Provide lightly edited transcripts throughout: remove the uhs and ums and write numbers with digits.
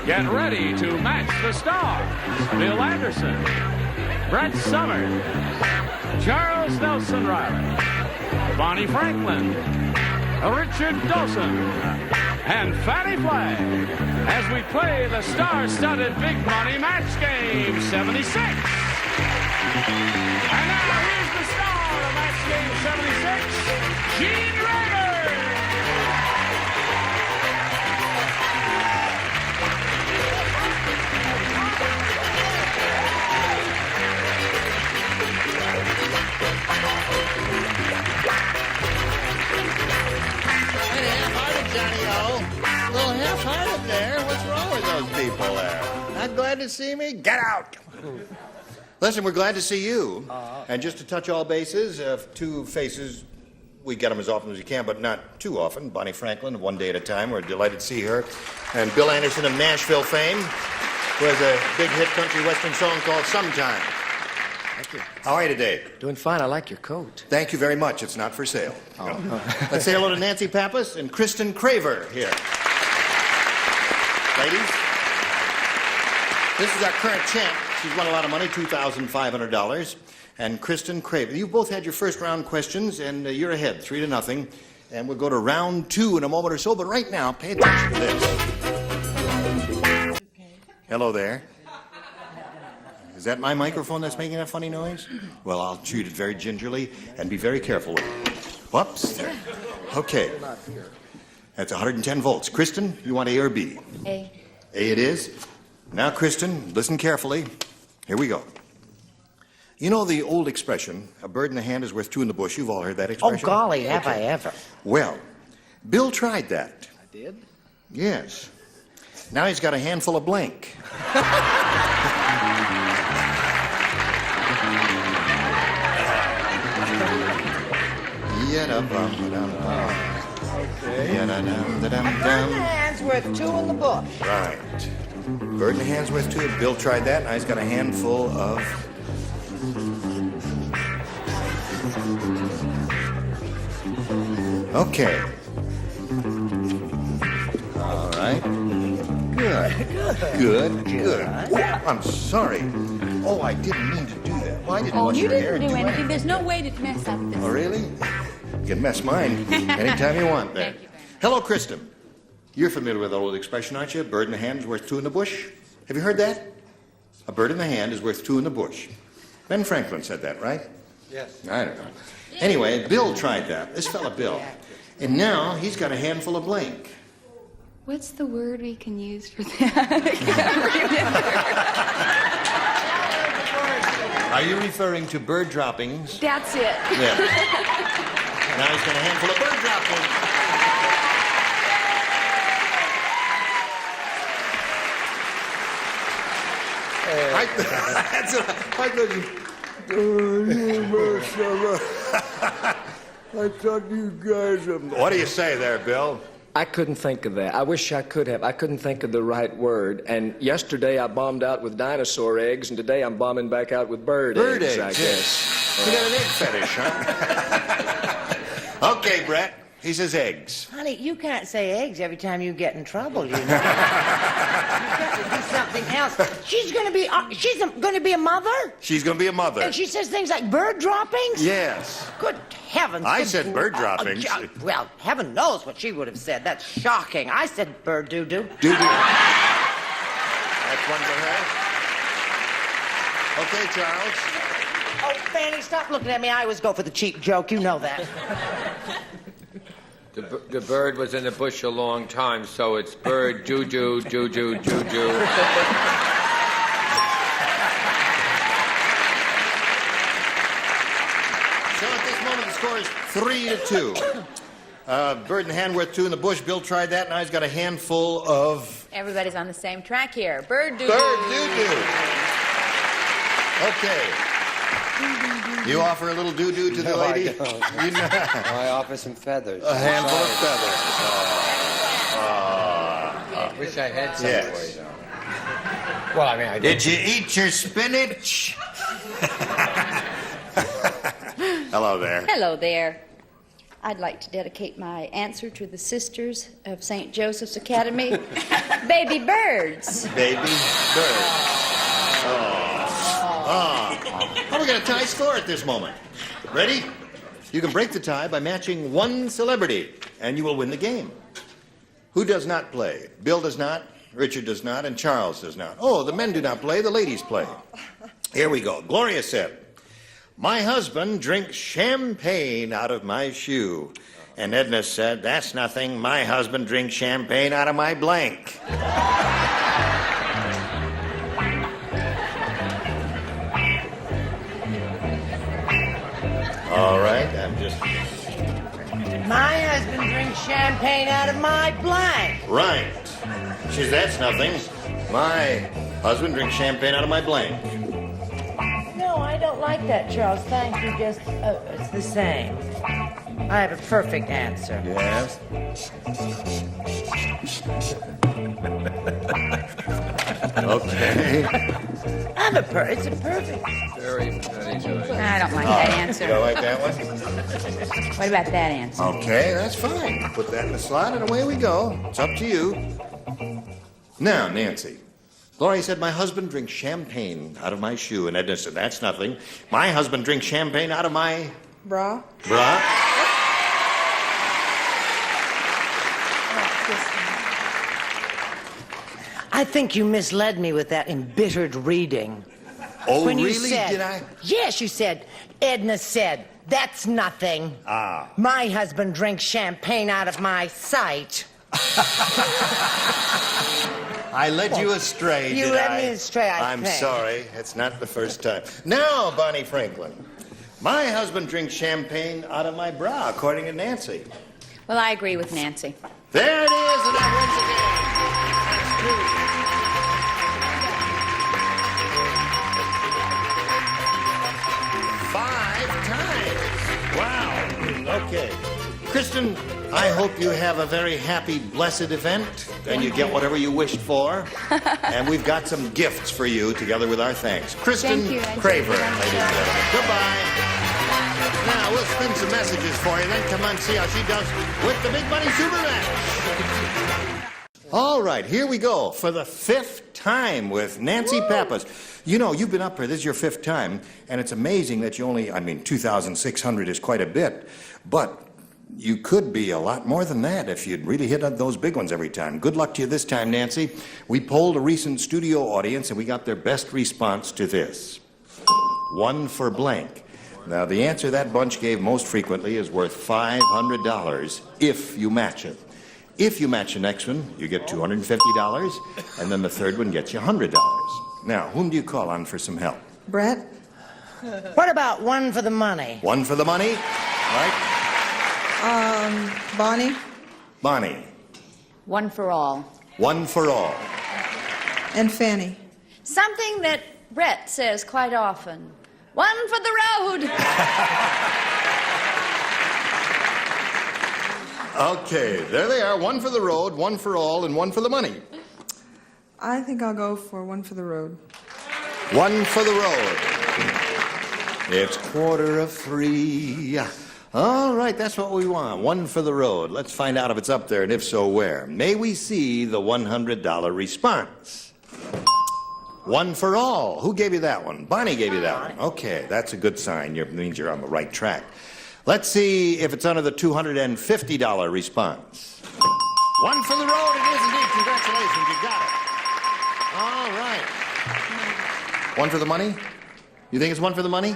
Get ready to match the stars. Bill Anderson, Brett Summers, Charles Nelson Riley, Bonnie Franklin, Richard Dawson, and Fannie Flagg as we play the star-studded Big Money Match Game 76. And now here's the star of Match Game 76, Gene Rader. Johnny-O. A little half-hearted there. What's wrong with those people there? Not glad to see me? Get out! Listen, we're glad to see you. And just to touch all bases, two faces, we get them as often as we can, but not too often. Bonnie Franklin, One Day at a Time. We're delighted to see her. And Bill Anderson of Nashville fame, who has a big hit country western song called Sometime. Thank you. How are you today? Doing fine. I like your coat. Thank you very much. It's not for sale. Let's say hello to Nancy Pappas and Kristen Craver here. Ladies, this is our current champ. She's won a lot of money, $2,500. And Kristen Craver. You both had your first round questions, and you're ahead, 3-0. And we'll go to round 2 in a moment or so. But right now, pay attention to this. Hello there. Is that my microphone that's making that funny noise? Well, I'll treat it very gingerly and be very careful with it. Whoops. There. Okay. That's 110 volts. Kristen, you want A or B? A. A it is. Now, Kristen, listen carefully. Here we go. You know the old expression, a bird in the hand is worth two in the bush. You've all heard that expression. Oh, golly, have I ever. Well, Bill tried that. I did? Yes. Now he's got a handful of blank. Hands worth two in the bush. Right. Bird in the hand's worth two. Bill tried that. Now he's got a handful of... Okay. All right. Good. Oh, I'm sorry. Oh, I didn't mean to do that. Well, I didn't want you your hair didn't do to anything. There's no way to mess up this. Oh, really? You can mess mine anytime you want there. Thank you very much. Hello, Kristen. You're familiar with that old expression, aren't you? A bird in the hand is worth two in the bush. Have you heard that? A bird in the hand is worth two in the bush. Ben Franklin said that, right? Yes. I don't know. Anyway, Bill tried that. This fella, Bill. And now he's got a handful of blank. What's the word we can use for that? I can't remember. Are you referring to bird droppings? That's it. Yeah. Now he's got a handful of bird droppings. That's what I thought I thought you guys... What do you say there, Bill? I couldn't think of that. I wish I could have. I couldn't think of the right word. And yesterday I bombed out with dinosaur eggs, and today I'm bombing back out with bird eggs, I guess. You got an egg fetish, huh? Okay, Brett. He says eggs. Honey, you can't say eggs every time you get in trouble, you know. You've got to do something else. She's going to be a mother? She's going to be a mother. And she says things like bird droppings? Yes. Good heavens. I said bird droppings. Well, heaven knows what she would have said. That's shocking. I said bird doo-doo. Doo-doo. That's one for her. Okay, Charles. Oh, Fanny, stop looking at me. I always go for the cheap joke. You know that. The bird was in the bush a long time, so it's bird, juju, juju, juju. So at this moment, the score is 3-2. Bird and hand worth 2 in the bush. Bill tried that, now he's got a handful of... Everybody's on the same track here. Bird doo-doo. Bird doo-doo. Okay. You offer a little doo-doo to the lady? I don't. You know. I offer some feathers. A handful of feathers. I wish I had some Yes. for you, though. Well, I mean, I Did you eat your spinach? Hello there. Hello there. I'd like to dedicate my answer to the Sisters of St. Joseph's Academy. Baby birds. Baby bird. Well, we got a tie score at this moment. Ready? You can break the tie by matching one celebrity, and you will win the game. Who does not play? Bill does not, Richard does not, and Charles does not. Oh, the men do not play, the ladies play. Here we go. Gloria said, "My husband drinks champagne out of my shoe." And Edna said, "That's nothing. My husband drinks champagne out of my blank." All right, I'm just... My husband drinks champagne out of my blank. Right. She says, "That's nothing. My husband drinks champagne out of my blank." No, I don't like that, Charles. Thank you. Just, it's the same. I have a perfect answer. Yes. Okay. It's a perfect. very funny choice. I don't like that answer. You don't like that one? What about that answer? Okay, that's fine. Put that in the slot and away we go. It's up to you. Now, Nancy. Gloria said, "My husband drinks champagne out of my shoe." And Edna said, "That's nothing. My husband drinks champagne out of my... Bra? bra." I think you misled me with that embittered reading. Oh, When you really? said, Did I? Yes, you said. Edna said, "That's nothing. Ah. My husband drinks champagne out of my sight." I led you astray, You did led I? me astray, I I'm think. sorry. It's not the first time. Now, Bonnie Franklin. My husband drinks champagne out of my bra, according to Nancy. Well, I agree with Nancy. There it is, and that wins the game. That's 5 times. Wow. Okay. Kristen, I hope you have a very happy, blessed event, and you get whatever you wished for. And we've got some gifts for you, together with our thanks. Kristen Thank you. Craver, ladies and gentlemen. Goodbye. Now, we'll spin some messages for you, then come on and see how she does with the Big Money Super Match. All right, here we go for the 5th time with Nancy Pappas. You know, you've been up here, this is your 5th time, and it's amazing that you only, 2,600 is quite a bit, but you could be a lot more than that if you'd really hit on those big ones every time. Good luck to you this time, Nancy. We polled a recent studio audience, and we got their best response to this. 1 for blank. Now, the answer that bunch gave most frequently is worth $500 if you match it. If you match the next one, you get $250, and then the third one gets you $100. Now, whom do you call on for some help? Brett? What about 1 for the money? 1 for the money, right? Bonnie? Bonnie. 1 for all. 1 for all. And Fanny? Something that Brett says quite often. 1 for the road. Okay, there they are. 1 for the road, 1 for all, and 1 for the money. I think I'll go for 1 for the road. 1 for the road. It's 3:15. All right, that's what we want. 1 for the road. Let's find out if it's up there, and if so, where. May we see the $100 response? 1 for all. Who gave you that one? Bonnie gave you that one. Okay, that's a good sign. It means you're on the right track. Let's see if it's under the $250 response. 1 for the road. It is indeed. Congratulations, you got it. All right. 1 for the money? You think it's 1 for the money?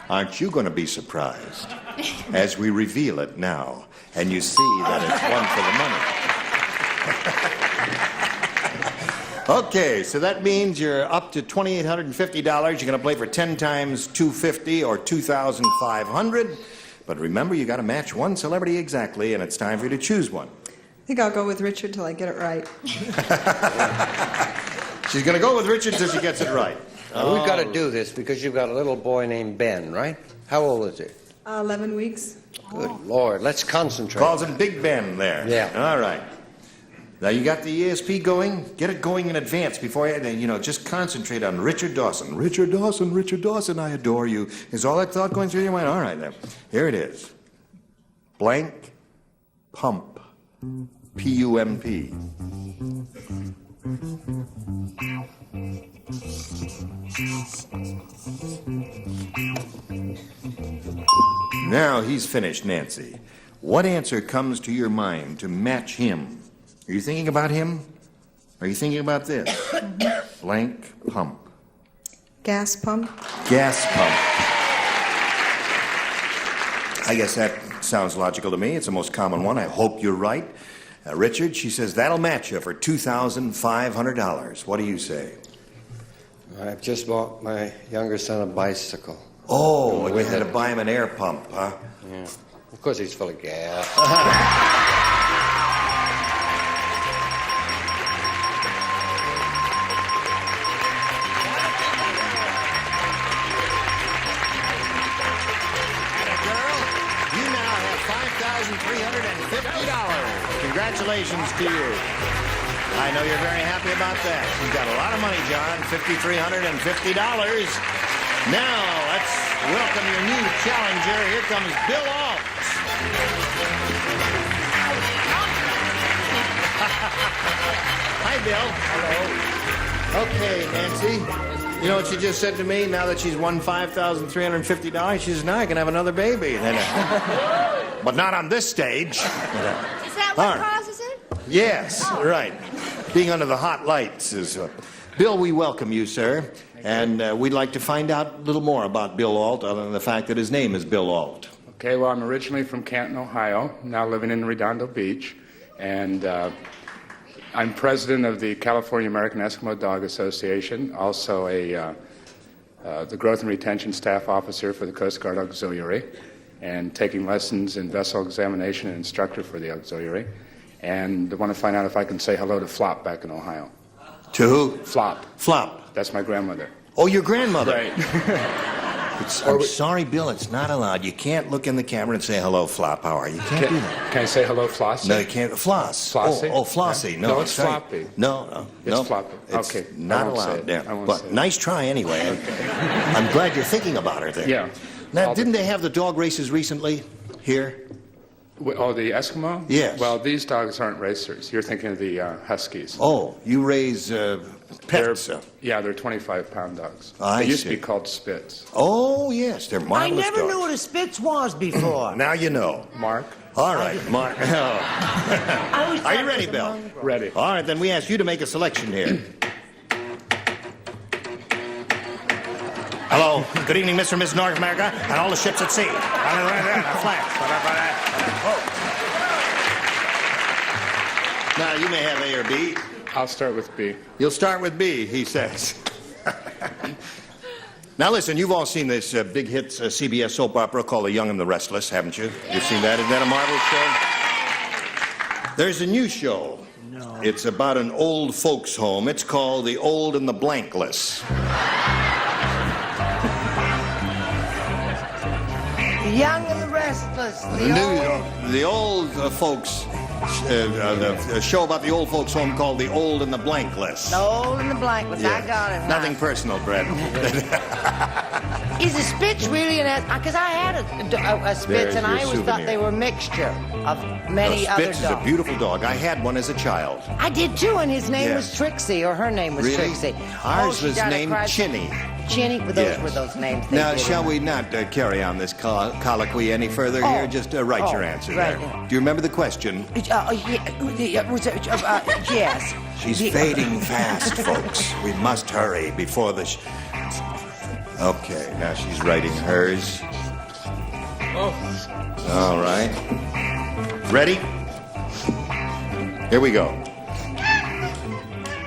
Aren't you going to be surprised? as we reveal it now, and you see that it's one for the money. Okay, so that means you're up to $2,850. You're going to play for 10 times $250 or $2,500. But remember, you got to match one celebrity exactly, and it's time for you to choose one. I think I'll go with Richard till I get it right. She's going to go with Richard till she gets it right. We've got to do this because you've got a little boy named Ben, right? How old is he? 11 weeks. Good Lord, let's concentrate. Calls him Big Ben there. Yeah. All right. Now, you got the ESP going? Get it going in advance before you, just concentrate on Richard Dawson. Richard Dawson, I adore you. Is all that thought going through your mind? All right, then. Here it is. Blank pump. P-U-M-P. Now he's finished, Nancy. What answer comes to your mind to match him? Are you thinking about him? Are you thinking about this? Blank pump. Gas pump. Gas pump. I guess that sounds logical to me. It's the most common one. I hope you're right. Richard, she says that'll match you for $2,500. What do you say? I've just bought my younger son a bicycle. Oh, and you had to buy him an air pump, huh? Yeah. Of course he's full of gas. $5,350. Congratulations to you. I know you're very happy about that. You've got a lot of money, John. $5,350. Now, let's welcome your new challenger. Here comes Bill Alt. Hi, Bill. Hello. Okay, Nancy. You know what she just said to me? Now that she's won $5,350, she says, now I can have another baby. But not on this stage. Is that what causes it? Yes, right. Being under the hot lights is... Bill, we welcome you, sir. And we'd like to find out a little more about Bill Alt, other than the fact that his name is Bill Alt. Okay, well, I'm originally from Canton, Ohio, now living in Redondo Beach. And I'm president of the California American Eskimo Dog Association, also the Growth and Retention Staff Officer for the Coast Guard Auxiliary, and taking lessons in vessel examination and instructor for the auxiliary. And I want to find out if I can say hello to Flop back in Ohio. To who? Flop. Flop. That's my grandmother. Oh, your grandmother. Right. I'm sorry, Bill, it's not allowed. You can't look in the camera and say, hello, Flop, how are you? You can't do that. Can I say hello, Flossie? No, you can't. Floss. Flossie? Oh, Flossie. Yeah. No, No, it's sorry. Floppy. No. It's Floppy. It's Okay. not I won't say allowed. it. Yeah. I won't But say it. nice try anyway. Okay. I'm glad you're thinking about her there. Yeah. Now, didn't they have the dog races recently here? Oh, the Eskimo? Yes. Well, these dogs aren't racers. You're thinking of the Huskies. Oh, you raise pets. Yeah, they're 25-pound dogs. I They used to see. be called Spits. Oh, yes, they're I marvelous never dogs. knew what a Spitz was before. Now you know. Mark? All right, Mark. Are you ready, Bill? Ready. All right, then we ask you to make a selection here. Hello. Good evening, Mr. and Mrs. North America, and all the ships at sea. Now, you may have A or B. I'll start with B. You'll start with B, he says. Now, listen, you've all seen this big hit CBS soap opera called The Young and the Restless, haven't you? You've seen that? Isn't that a marvelous show? There's a new show. No. It's about an old folks' home. It's called The Old and the Blankless. The Young and the Restless. The old folks, a show about the old folks' home called The Old and the Blankless. The Old and the Blankless. Yeah. I got it. Nothing personal, Brett. Is a Spitz really an... Because I had a Spitz, There's and your I always thought souvenir. they were a mixture of many No, other Spitz dogs. is a beautiful dog. I had one as a child. I did too, and his name Yeah. was Trixie, or her name was Really? Trixie. Ours she was died of named Christ- Chinny. Chinny? Well, those were those names. they Now, did. shall we not carry on this colloquy any further here? Just write your answer right. there. Do you remember the question? Yes. She's fading fast, folks. We must hurry before the... Okay, now she's writing hers. All right. Ready? Here we go.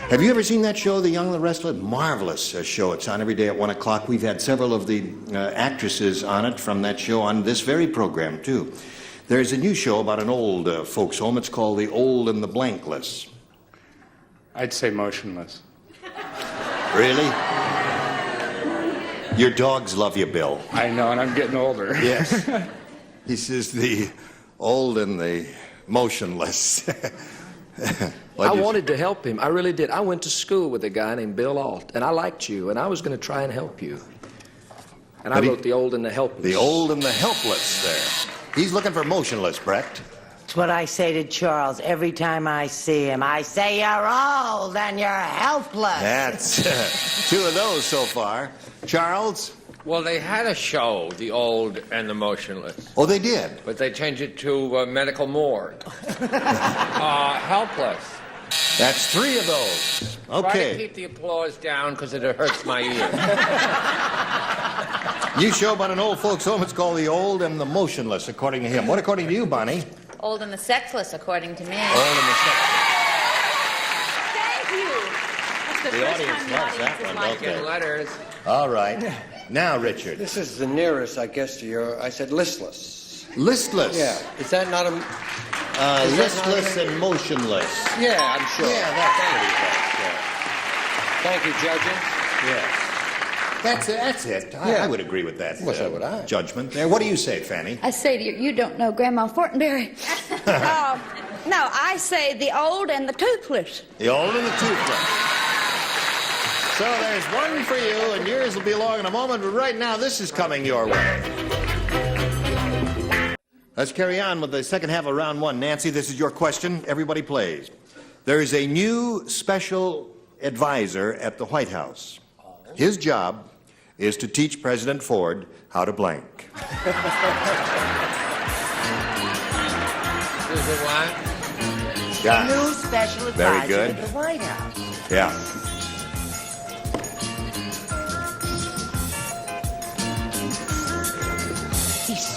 Have you ever seen that show, The Young and the Restless? Marvelous show. It's on every day at 1 o'clock. We've had several of the actresses on it from that show on this very program, too. There's a new show about an old folks' home. It's called The Old and the Blankless. I'd say motionless. Really? Your dogs love you, Bill. I know, and I'm getting older. Yes. He says the old and the motionless. I wanted to help him. I really did. I went to school with a guy named Bill Alt, and I liked you, and I was going to try and help you. And I wrote The Old and the Helpless. The Old and the Helpless there. He's looking for motionless, Brett. It's what I say to Charles every time I see him. I say, you're old and you're helpless. That's two of those so far. Charles? Well, they had a show, The Old and the Motionless. Oh, they did? But they changed it to Medical Morgue. Helpless. That's three of those. Try to Okay. keep the applause down because it hurts my ears. New show about an old folks' home. It's called The Old and the Motionless, according to him. What according to you, Bonnie? Old and the sexless, according to me. Old and the Thank you. That's the The first audience time the loves that audience has one, liked don't it. they? Letters. All right. Now, Richard. This is the nearest, I guess, to your. I said listless. Listless. Yeah. Is that not a? Listless and motionless. Yeah, I'm sure. Yeah, that's Thank you, judges. Yes. That's it. I would agree with that. Well, so would I. Judgment there. What do you say, Fanny? I say to you, you don't know Grandma Fortenberry. No, I say the old and the toothless. The old and the toothless. So there's one for you, and yours will be along in a moment, but right now this is coming your way. Let's carry on with the second half of round one. Nancy, this is your question. Everybody plays. There is a new special advisor at the White House. His job is to teach President Ford how to blank. Is it what? Got it. New special Very advisor good. at the White House. Yeah.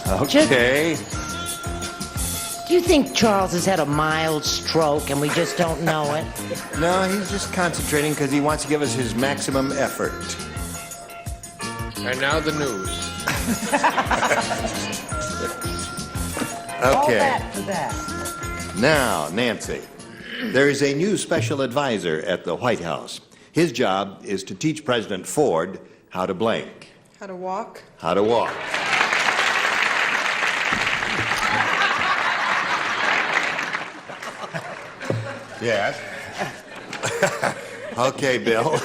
Okay. Do you think Charles has had a mild stroke and we just don't know it? No, he's just concentrating because he wants to give us his maximum effort. And now the news. All Okay. that for that. Now, Nancy, there is a new special advisor at the White House. His job is to teach President Ford how to blank, How to walk? how to walk. Yes. Okay, Bill.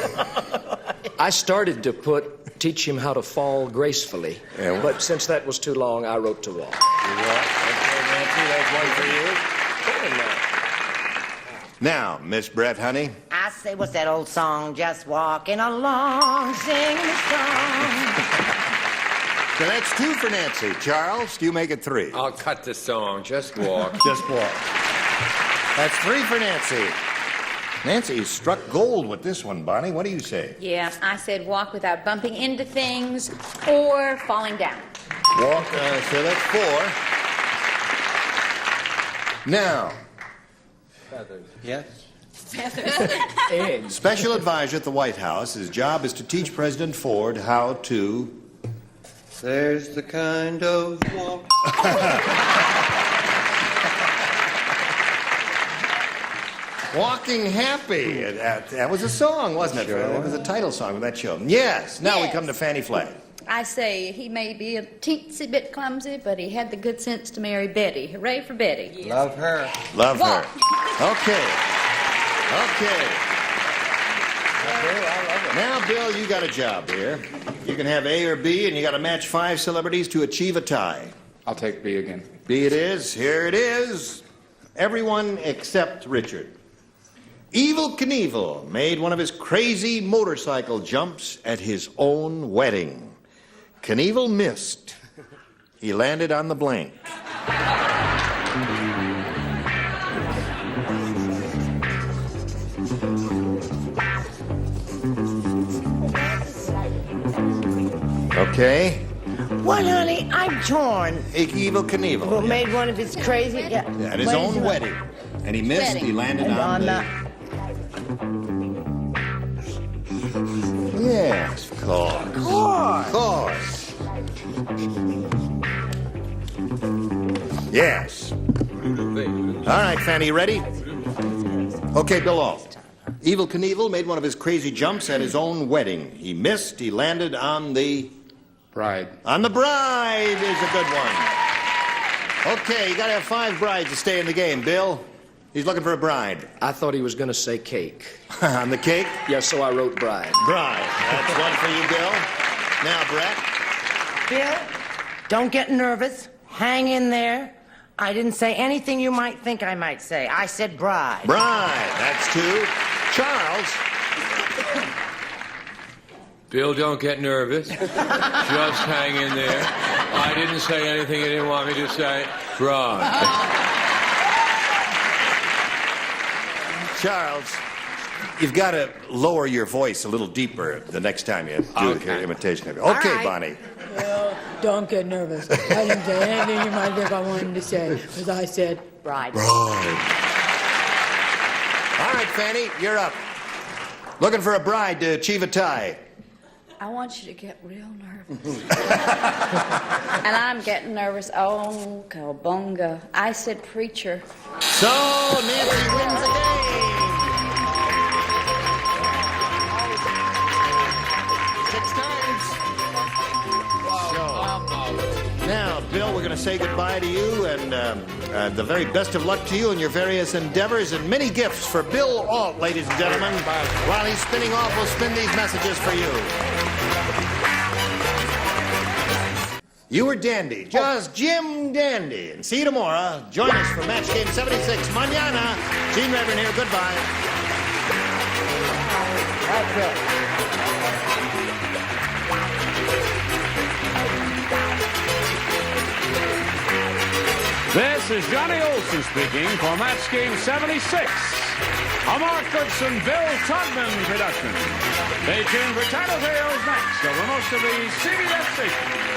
I started to teach him how to fall gracefully, Yeah. but since that was too long, I wrote to walk. Okay, Nancy, that's one for you. Now, Miss Brett, honey. I say, what's that old song? Just walking along, singing a song. So that's two for Nancy. Charles, do you make it three? I'll cut the song. Just walk. Just walk. That's three for Nancy. Nancy struck gold with this one, Bonnie. What do you say? Yeah, I said walk without bumping into things or falling down. Walk, so that's four. Now, Yes. Eggs. special advisor at the White House, his job is to teach President Ford how to... There's the kind of walk. Walking Happy. That was a song, wasn't it? Sure. It was a title song of that show. Yes. Now we Yes. come to Fanny Flagg. I say he may be a teensy bit clumsy, but he had the good sense to marry Betty. Hooray for Betty. Love her. Love Walk. her. Okay. Okay. Now, Bill, you got a job here. You can have A or B, and you got to match 5 celebrities to achieve a tie. I'll take B again. B it is. Here it is. Everyone except Richard. Evel Knievel made one of his crazy motorcycle jumps at his own wedding. Knievel missed. He landed on the blank. Okay. What, honey? I'm torn. Evel Knievel. Who made one of his crazy... At his own wedding. And he missed, he landed And on the... Yes, of course. Of course. Yes. All right, Fanny, you ready? Okay, Bill Alt. Evel Knievel made one of his crazy jumps at his own wedding. He missed, he landed on the... Bride. On the bride is a good one. Okay, you gotta have 5 brides to stay in the game, Bill. He's looking for a bride. I thought he was going to say cake. On the cake? Yes, so I wrote bride. Bride. That's one for you, Bill. Now, Brett. Bill, don't get nervous. Hang in there. I didn't say anything you might think I might say. I said bride. Bride. That's 2. Charles. Bill, don't get nervous. Just hang in there. I didn't say anything you didn't want me to say. Bride. Charles, you've got to lower your voice a little deeper the next time you do your imitation of it. Okay, right. Bonnie. Well, don't get nervous. I didn't say anything you might think I wanted to say, because I said bride. Bride. All right, Fanny, you're up. Looking for a bride to achieve a tie. I want you to get real nervous. And I'm getting nervous. Oh, cowabunga. I said preacher. So, Nancy wins the game. 6 times. So, now, Bill, we're going to say goodbye to you and the very best of luck to you in your various endeavors and many gifts for Bill Alt, ladies and gentlemen. While he's spinning off, we'll spin these messages for you. You were dandy, just Jim Dandy. And see you tomorrow. Join us for Match Game 76. Mañana. Gene Rayburn here. Goodbye. This is Johnny Olson speaking for Match Game 76. A Mark Goodson, Bill Todman production. Stay tuned for Tattletales next over most of the CBS stations.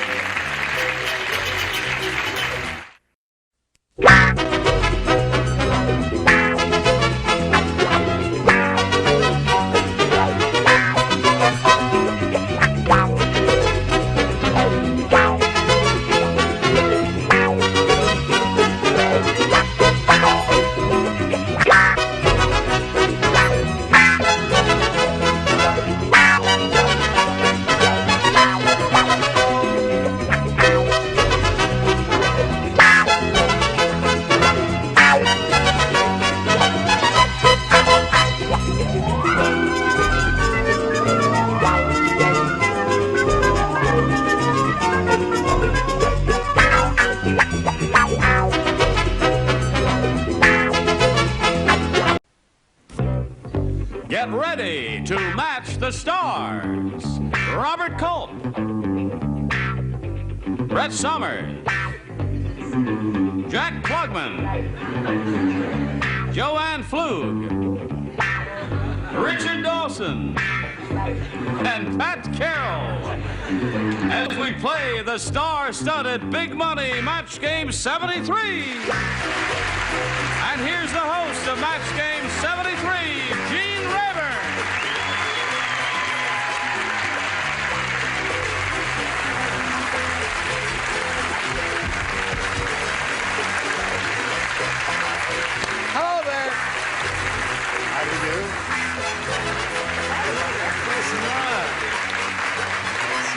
Get ready to match the stars. Robert Culp, Brett Summers, Jack Klugman, Joanne Flug, Richard Dawson, and Pat Carroll as we play the star-studded Big Money Match Game 73. And here's the host of Match Game 73, Gene Rayburn. Hello there. How do you do?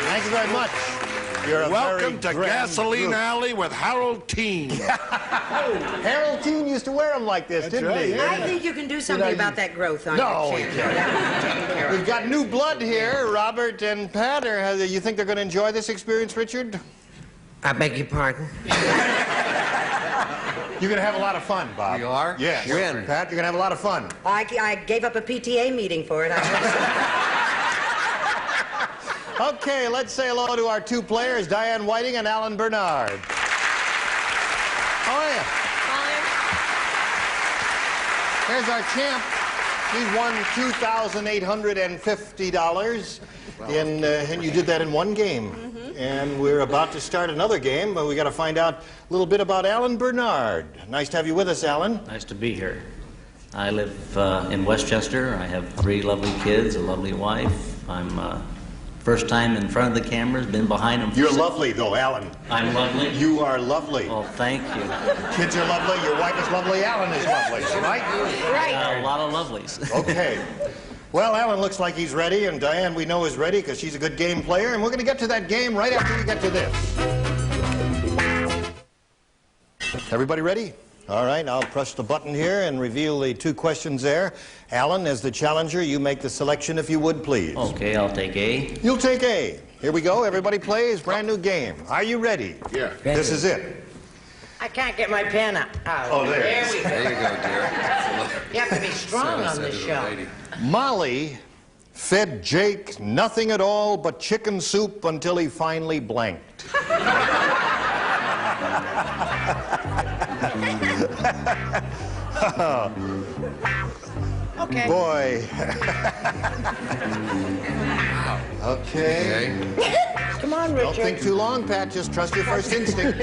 Thank you very much. You're a Welcome very to grand Gasoline group. Alley with Harold Teen. Harold Teen used to wear them like this, didn't right, he? yeah. I think you can do something about that growth on No, your we chin. can't. We've got new blood here. Robert and Pat, you think they're going to enjoy this experience, Richard? I beg your pardon? You're going to have a lot of fun, Bob. We are? Yes. When? Pat, you're going to have a lot of fun. I gave up a PTA meeting for it. Okay, let's say hello to our 2 players, Diane Whiting and Alan Bernard. How are you? Here's our champ. She's won $2,850, and you did that in one game. And we're about to start another game, but we got to find out a little bit about Alan Bernard. Nice to have you with us, Alan. Nice to be here. I live in Westchester. I have 3 lovely kids, a lovely wife. I'm first time in front of the cameras, been behind them. You're lovely, though, Alan. I'm lovely? You are lovely. Oh, thank you. Kids are lovely, your wife is lovely, Alan is lovely, right? A lot of lovelies. Okay. Well, Alan looks like he's ready, and Diane we know is ready because she's a good game player, and we're going to get to that game right after we get to this. Everybody ready? All right, I'll press the button here and reveal the 2 questions there. Alan, as the challenger, you make the selection if you would, please. Okay, I'll take A. You'll take A. Here we go. Everybody plays. Brand new game. Are you ready? Yeah. This is it. I can't get my pen up. Oh, there. We go. There you go, dear. You have to be strong on this show. Molly fed Jake nothing at all but chicken soup until he finally blanked. Okay. Boy. Okay. Come on, Richard. Don't think too long, Pat. Just trust your first instinct.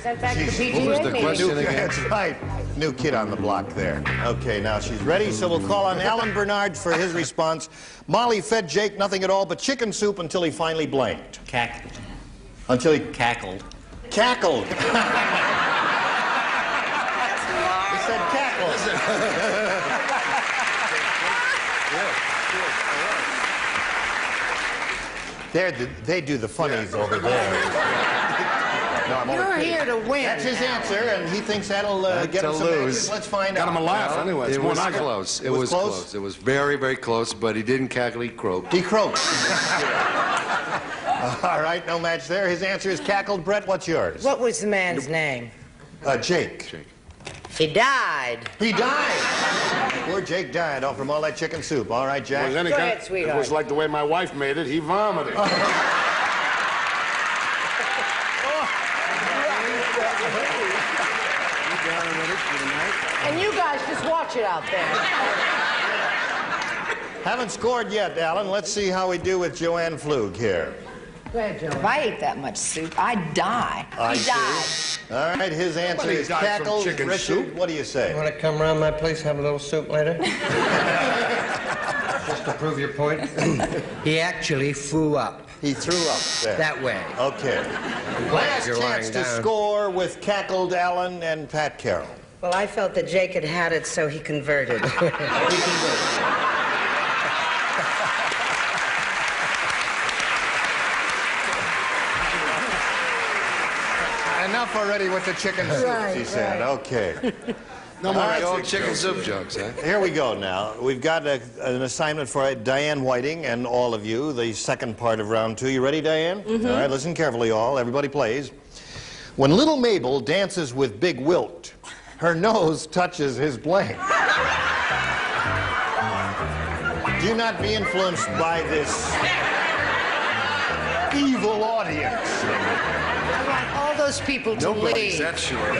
Sent back to Jeez, PTA what was the meeting. question again? That's right. New kid on the block there. Okay, now she's ready, so we'll call on Alan Bernard for his response. Molly fed Jake nothing at all but chicken soup until he finally blanked. Cackled. Until he Cackled. cackled. He said cackled. They do the funnies over there. No, I'm only You're kidding. here to win. That's his answer, and he thinks that'll get him some matches. Let's find out. Got him a laugh anyway. It's It more was than I got. close. It was close? It was very, very close, but he didn't cackle, he croaked. He croaked. All right, no match there. His answer is cackled. Brett, what's yours? What was the man's name? Jake. He died. He died. Poor Jake died off from all that chicken soup. All right, Jack. Well, then Go ahead, sweetheart. It was like the way my wife made it. He vomited. And you guys just watch it out there. Haven't scored yet, Alan. Let's see how we do with Joanne Flug here. Go ahead, Joe. If I ate that much soup, I'd die. I He died. see. All right, his answer Well, he is died from cackled. chicken Richard, soup. what do you say? Want to come around my place, have a little soup later? Just to prove your point. He actually flew up. He threw up there. That way. Okay. Last You're chance lying to down. score with cackled Alan and Pat Carroll. Well, I felt that Jake had had it, so he converted. Enough already with the chicken soup, she said. Okay. No more All right, old chicken soup jokes, huh? Here we go now. We've got an assignment for Diane Whiting and all of you, the second part of round 2. You ready, Diane? Mm-hmm. All right, listen carefully, all. Everybody plays. When little Mabel dances with Big Wilt, her nose touches his blank. Do not be influenced by this evil audience. I want all those people to leave. That's sure.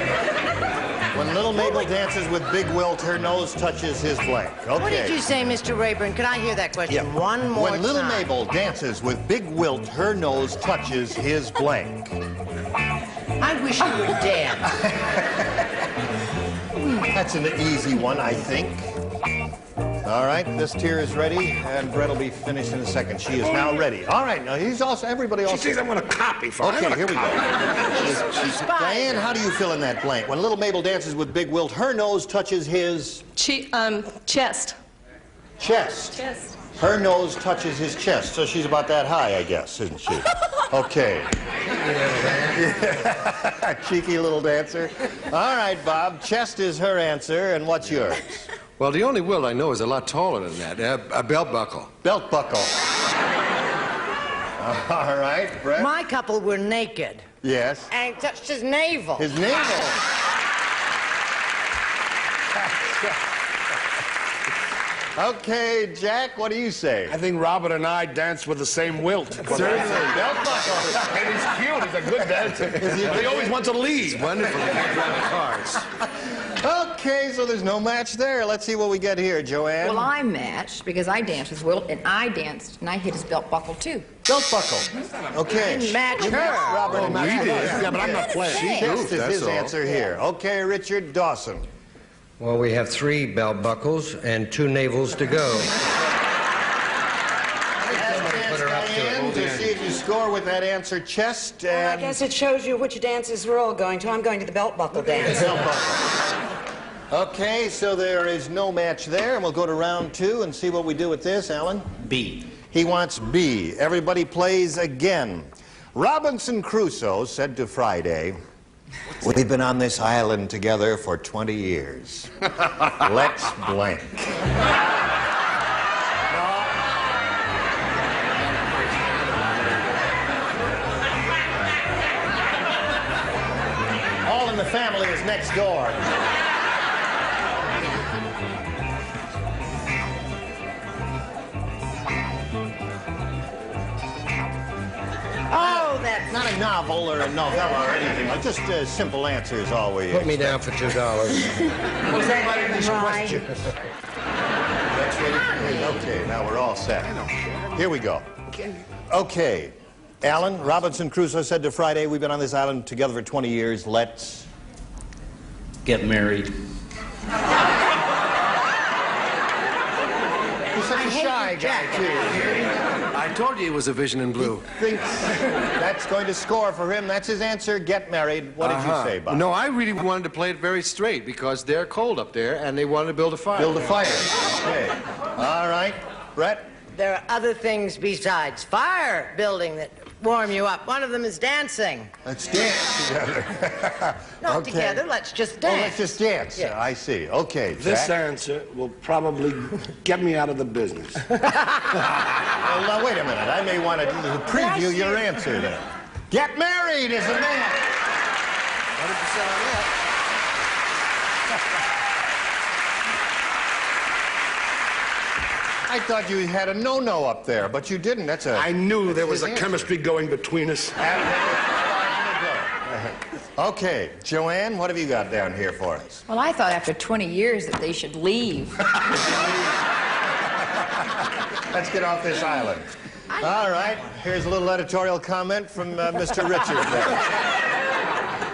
When little Mabel dances with Big Wilt, her nose touches his blank. Okay. What did you say, Mr. Rayburn? Could I hear that question one more When little time? Mabel dances with Big Wilt, her nose touches his blank. I wish you were dead. That's an easy one, I think. All right, this tier is ready, and Brett will be finished in a second. She is now ready. All right, now he's also, everybody also. She thinks I'm going to copy for her. Okay, here we go. Diane, how do you fill in that blank? When little Mabel dances with Big Wilt, her nose touches his Chest. chest. Chest. Her nose touches his chest, so she's about that high, I guess, isn't she? Okay. Cheeky little dancer. All right, Bob, chest is her answer, and what's yours? Well, the only Wilt I know is a lot taller than that. A belt buckle. Belt buckle. All right, Brett. My couple were naked. Yes. And touched his navel. His navel. Okay, Jack, what do you say? I think Robert and I danced with the same wilt. Certainly. Belt buckle. And he's cute. He's a good dancer. But he always wants to lead. Wonderful. He can't drive cars. Okay, so there's no match there. Let's see what we get here, Joanne. Well, I matched because I danced with Wilt, and I danced, and I hit his belt buckle, too. Belt buckle. Okay. Didn't match You her. matched Robert and We matched did. her. Yeah, but I'm not playing. She tested that's his all. answer here. Okay, Richard Dawson. Well, we have 3 belt buckles and 2 navels to go. Put her up to see if you score with that answer, chest Well, I and guess it shows you which dances we're all going to. I'm going to the belt buckle dance. belt buckle. Okay, so there is no match there, and we'll go to round 2 and see what we do with this, Alan. B. He wants B. Everybody plays again. Robinson Crusoe said to Friday, "We've been on this island together for 20 years. Let's blank." All in the Family is next door. Oh, that's Not a novel or a novella or anything. Just simple answers all we Put me down for $2. was that right? That's what it is. Okay, now we're all set. Here we go. Okay. Alan, Robinson Crusoe said to Friday, "We've been on this island together for 20 years. Let's..." Get married. He's such a shy guy, too. I told you it was a vision in blue. Thinks that's going to score for him. That's his answer. Get married. What did you say, Bob? No, I really wanted to play it very straight because they're cold up there and they wanted to build a fire. Build a fire. Okay. All right. Brett? There are other things besides fire building that warm you up. One of them is dancing. Let's dance together. Not Okay. together, let's just Oh, dance. let's just dance. Yeah. I see. Okay, This Jack. answer will probably get me out of the business. Well, now, wait a minute. I may want to preview your answer then. Get married is a man. 100% on that. I thought you had a no-no up there, but you didn't. That's a... I knew there was his a answer. chemistry going between us. Okay, Joanne, what have you got down here for us? Well, I thought after 20 years that they should leave. Let's get off this island. All right, here's a little editorial comment from Mr. Richards there.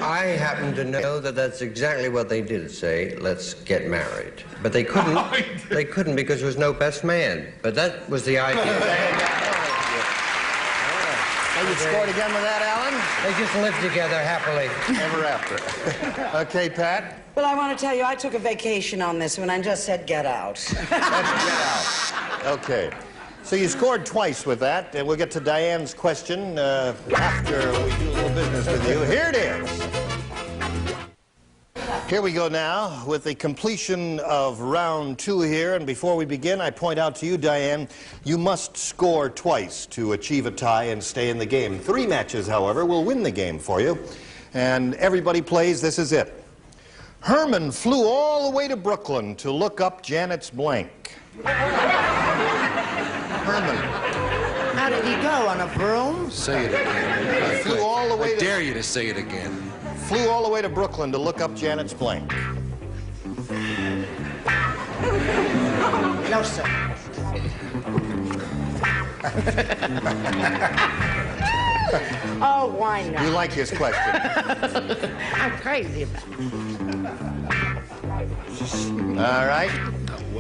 I happen to know that that's exactly what they did say, let's get married. But they couldn't. They couldn't because there was no best man. But that was the idea. And you scored again with that, Alan? They just lived together happily. Ever after. Okay, Pat? Well, I want to tell you, I took a vacation on this one and just said get out. Let's get out. Okay. So you scored twice with that, and we'll get to Diane's question after we do a little business with you. Here it is. Here we go now with the completion of round 2 here, and before we begin, I point out to you, Diane, you must score twice to achieve a tie and stay in the game. 3 matches, however, will win the game for you, and everybody plays. This is it. Herman flew all the way to Brooklyn to look up Janet's blank. Herman. How did he go, on a broom? Say it again. Flew all the way I dare you to say it again. Flew all the way to Brooklyn to look up Janet's blank. No, sir. Oh, why not? You like his question? I'm crazy about it. All right.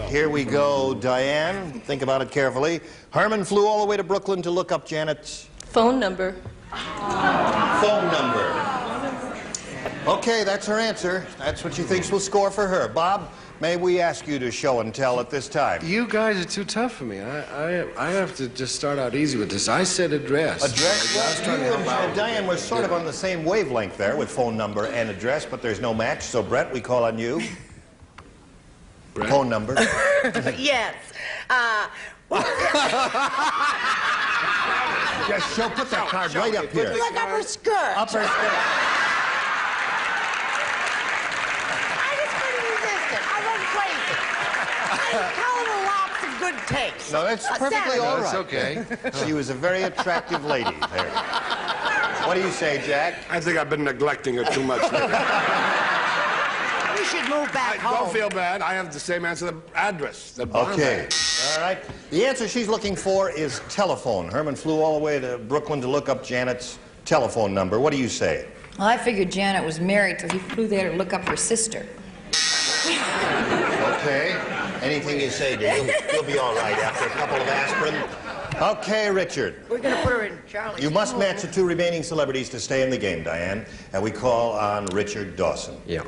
Here we go, Diane. Think about it carefully. Herman flew all the way to Brooklyn to look up Janet's Phone number. phone number. Okay, that's her answer. That's what she thinks will score for her. Bob, may we ask you to show and tell at this time? You guys are too tough for me. I have to just start out easy with this. I said address. Address? I was trying to You help and out. Diane were sort of on the same wavelength there with phone number and address, but there's no match. So, Brett, we call on you. Brett? Phone number. Yes. Just show, put that card right up here. Look up her skirt. Up her skirt. I just couldn't resist it. I went crazy. I was calling her good taste. No, that's perfectly all right. That's okay. She was a very attractive lady there. What do you say, Jack? I think I've been neglecting her too much lately. You should move back home. Don't feel bad. I have the same answer, the address. The barn Okay. address. All right. The answer she's looking for is telephone. Herman flew all the way to Brooklyn to look up Janet's telephone number. What do you say? Well, I figured Janet was married, so he flew there to look up her sister. Okay. Anything you say, dude. You'll be all right after a couple of aspirin. Okay, Richard. We're going to put her in Charlie's. You must match the two remaining celebrities to stay in the game, Diane. And we call on Richard Dawson. Yeah.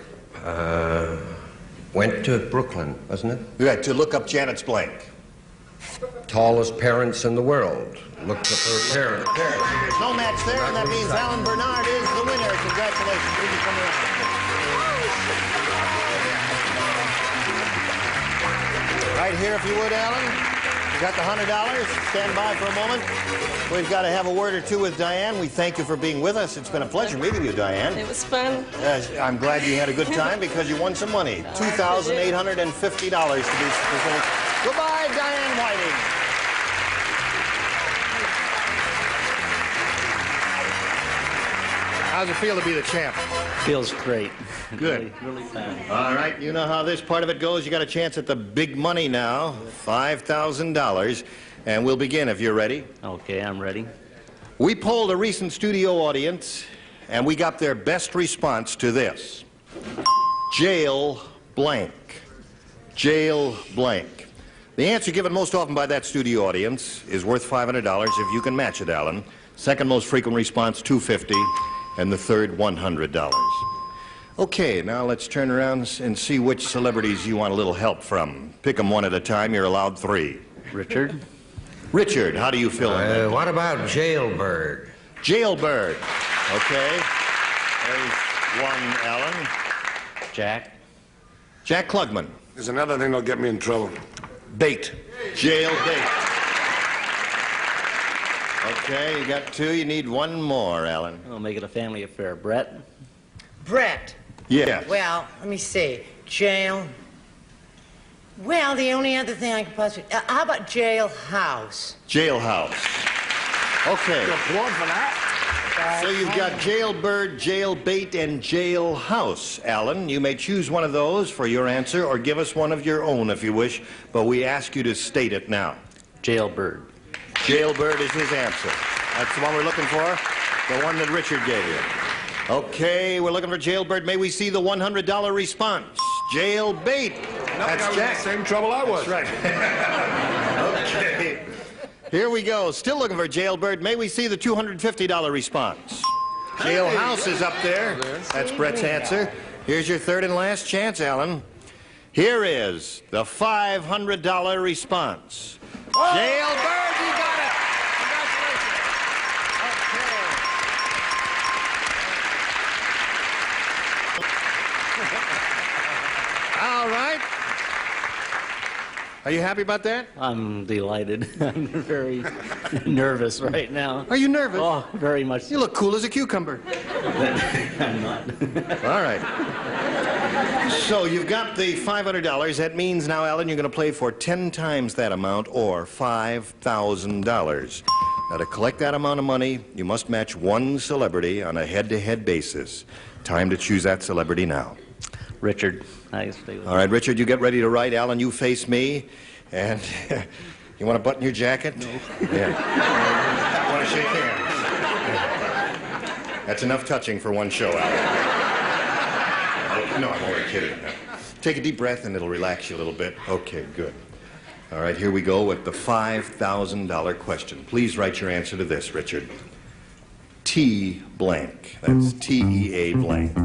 Went to Brooklyn, wasn't it? Yeah, to look up Janet's blank. Tallest parents in the world. Looked up her parents. There's no match there, and that means Alan Bernard is the winner. Congratulations. You can come around. Right here, if you would, Alan. You got the $100. Stand by for a moment. We've got to have a word or two with Diane. We thank you for being with us. It's been a pleasure meeting you, Diane. It was fun. I'm glad you had a good time because you won some money. $2,850 to be specific. Goodbye, Diane Whiting. How's it feel to be the champ? Feels great. Good. Really fun. All right, you know how this part of it goes. You got a chance at the big money now, $5,000. And we'll begin if you're ready. Okay, I'm ready. We polled a recent studio audience, and we got their best response to this. Jail blank. Jail blank. The answer given most often by that studio audience is worth $500 if you can match it, Alan. Second most frequent response, $250, and the third, $100. Okay, now let's turn around and see which celebrities you want a little help from. Pick them one at a time. You're allowed 3. Richard? Richard, how do you feel? What about Jailbird? Jailbird. Okay. There's one, Alan. Jack? Jack Klugman. There's another thing that'll get me in trouble. Bait. Jail bait. Okay, you got 2. You need one more, Alan. I'll make it a family affair. Brett? Brett. Yeah. Well, let me see. Jail. Well, the only other thing I can possibly... how about jailhouse? Jailhouse. Okay. You're applaud for that? So you've got Jailbird, Jailbait, and Jailhouse. Alan, you may choose one of those for your answer or give us one of your own if you wish, but we ask you to state it now. Jailbird. Jailbird is his answer. That's the one we're looking for, the one that Richard gave you. Okay, we're looking for Jailbird. May we see the $100 response? Jailbait. That's Jack. The same trouble I was. That's right. Okay. Here we go. Still looking for Jailbird. May we see the $250 response? Jailhouse is up there. That's Brett's answer. Here's your third and last chance, Alan. Here is the $500 response. Jailbird, you got it. All right. Are you happy about that? I'm delighted. I'm very nervous right now. Are you nervous? Oh, very much. You look cool as a cucumber. I'm not. All right. So you've got the $500. That means now, Alan, you're going to play for 10 times that amount or $5,000. Now, to collect that amount of money, you must match one celebrity on a head-to-head basis. Time to choose that celebrity now. Richard. Nice. All right, Richard, you get ready to write. Alan, you face me. And you want to button your jacket? No. Yeah. Want to shake hands? That's enough touching for one show, Alan. No, I'm only kidding. Take a deep breath and it'll relax you a little bit. Okay, good. All right, here we go with the $5,000 question. Please write your answer to this, Richard. T blank. That's T-E-A blank.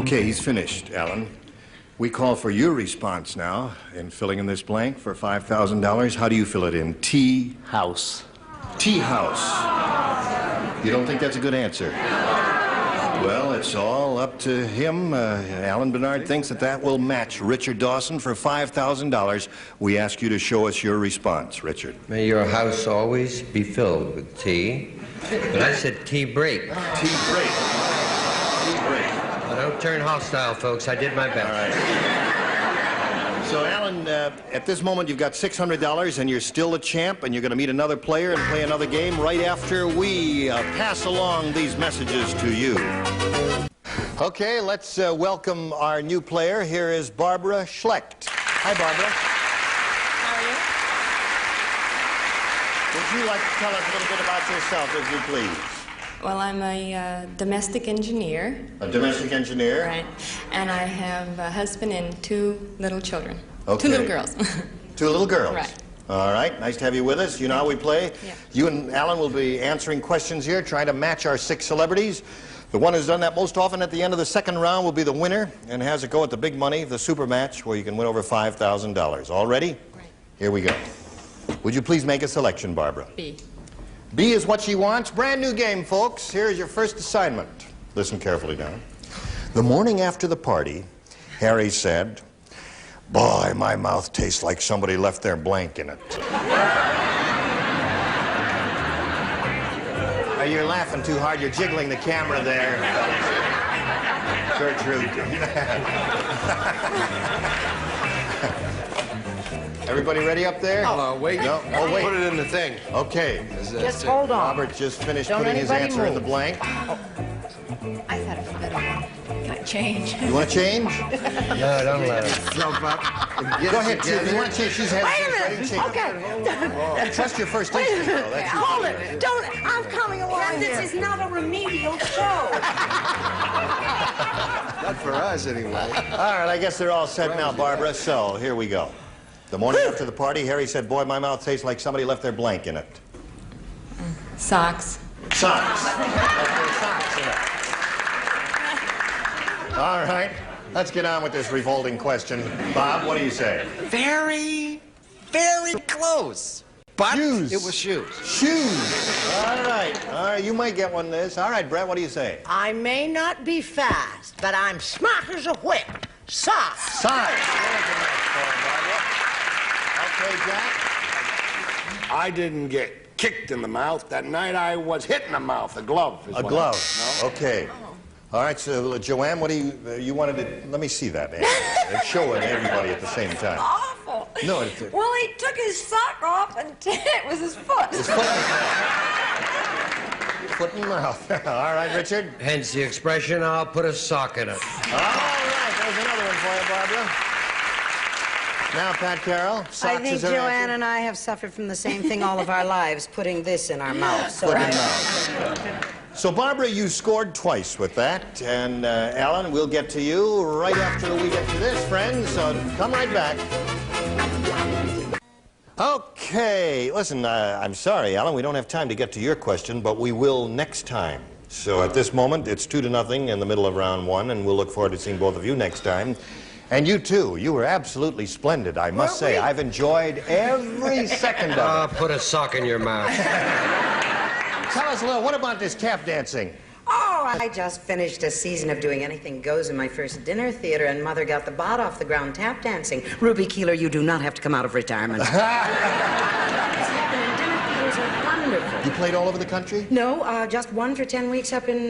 Okay, he's finished, Alan. We call for your response now in filling in this blank for $5,000. How do you fill it in? Tea house. Tea house. You don't think that's a good answer? Well, it's all up to him. Alan Bernard thinks that will match Richard Dawson for $5,000. We ask you to show us your response, Richard. May your house always be filled with tea. But I said tea break. Tea break. Tea break. Well, don't turn hostile, folks. I did my best. All right. So, Alan, at this moment, you've got $600, and you're still a champ, and you're going to meet another player and play another game right after we pass along these messages to you. Okay, let's welcome our new player. Here is Barbara Schlecht. Hi, Barbara. How are you? Would you like to tell us a little bit about yourself, if you please? Well, I'm a domestic engineer. A domestic engineer? Right. And I have a husband and 2 little children. Okay. 2 little girls. 2 little girls? Right. All right. Nice to have you with us. You know how we play? Yeah. You and Alan will be answering questions here, trying to match our 6 celebrities. The one who's done that most often at the end of the second round will be the winner and has a go at the big money, the super match, where you can win over $5,000. All ready? Right. Here we go. Would you please make a selection, Barbara? B. B is what she wants. Brand new game, folks. Here's your first assignment. Listen carefully now. The morning after the party, Harry said, "Boy, my mouth tastes like somebody left their blank in it." You're laughing too hard. You're jiggling the camera there. Gertrude. Everybody ready up there? Oh, wait. No? Oh, wait. Put it in the thing. Okay. Just hold on. Robert just finished Don't putting his anybody answer in the move. blank. I thought it was a better one. Can I change? You want to change? No, don't let her. Jump up. Go ahead, Judy. You want to change? She's Wait hesitating. a minute. Okay. Trust your first Wait a instinct, though. minute. That's Hold usually it. Don't. I'm coming along here. This is not a remedial show. Not for us, anyway. All right, I guess they're all set now, Barbara. So, here we go. The morning after the party, Harry said, "Boy, my mouth tastes like somebody left their blank in it." Socks. Socks. Socks in it. All right, let's get on with this revolting question. Bob, what do you say? Very, very close. But Shoes. it was shoes. Shoes. All right, you might get one of this. All right, Brett, what do you say? I may not be fast, but I'm smart as a whip. Socks. Socks. Okay, Jack? I didn't get kicked in the mouth. That night I was hit in the mouth. A glove. A glove. No? Okay. All right, so Joanne, what do you wanted to, let me see that. And show it to everybody at the same time. Awful. No, Well, he took his sock off and it was his foot. His foot in the mouth. Foot in the mouth. All right, Richard? Hence the expression, I'll put a sock in it. All right, there's another one for you, Barbara. Now, Pat Carroll, socks I think is her Joanne answer. and I have suffered from the same thing all of our lives, putting this in our mouth. So Foot in the mouth. So, Barbara, you scored twice with that. And, Alan, we'll get to you right after we get to this, friends. So come right back. Okay. Listen, I'm sorry, Alan. We don't have time to get to your question, but we will next time. So at this moment, it's 2-0 in the middle of round 1, and we'll look forward to seeing both of you next time. And you, too. You were absolutely splendid, I must say. I've enjoyed every second of it. Ah, put a sock in your mouth. Tell us a little, what about this tap dancing? Oh, I just finished a season of Doing Anything Goes in my first dinner theater, and Mother got the bot off the ground tap dancing. Ruby Keeler, you do not have to come out of retirement. What's happening? Dinner theaters are wonderful. You played all over the country? No, just one for 10 weeks up in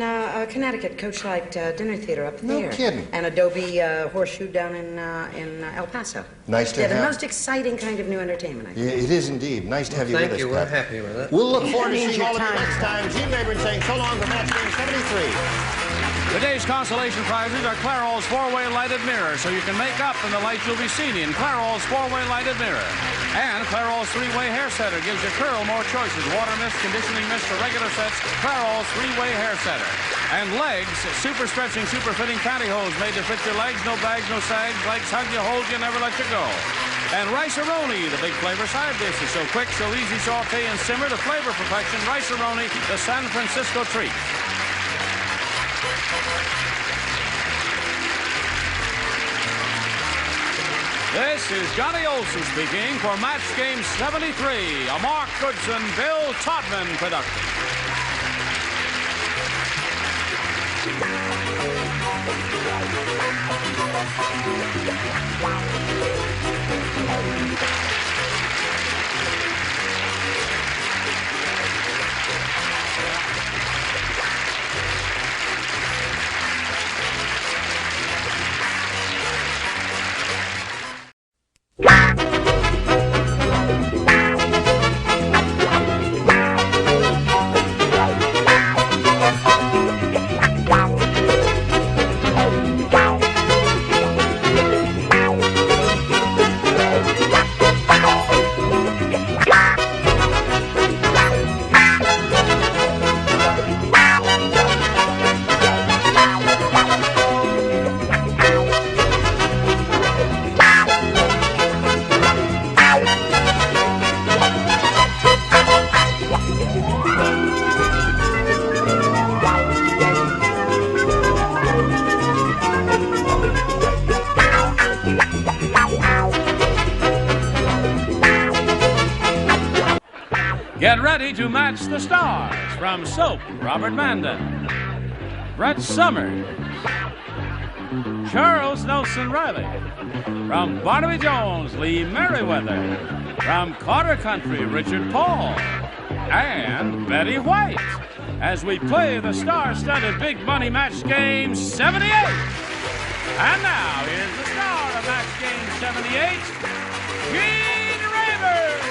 Connecticut, Coach Light Dinner Theater up No there. kidding. And Adobe Horseshoe down in El Paso. Nice to They're have. the most exciting kind of new entertainment, I think. Yeah, it is indeed. Nice to have you Thank with us, you. We're Pat. happy with it. We'll look forward to Means seeing your all of you time. next time. Gene Rayburn saying so long for Match Game 73. Today's consolation prizes are Clairol's 4-way lighted mirror, so you can make up in the light you'll be seen in. Clairol's 4-way lighted mirror. And Clairol's 3-way hair setter gives your curl more choices. Water mist, conditioning mist, or regular sets. Clairol's 3-way hair setter. And legs, super stretching, super fitting pantyhose made to fit your legs. No bags, no sags. Legs hug you, hold you, never let you go. And Rice-A-Roni, the big flavor side dish, is so quick, so easy, saute and simmer to flavor perfection. Rice-A-Roni, the San Francisco treat. This is Johnny Olson speaking for Match Game 73, a Mark Goodson, Bill Todman production. Get ready to match the stars. From Soap, Robert Mandan. Brett Summers. Charles Nelson Riley. From Barnaby Jones, Lee Merriweather. From Carter Country, Richard Paul. And Betty White. As we play the star-studded Big Money Match Game 78. And now, here's the star of Match Game 78, Gene Rayburn.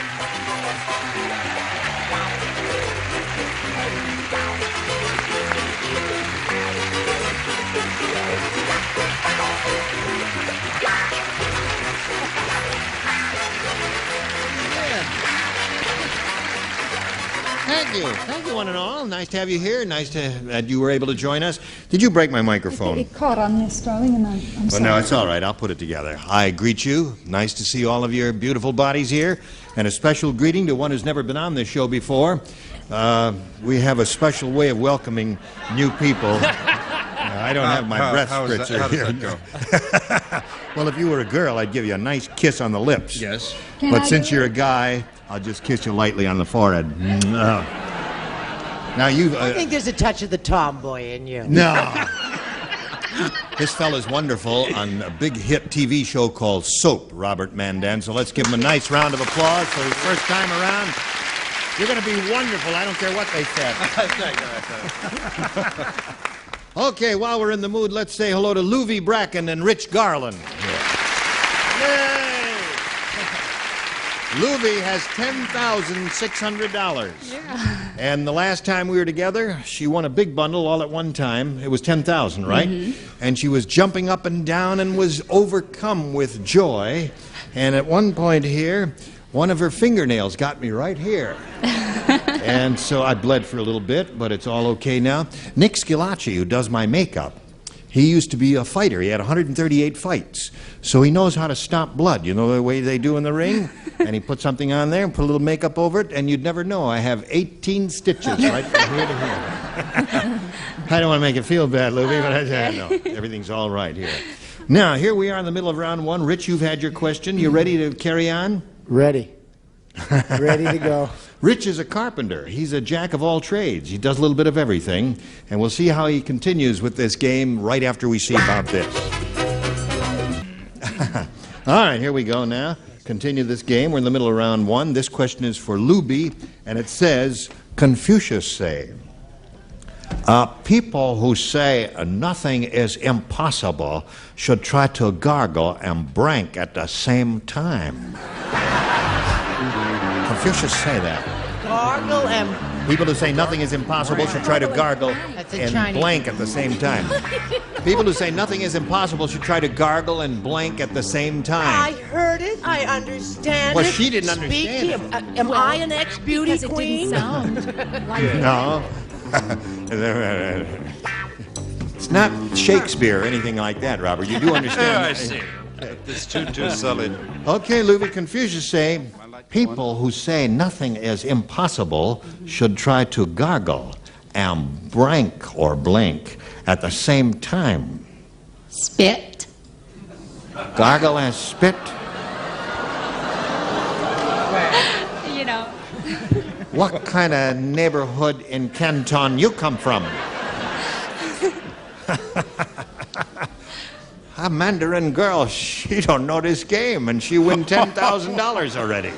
Thank you, one and all. Nice to have you here. Nice that you were able to join us. Did you break my microphone? It caught on this, darling, and I'm Well, sorry. no, it's all right. I'll put it together. I greet you. Nice to see all of your beautiful bodies here. And a special greeting to one who's never been on this show before. We have a special way of welcoming new people. I don't have my breath spritzer how here. does that go? Well, if you were a girl, I'd give you a nice kiss on the lips. Yes. But since you're a guy, I'll just kiss you lightly on the forehead. Now you. I think there's a touch of the tomboy in you. No. This fella's wonderful on a big hit TV show called Soap, Robert Mandan. So let's give him a nice round of applause for his first time around. You're going to be wonderful. I don't care what they said. Okay, while we're in the mood, let's say hello to Louie Bracken and Rich Garland. Yay! Louie has $10,600. Yeah. And the last time we were together, she won a big bundle all at one time. It was $10,000, right? Mm-hmm. And she was jumping up and down and was overcome with joy. And at one point here, one of her fingernails got me right here. And so I bled for a little bit, but it's all okay now. Nick Scilacci, who does my makeup, he used to be a fighter. He had 138 fights. So he knows how to stop blood. You know the way they do in the ring? And he put something on there and put a little makeup over it, and you'd never know. I have 18 stitches right from here to here. I don't want to make it feel bad, Louie, but no, everything's all right here. Now, here we are in the middle of round one. Rich, you've had your question. You ready to carry on? Ready. Ready to go. Rich is a carpenter. He's a jack of all trades. He does a little bit of everything. And we'll see how he continues with this game right after we see about this. All right, here we go now. Continue this game. We're in the middle of round one. This question is for Louie, and it says, Confucius say, people who say nothing is impossible should try to gargle and brink at the same time. Confucius say that. Gargle and... People who say nothing is impossible should try to gargle and blank at the same time. People who say nothing is impossible should try to gargle and blank at the same time. I heard it. I understand Well, it. she didn't understand it. Am I an ex-beauty queen? It didn't sound like it. No. It's not Shakespeare or anything like that, Robert. You do understand. I see. It's too solid. Okay, Louie, Confucius say, people who say nothing is impossible should try to gargle and brink or blink at the same time. Spit. Gargle and spit? You know. What kind of neighborhood in Canton you come from? A Mandarin girl, she don't know this game, and she win $10,000 already.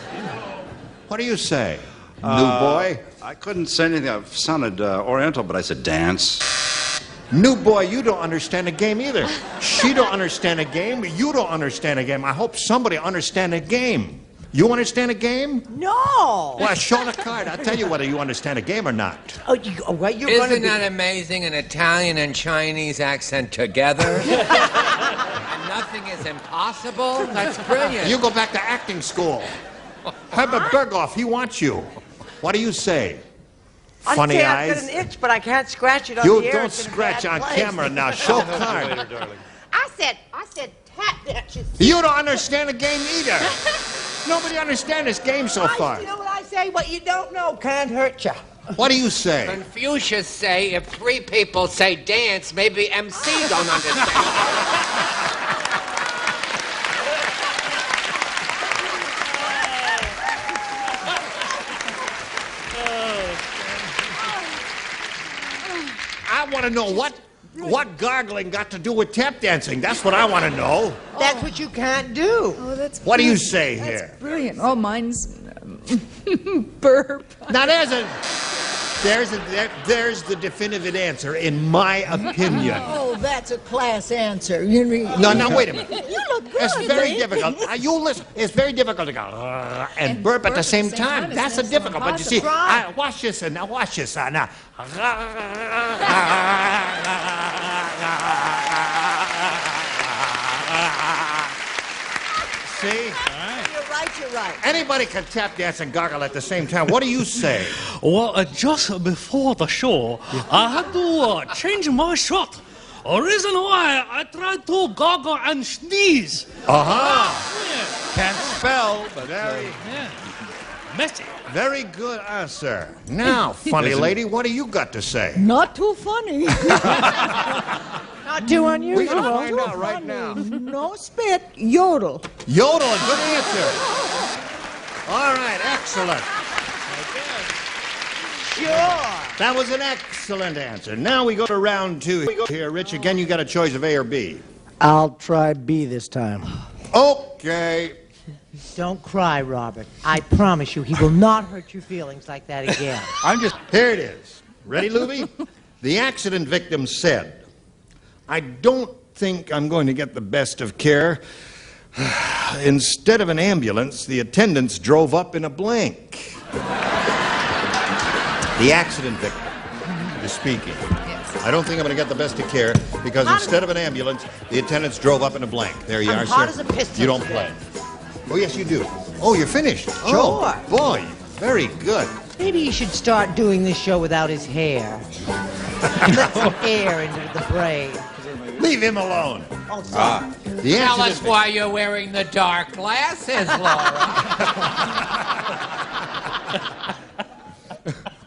What do you say, new boy? I couldn't say anything. I sounded Oriental, but I said dance. New boy, you don't understand the game either. She don't understand the game. You don't understand the game. I hope somebody understand the game. You understand a game? No. Well, show the card. I'll tell you whether you understand a game or not. What you're going to Isn't that amazing? An Italian and Chinese accent together? And nothing is impossible? That's brilliant. You go back to acting school. Herbert Berghoff, he wants you. What do you say? Funny eyes. I've got an itch, but I can't scratch it on You the air. don't It's in a scratch bad on place. camera now. Show card. I said tap dances. You don't understand the game either. Nobody understands this game so far. You know what I say? What you don't know can't hurt you. What do you say? Confucius say if 3 people say dance, maybe MC don't understand. I want to know what gargling got to do with tap dancing. That's what I want to know. That's what you can't do. Oh, that's What do you say here? brilliant. Oh, mine's burp. Now there's the definitive answer in my opinion. Oh, that's a class answer. You mean? No, wait a minute. You look good. It's very Lee. difficult. You listen. It's very difficult to go and burp at the same time. That's a difficult. But you see, watch this and now watch this now. See? You're right. Anybody can tap dance and gargle at the same time. What do you say? Well, just before the show, I had to change my shot. A reason why I tried to gargle and sneeze. Can't spell, but very messy. Very good answer. Now, funny lady, what do you got to say? Not too funny. Not too unusual. We're gonna find out right now. No spit. Yodel. Yodel, good answer. All right, excellent. Sure. That was an excellent answer. Now we go to round 2 here. Rich, again, you got a choice of A or B. I'll try B this time. Okay. Don't cry, Robert. I promise you, he will not hurt your feelings like that again. Here it is. Ready, Luby? The accident victim said, I don't think I'm going to get the best of care. Instead of an ambulance, the attendants drove up in a blank. The accident victim is speaking. I don't think I'm going to get the best of care because instead of an ambulance, the attendants drove up in a blank. There you are, sir. Hot as a piston. You don't play. Oh, yes, you do. Oh, you're finished. Joe. Sure. Boy, very good. Maybe he should start doing this show without his hair. Let some air into the brain. Leave him alone. Oh, sorry. Tell us why you're wearing the dark glasses, Laura.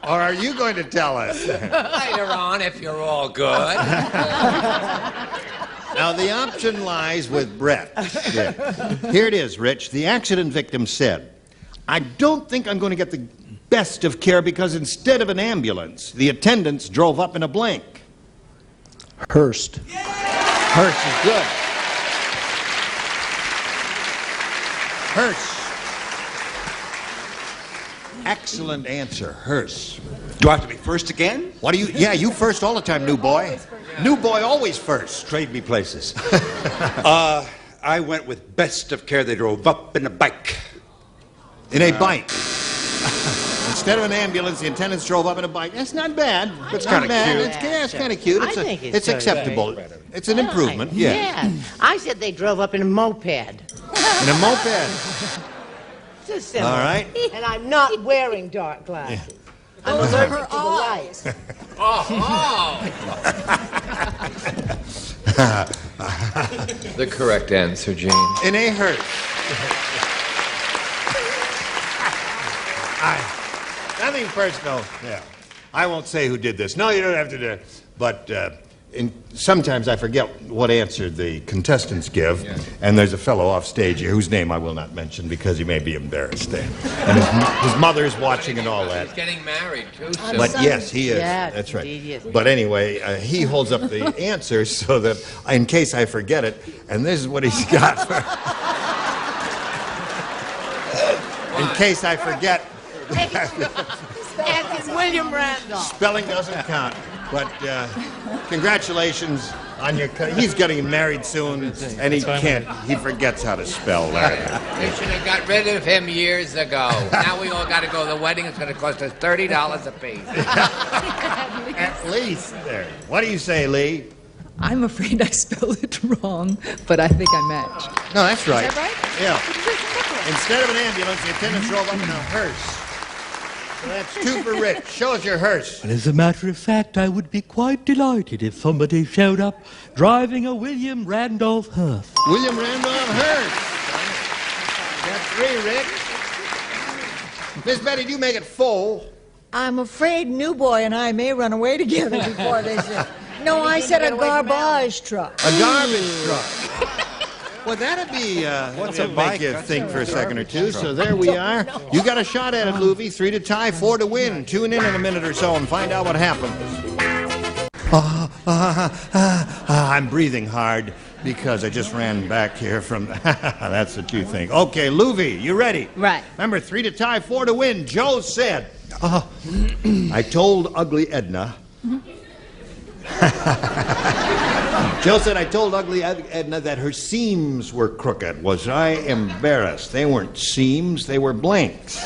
Or are you going to tell us? Later on, if you're all good. Now, the option lies with Brett. Yeah. Here it is, Rich. The accident victim said, I don't think I'm going to get the best of care because instead of an ambulance, the attendants drove up in a blank. Hearst. Hearst is good. Hearst. Excellent answer, Hearst. Do I have to be first again? What do you? Yeah, you first all the time, new boy. New boy always first. Trade me places. I went with best of care. They drove up in a bike. In a bike. Instead of an ambulance, the attendants drove up in a bike. That's not bad. It's kind of cute. It's kind of cute. I think it's acceptable. It's an improvement. Yeah. I said they drove up in a moped. In a moped. Just simple. All right. And I'm not wearing dark glasses. I'm allergic to the light. The correct answer, Gene. In a Hearst. Nothing personal. Yeah. I won't say who did this. No, you don't have to do it. But sometimes I forget what answer the contestants give, and there's a fellow off stage here whose name I will not mention because he may be embarrassed. And his mother's watching and all that. He's getting married, too, soon. But yes, he is. Yes, That's right. indeed he is. But anyway, he holds up the answers so that in case I forget it, and this is what he's got. In case I forget. It's William Randolph. Spelling doesn't count. But congratulations on your... He's getting married soon, and he forgets how to spell that. They should have got rid of him years ago. Now we all got to go to the wedding. It's going to cost us $30 apiece. At least. There. What do you say, Lee? I'm afraid I spelled it wrong, but I think I matched. No, that's right. Is that right? Yeah. Instead of an ambulance, the attendants drove up in a hearse. So that's 2 for Rich. Show us your hearse. And as a matter of fact, I would be quite delighted if somebody showed up driving a William Randolph hearse. William Randolph hearse. That's 3, Rick. Miss Betty, do you make it 4? I'm afraid New Boy and I may run away together before they say. No, I said a garbage truck. A garbage truck. Well, that'd be, make you think for a second or two. So there we are. You got a shot at it, Luffy. 3 to tie, 4 to win. Tune in a minute or so and find out what happens. I'm breathing hard because I just ran back here from... That's what you think. Okay, Luffy, you ready? Right. Remember, 3 to tie, 4 to win. Joe said, I told Ugly Edna... Joe said, I told Ugly Edna that her seams were crooked. Was I embarrassed? They weren't seams, they were blanks.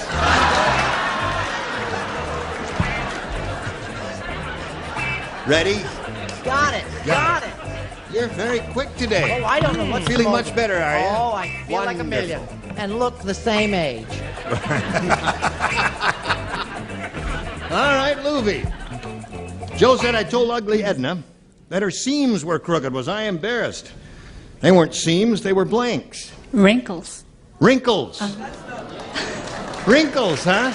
Ready? Got it. Got it. You're very quick today. Oh, I don't know what's Feeling the much better, are you? Oh, I feel like a million. And look the same age. All right, Luffy. Joe said, I told Ugly Edna that her seams were crooked. Was I embarrassed? They weren't seams, they were blanks. Wrinkles. Wrinkles. Wrinkles, huh?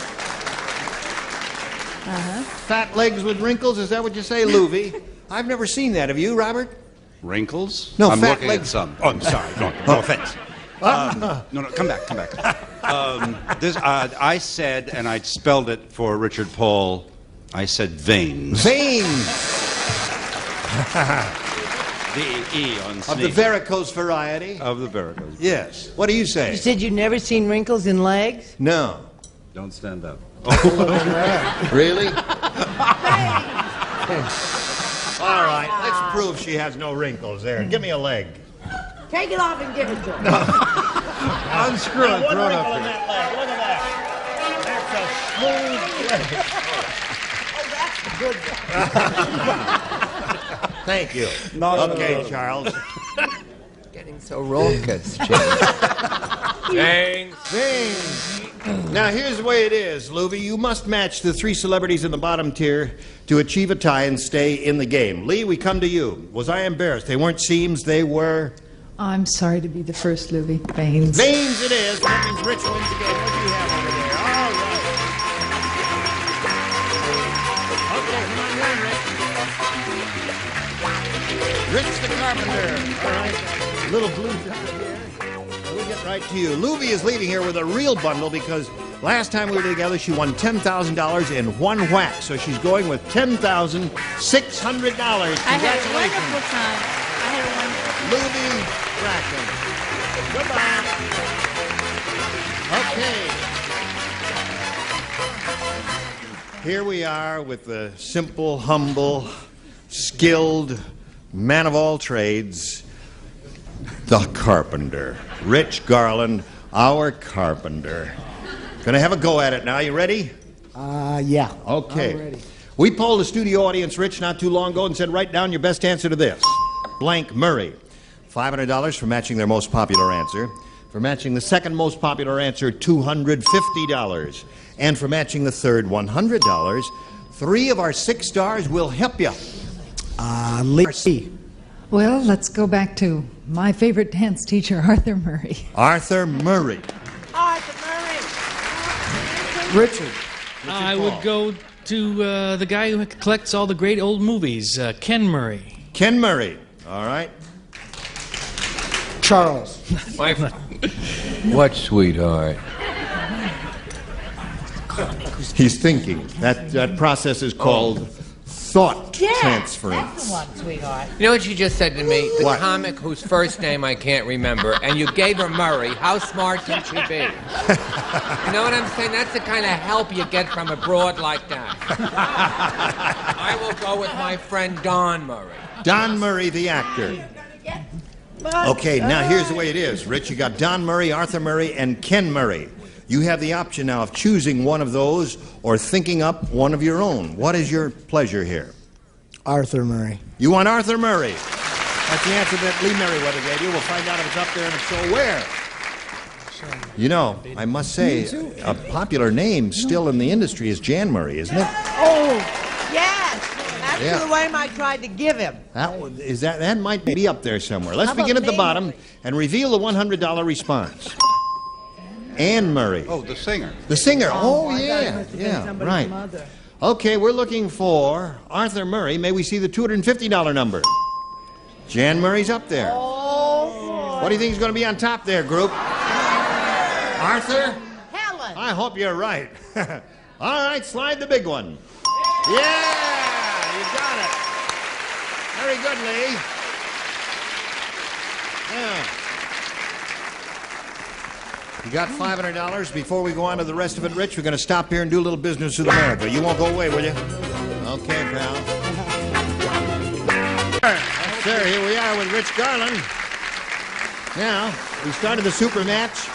Fat legs with wrinkles, is that what you say, Luffy? I've never seen that. Have you, Robert? Wrinkles? No, I'm fat looking legs. at some. Oh, I'm sorry. No offense. No, come back. I said, and I spelled it for Richard Paul, I said veins. Veins! V-E on Of the varicose variety? Of the varicose. Yes. What do you say? You said you'd never seen wrinkles in legs? No. Don't stand up. Really? All right, let's prove she has no wrinkles there. Give me a leg. Take it off and give it to her. Unscrew it, throw it up here. Look at that. That's a smooth leg. Thank you. Okay, Charles. Getting so raucous, Thanks. Veins. Now, here's the way it is, Luffy. You must match the 3 celebrities in the bottom tier to achieve a tie and stay in the game. Lee, we come to you. Was I embarrassed? They weren't seams, they were... I'm sorry to be the first, Louie. Veins. Veins it is. That means Rich wins the game. What do you have over there? All right. Okay, come on in, Rich. Rich the Carpenter. All right. Little blue dot here. We'll get right to you. Luffy is leading here with a real bundle because last time we were together, she won $10,000 in one whack. So she's going with $10,600. Congratulations. I had a wonderful time. Luffy Bracken. Goodbye. Okay. Here we are with the simple, humble, skilled man of all trades, the carpenter. Rich Garland, our carpenter. Gonna have a go at it now. You ready? Yeah. Okay. I'm ready. We polled the studio audience, Rich, not too long ago and said, write down your best answer to this. Blank Murray. $500 for matching their most popular answer. For matching the second most popular answer, $250. And for matching the third, $100. 3 of our 6 stars will help you. Lee. Well, let's go back to my favorite dance teacher, Arthur Murray. Arthur Murray. Richard. I would go to the guy who collects all the great old movies, Ken Murray. Ken Murray. All right. Charles. What, sweetheart? He's thinking. That process is called thought transference. That's the one, sweetheart. You know what you just said to me? The What? comic whose first name I can't remember, and you gave her Murray. How smart can she be? You know what I'm saying? That's the kind of help you get from a broad like that. I will go with my friend Don Murray. Don Murray, the actor. Okay, now here's the way it is. Rich, you got Don Murray, Arthur Murray, and Ken Murray. You have the option now of choosing one of those or thinking up one of your own. What is your pleasure here? Arthur Murray. You want Arthur Murray. That's the answer that Lee Merriweather gave you. We'll find out if it's up there and if so, where. You know, I must say, a popular name still in the industry is Jan Murray, isn't it? Oh, yes. That's Yeah. the name I tried to give him. That might be up there somewhere. Let's How about begin at the May bottom Murray? and reveal the $100 response. Anne Murray. Oh, the singer. The singer. Oh, I thought it yeah. must have been Yeah, somebody's right. mother. Okay, we're looking for Arthur Murray. May we see the $250 number? Jan Murray's up there. Oh, What do you think is going to be on top there, group? Arthur? Helen. I hope you're right. All right, slide the big one. Yeah, you got it. Very good, Lee. Yeah. You got $500. Before we go on to the rest of it, Rich, we're going to stop here and do a little business with America. You won't go away, will you? Okay, pal. Yes, sir, here we are with Rich Garland. Now, we started the super match.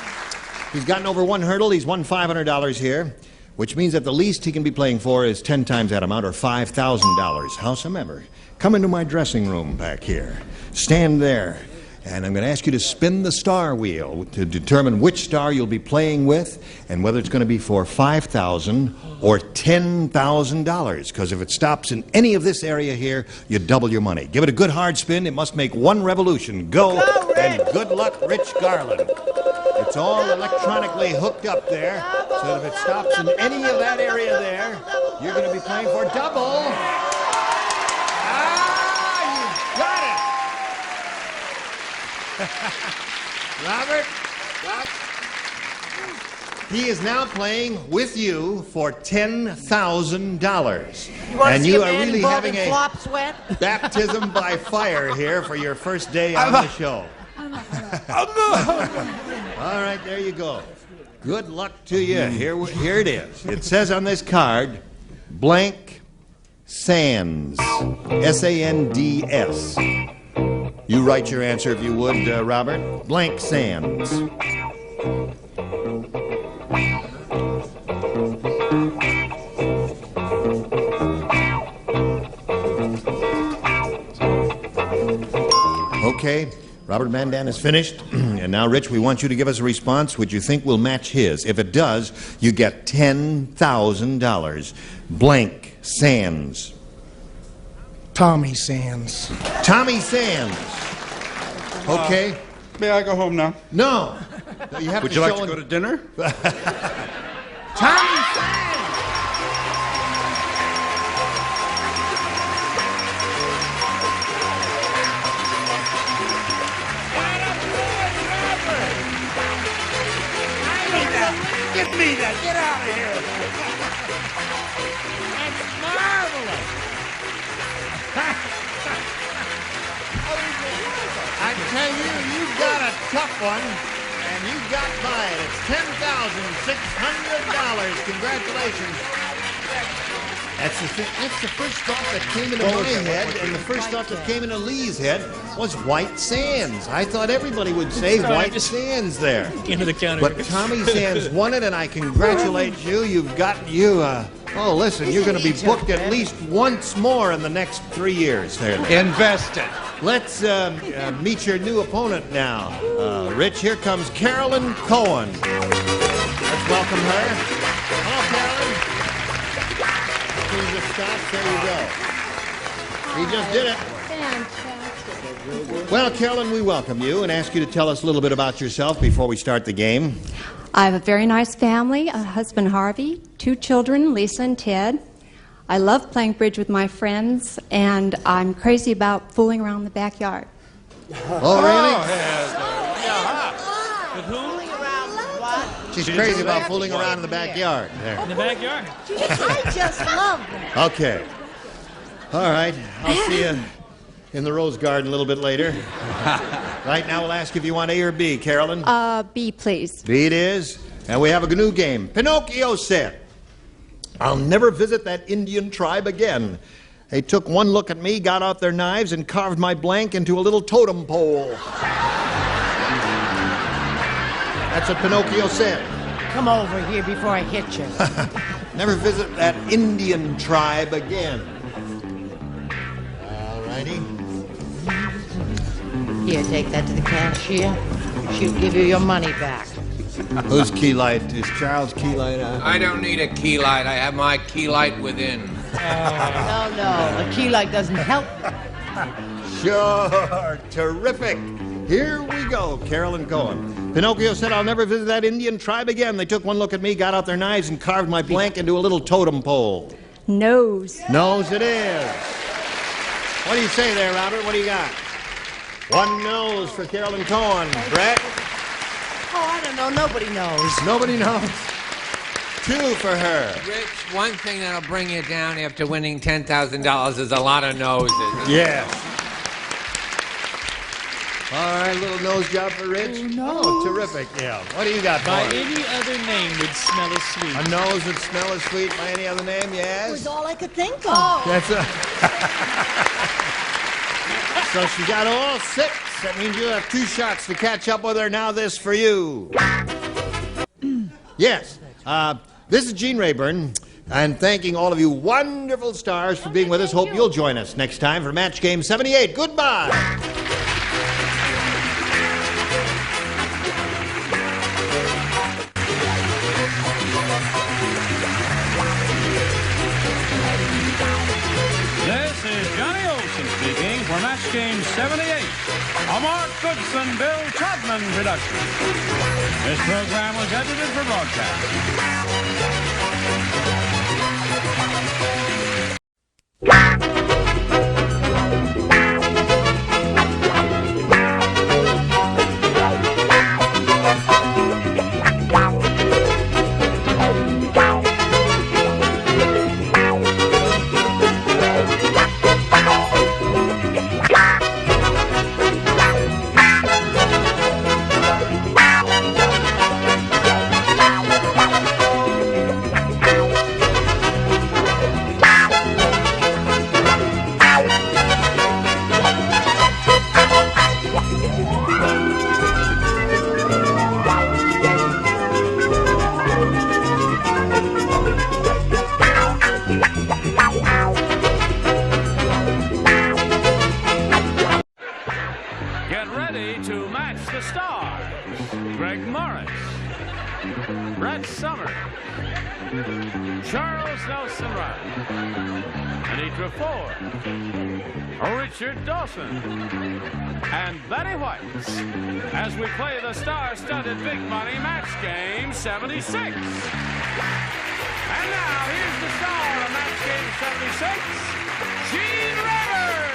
He's gotten over one hurdle. He's won $500 here, which means that the least he can be playing for is 10 times that amount, or $5,000. Howsoever, come into my dressing room back here. Stand there. And I'm going to ask you to spin the star wheel to determine which star you'll be playing with and whether it's going to be for $5,000 or $10,000. Because if it stops in any of this area here, you double your money. Give it a good hard spin. It must make one revolution. Go, and good luck, Rich Garland. It's all electronically hooked up there, so that if it stops in any of that area there, you're going to be playing for double. Robert, he is now playing with you for $10,000. You want to And see you a are man really involved having in a flop sweat? baptism by fire here for your first day on the show. All right, there you go. Good luck to you. Here it is. It says on this card, blank sands. S-A-N-D-S. You write your answer if you would, Robert. Blank sands. Okay, Robert Mandan is finished. And now, Rich, we want you to give us a response which you think will match his. If it does, you get $10,000. Blank sands. Tommy Sands. Tommy Sands. Okay. May I go home now? No. You have Would to you like show to go to dinner? Tommy Sands. Get me that. Get out of here. That's marvelous. I tell you, you got a tough one, and you got by it. It's $10,600. Congratulations. That's the first thought that came into my head, and the first thought that came into Lee's head was White Sands. I thought everybody would say White Sands there. Into the counter. But Tommy Sands won it, and I congratulate you. You've got oh, listen, you're going to be booked at least once more in the next 3 years. There. Invest it. Let's meet your new opponent now. Rich, here comes Carolyn Cohen. Let's welcome her. Hello, Carolyn. As soon as it stops, there you go. He just did it. Fantastic. Well, Carolyn, we welcome you and ask you to tell us a little bit about yourself before we start the game. I have a very nice family, a husband, Harvey, 2 children, Lisa and Ted. I love playing bridge with my friends, and I'm crazy about fooling around the backyard. Oh, really? With who? She's crazy about fooling around in the backyard. There. In the backyard. I just love them. Okay. All right. I'll see you in the Rose Garden a little bit later. Right now, we'll ask if you want A or B, Carolyn. B, please. B it is. And we have a new game. Pinocchio said, "I'll never visit that Indian tribe again. They took one look at me, got out their knives, and carved my blank into a little totem pole." That's what Pinocchio said. Come over here before I hit you. Never visit that Indian tribe again. All righty. Here, take that to the cashier. She'll give you your money back. Whose key light? Is Charles' key light on? I don't need a key light. I have my key light within. No, a key light doesn't help. Sure. Terrific. Here we go, Carolyn Cohen. Pinocchio said, "I'll never visit that Indian tribe again. They took one look at me, got out their knives, and carved my blank into a little totem pole." Nose. Nose it is. What do you say there, Robert? What do you got? One nose for Carolyn Cohen. Brett? Oh, I don't know. Nobody knows. Nobody knows. Two for her. Rich, one thing that'll bring you down after winning $10,000 is a lot of noses. Yes. All right, little nose job for Rich. Oh, terrific. Yeah. What do you got, By Paul? any other name would smell as sweet. A nose that smells as sweet by any other name, It yes? was all I could think of. That's a... So she got all six. That means you have 2 shots to catch up with her. Now this for you. Yes. This is Gene Rayburn, and thanking all of you wonderful stars for being with us. Hope you'll join us next time for Match Game 78. Goodbye. This is Johnny Olson speaking for Match Game 78, a Mark Goodson, Bill Chapman production. This program was edited for broadcast. Get ready to match the stars. Greg Morris, Brett Somers, Charles Nelson Riley, Anitra Ford, Richard Dawson, and Betty White as we play the star-studded Big Money Match Game 76. And now, here's the star of Match Game 76, Gene Rayburn.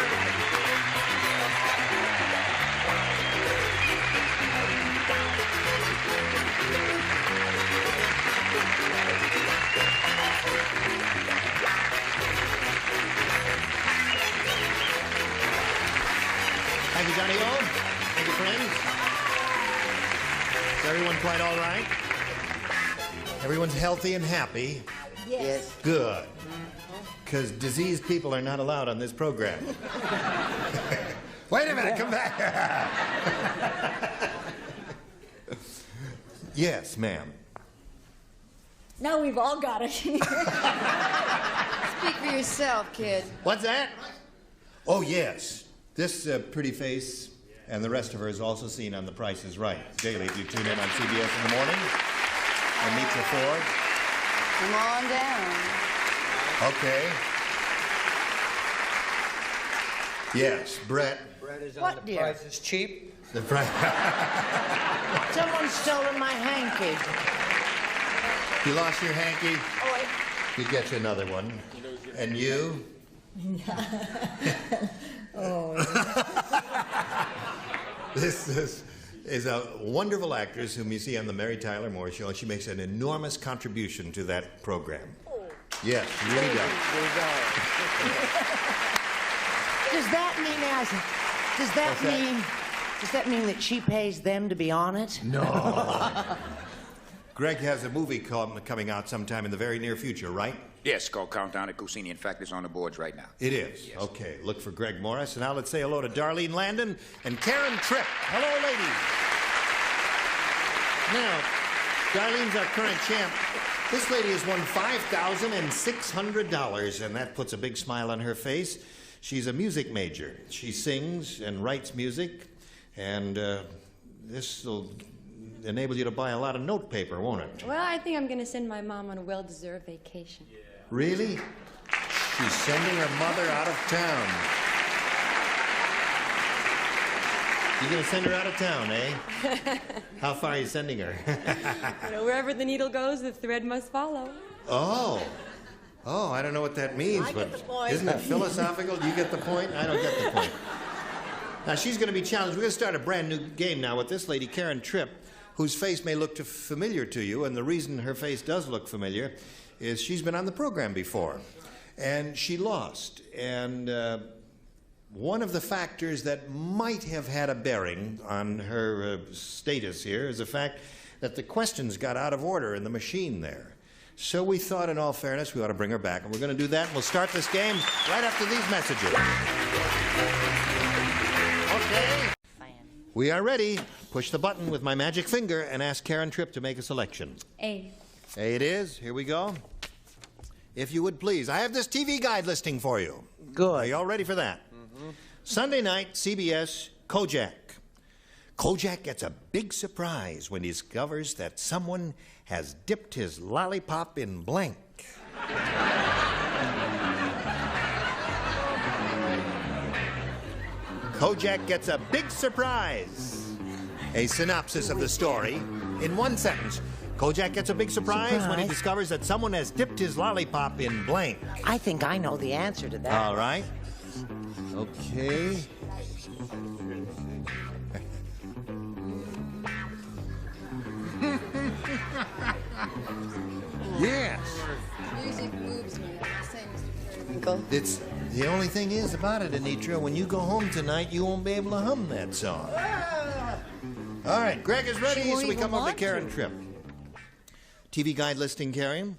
Thank you, Johnny O. Thank you, friends. Is everyone quite all right? Everyone's healthy and happy? Yes. Good. Because diseased people are not allowed on this program. Wait a minute, come back. Yes, ma'am. Now we've all got it. Speak for yourself, kid. What's that? Oh, yes. This pretty face and the rest of her is also seen on The Price is Right daily. Do you tune in on CBS in the morning? Anitra Ford. Come on down. Okay. Yes, Brett. Brett is What, on The dear? Price is Cheap. The price. Someone's stolen my hanky. You lost your hanky? Oh, You get you another one. And you? Oh. This is a wonderful actress whom you see on the Mary Tyler Moore Show. She makes an enormous contribution to that program. Yes, she really does. Does that mean that she pays them to be on it? No. Greg has a movie coming out sometime in the very near future, right? Yes, called Countdown at Cusini. In fact, it's on the boards right now. It is? Yes. Okay, look for Greg Morris. And now let's say hello to Darlene Landon and Karen Tripp. Hello, ladies. Now, Darlene's our current champ. This lady has won $5,600, and that puts a big smile on her face. She's a music major. She sings and writes music, and this will enable you to buy a lot of note paper, won't it? Well, I think I'm going to send my mom on a well-deserved vacation. Yeah. Really? She's sending her mother out of town. You're going to send her out of town, eh? How far are you sending her? Wherever the needle goes, the thread must follow. Oh, I don't know what that means, but isn't it philosophical? Do you get the point? I don't get the point. Now, she's going to be challenged. We're going to start a brand new game now with this lady, Karen Tripp, whose face may look familiar to you, and the reason her face does look familiar is she's been on the program before, and she lost. And one of the factors that might have had a bearing on her status here is the fact that the questions got out of order in the machine there. So we thought, in all fairness, we ought to bring her back, and we're going to do that, and we'll start this game right after these messages. Okay. We are ready. Push the button with my magic finger and ask Karen Tripp to make a selection. A. A it is. Here we go. If you would please. I have this TV guide listing for you. Good. Are you all ready for that? Mm-hmm. Sunday night, CBS, Kojak. Kojak gets a big surprise when he discovers that someone has dipped his lollipop in blank. Kojak gets a big surprise. A synopsis of the story in one sentence. Kojak gets a big surprise when he discovers that someone has dipped his lollipop in blank. I think I know the answer to that. All right. Okay. Yes. Music moves me. I say, Mr. Periwinkle. It's the only thing is about it, Anitra. When you go home tonight, you won't be able to hum that song. All right, Greg is ready, so we come over to Karen Tripp. TV guide listing, Karen.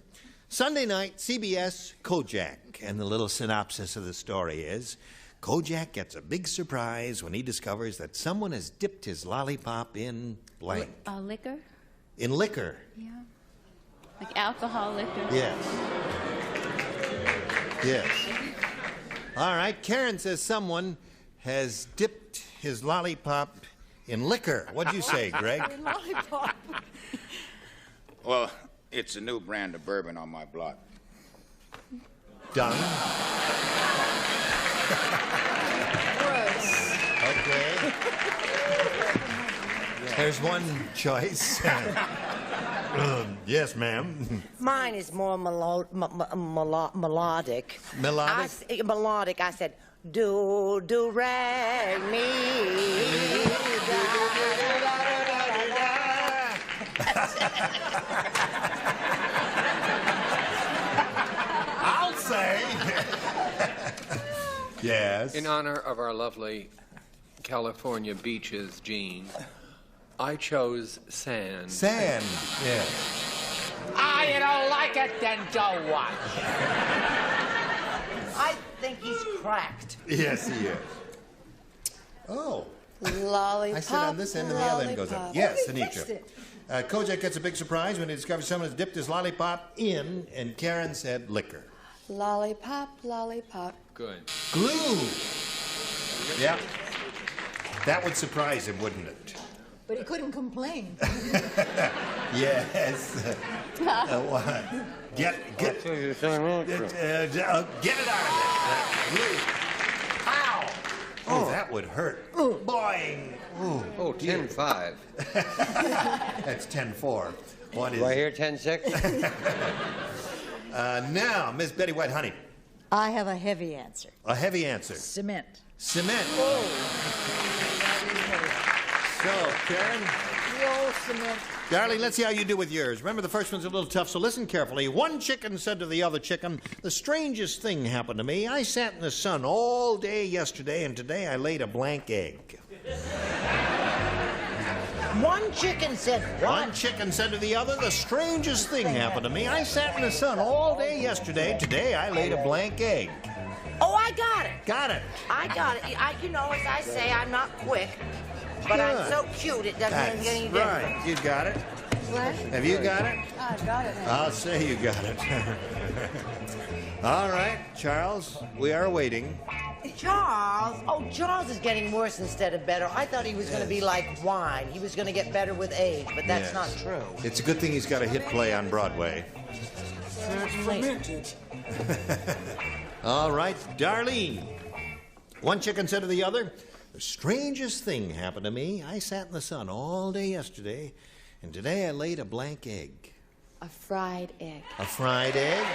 Sunday night, CBS, Kojak. And the little synopsis of the story is, Kojak gets a big surprise when he discovers that someone has dipped his lollipop in blank. Liquor? In liquor. Yeah. Like alcohol liquor? Yes. Yes. All right, Karen says someone has dipped his lollipop in liquor. What'd you say, Greg? Lollipop. Well, it's a new brand of bourbon on my block. Done. Okay. There's one choice. Yes, ma'am. Mine is more melodic. Melodic? Melodic. I said, do, rag, me. I'll say. Yes. In honor of our lovely California beaches, Gene, I chose sand. Sand, yes. Ah, you don't like it, then don't watch. I think he's cracked. Yes, he is. Oh. Lollipop. I sit on this end and the other end goes up. Yes, Anitra. Kojak gets a big surprise when he discovers someone has dipped his lollipop in, and Karen said liquor. Lollipop, lollipop. Good. Glue. Yeah. That would surprise him, wouldn't it? But he couldn't complain. Yes. What? Get it out of there. Ow! Oh, that would hurt. Boing. Ooh. Oh, 10-5. That's 10-4. What is Do I hear 10-6? Now, Miss Betty White, honey, I have a heavy answer. a heavy answer. Cement. Cement. Oh. So, Karen, Whoa, cement. darling, let's see how you do with yours. Remember, the first one's a little tough, so listen carefully. One chicken said to the other chicken, "The strangest thing happened to me. I sat in the sun all day yesterday, and today I laid a blank egg." One chicken said what? One chicken said to the other, "The strangest thing happened to me. I sat in the sun all day yesterday. Today I laid a blank egg." Oh, I got it. Got it. I got it. You know, as I say, I'm not quick, but I'm Good. so cute it doesn't That's make any difference. right. You got it. What? Have you got it? I got it. I'll say you got it. All right, Charles, we are waiting. Charles? Oh, Charles is getting worse instead of better. I thought he was going to be like wine. He was going to get better with age, but that's Yes. not true. It's a good thing he's got a hit play on Broadway. Certainly. All right, Darlene. One chicken said to the other, "The strangest thing happened to me. I sat in the sun all day yesterday, and today I laid a blank egg." A fried egg. A fried egg?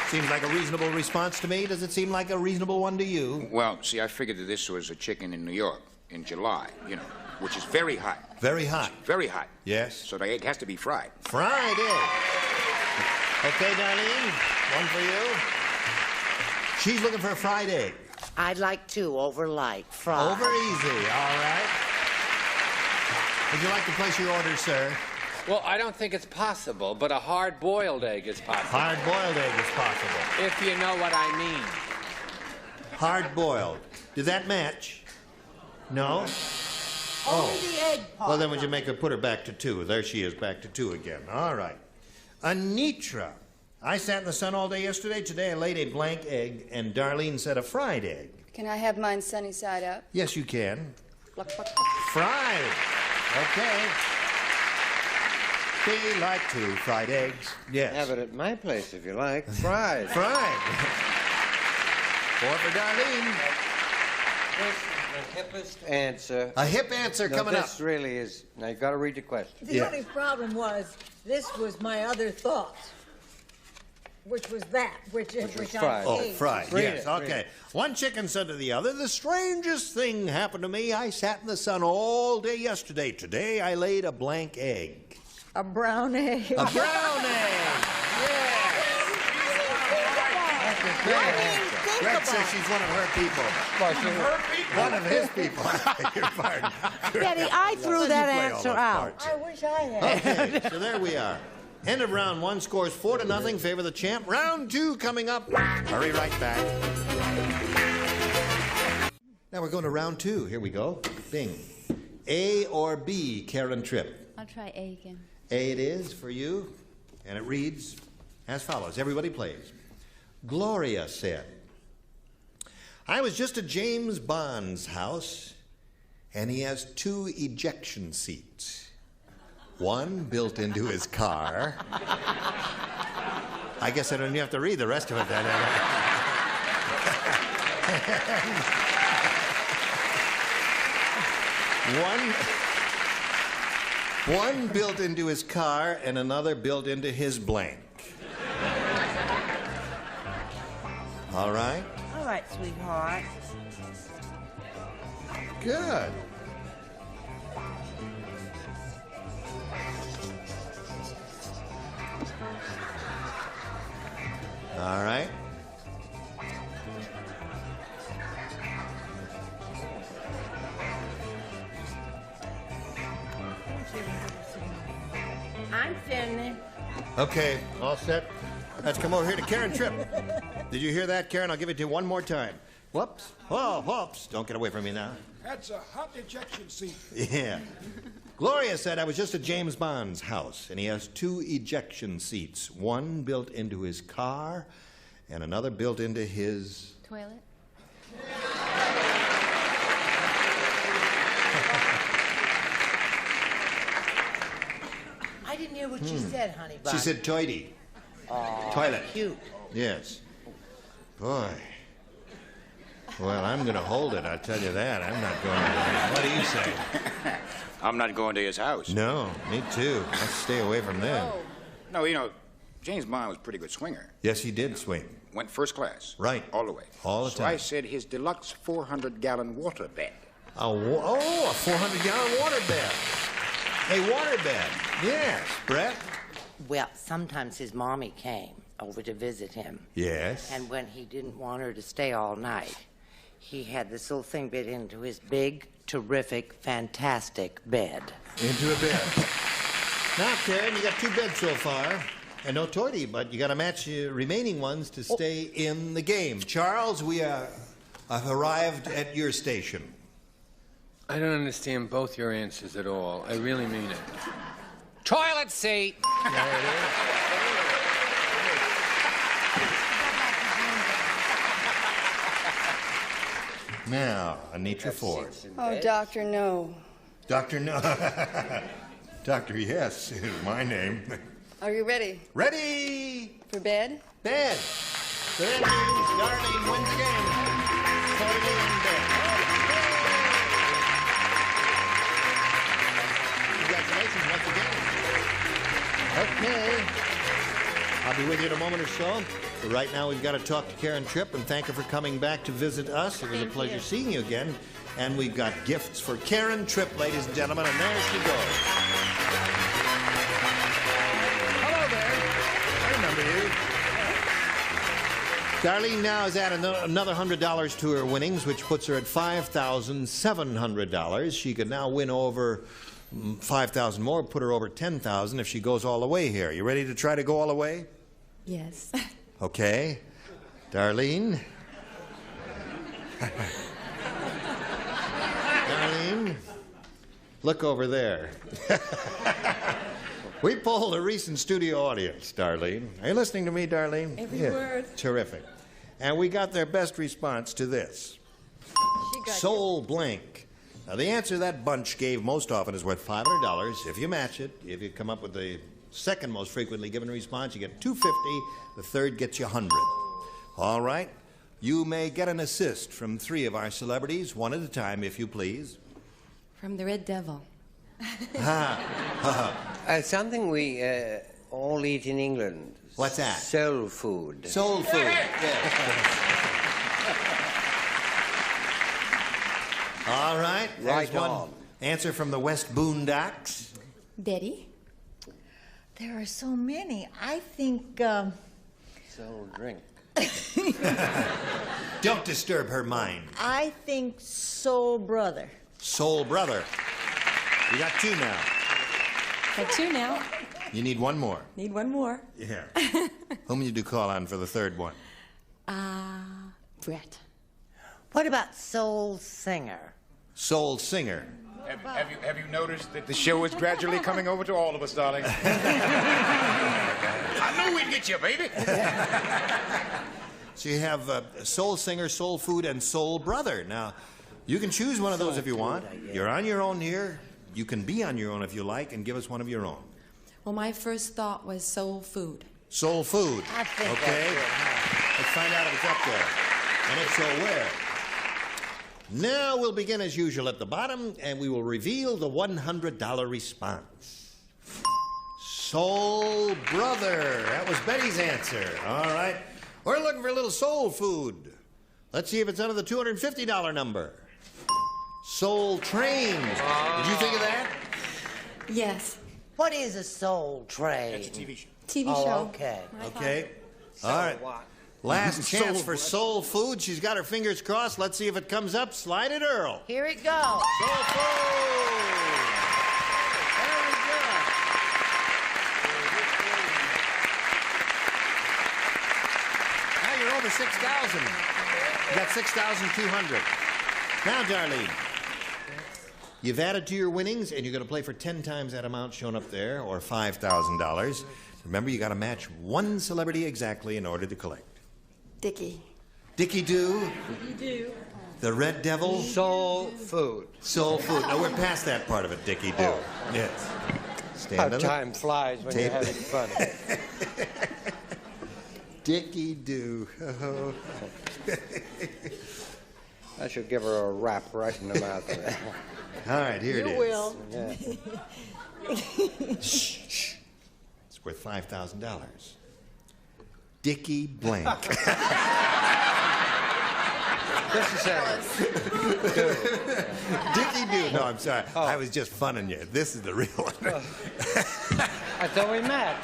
Seems like a reasonable response to me. Does it seem like a reasonable one to you? Well, see, I figured that this was a chicken in New York in July, you know, which is very hot. Very hot. Very hot. Yes. So the egg has to be fried. Fried egg. Okay, Darlene, one for you. She's looking for a fried egg. I'd like two over light, fried. Over easy, all right. Would you like to place your order, sir? Well, I don't think it's possible, but a hard-boiled egg is possible. Hard-boiled egg is possible. If you know what I mean. Hard-boiled. Did that match? No? Only the egg part. Well, then would you make her put her back to 2? There she is, back to 2 again. All right. Anitra. I sat in the sun all day yesterday. Today I laid a blank egg, and Darlene said a fried egg. Can I have mine sunny side up? Yes, you can. Pluck, pluck, pluck. Fried. Okay. We like to fried eggs. Yes. Have it at my place if you like. Fried. Fried. 4 for Darlene. This is the hippest answer. A hip answer No, coming this up. This really is. Now you've got to read the question. The only problem was this was my other thought, which was that, which was I fried. Oh, ate. fried. Read Yes, it, read okay. it. One chicken said to the other, "The strangest thing happened to me. I sat in the sun all day yesterday. Today I laid a blank egg." A brown egg. A brown egg. Greg says she's one of her people. One of his people. You're pardon. Betty, I threw You that play all answer those out. parts. I wish I had. Okay, so there we are. End of round 1. Scores 4-0. Favor the champ. Round 2 coming up. Hurry right back. Now we're going to round 2. Here we go. Bing. A or B, Karen Tripp? I'll try A again. A it is for you, and it reads as follows. Everybody plays. Gloria said, "I was just at James Bond's house, and he has 2 ejection seats. One built into his car." I guess I don't even have to read the rest of it then. One built into his car and another built into his blank. All right? All right, sweetheart. Good. All right. I'm finished. Okay, all set. Let's come over here to Karen Tripp. Did you hear that, Karen? I'll give it to you one more time. Whoops. Oh, whoops. Don't get away from me now. That's a hot ejection seat. Yeah. Gloria said, "I was just at James Bond's house, and he has 2 ejection seats. One built into his car and another built into his..." Toilet? I didn't hear what she said, honey bun. She said toity. Aw, Toilet. Cute. Yes. Boy. Well, I'm going to hold it, I'll tell you that. I'm not going to... What do you say? I'm not going to his house. No, me too. Let's stay away from them. No, you know, James Bond was a pretty good swinger. Yes, he did swing. Went first class. Right. All the way. All the So time. I said his deluxe 400-gallon water bed. A 400-gallon water bed. A water bed. Yes, Brett. Well, sometimes his mommy came over to visit him. Yes. And when he didn't want her to stay all night, he had this little thing bit into his big, terrific, fantastic bed. Into a bed. Now, Karen, you got 2 beds so far. And no toity, but you got to match your remaining ones to stay in the game. Charles, we have arrived at your station. I don't understand both your answers at all. I really mean it. Toilet seat. There it is. Now, Anitra Ford. Oh, Doctor, no. Doctor, no. Doctor, yes, is my name. Are you ready? Ready? For bed? Bed. That means Darlene wins the game. Totally in bed. Congratulations once again. Okay. I'll be with you in a moment or so. But right now, we've got to talk to Karen Tripp and thank her for coming back to visit us. It was a pleasure seeing you again. And we've got gifts for Karen Tripp, ladies and gentlemen, and there she goes. Hello there. I remember you. Darlene now is adding another $100 to her winnings, which puts her at $5,700. She could now win over 5,000 more, put her over 10,000 if she goes all the way here. You ready to try to go all the way? Yes. Okay. Darlene? Darlene? Look over there. We polled a recent studio audience, Darlene. Are you listening to me, Darlene? Every word. Terrific. And we got their best response to this. Soul blank. Now, the answer that bunch gave most often is worth $500. If you match it, if you come up with the second most frequently given response, you get $250. The third gets you $100. All right. You may get an assist from 3 of our celebrities, one at a time, if you please. From the Red Devil. Something we all eat in England. What's that? Soul food. Soul food. Yes. All right. Right There's one on. answer from the West Boondocks. Betty? There are so many. I think, Soul drink. Don't disturb her mind. I think Soul Brother. Soul Brother. You got 2 now. Got 2 now. You need 1 more. Need 1 more. Yeah. Whom you do call on for the third one? Brett. What about Soul Singer? Soul Singer. Have you noticed that the show is gradually coming over to all of us, darling? I knew we'd get you, baby. So you have Soul Singer, Soul Food, and Soul Brother. Now, you can choose one of those if you want. You're on your own here. You can be on your own if you like, and give us one of your own. Well, my first thought was soul food. Soul Food. I think Okay. that's it. Let's find out if it's up there. And if so, where? Now we'll begin as usual at the bottom, and we will reveal the $100 response. Soul Brother. That was Betty's answer. All right. We're looking for a little soul food. Let's see if it's under the $250 number. Soul Train. Did you think of that? Yes. What is a Soul Train? It's a TV show. TV Oh, show. okay. Okay. All right. Last chance for soul food. She's got her fingers crossed. Let's see if it comes up. Slide it, Earl. Here it goes. Soul food. There we go. Now you're over 6,000. You got 6,200. Now, Darlene, you've added to your winnings, and you're going to play for 10 times that amount shown up there, or $5,000. Remember, you got to match 1 celebrity exactly in order to collect. Dickie. Dickie Doo, You do. the Red Devil, Soul food. Soul Food. No, we're past that part of it, Dickie Doo. Yes. How Stand on time flies when you're Tape. having fun. Dickie Doo. Oh. I should give her a rap right in the mouth. All right, here it is. You will. Shh. It's worth $5,000. Dickie Blank. Just a second. Dickie Dude. No, I'm sorry. I was just funning you. This is the real one. I thought we met.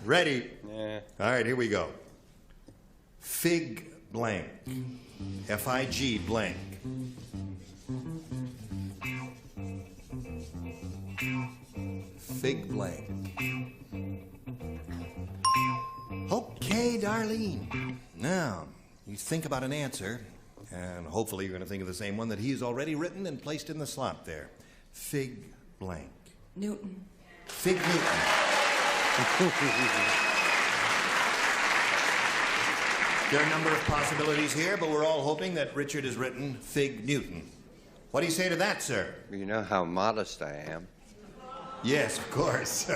Ready? Yeah. All right, here we go. Fig Blank. F-I-G Blank. Fig Blank. Okay, Darlene. Now, you think about an answer, and hopefully you're going to think of the same one that he's already written and placed in the slot there. Fig Blank. Newton. Fig Newton. There are a number of possibilities here, but we're all hoping that Richard has written Fig Newton. What do you say to that, sir? You know how modest I am. Yes, of course.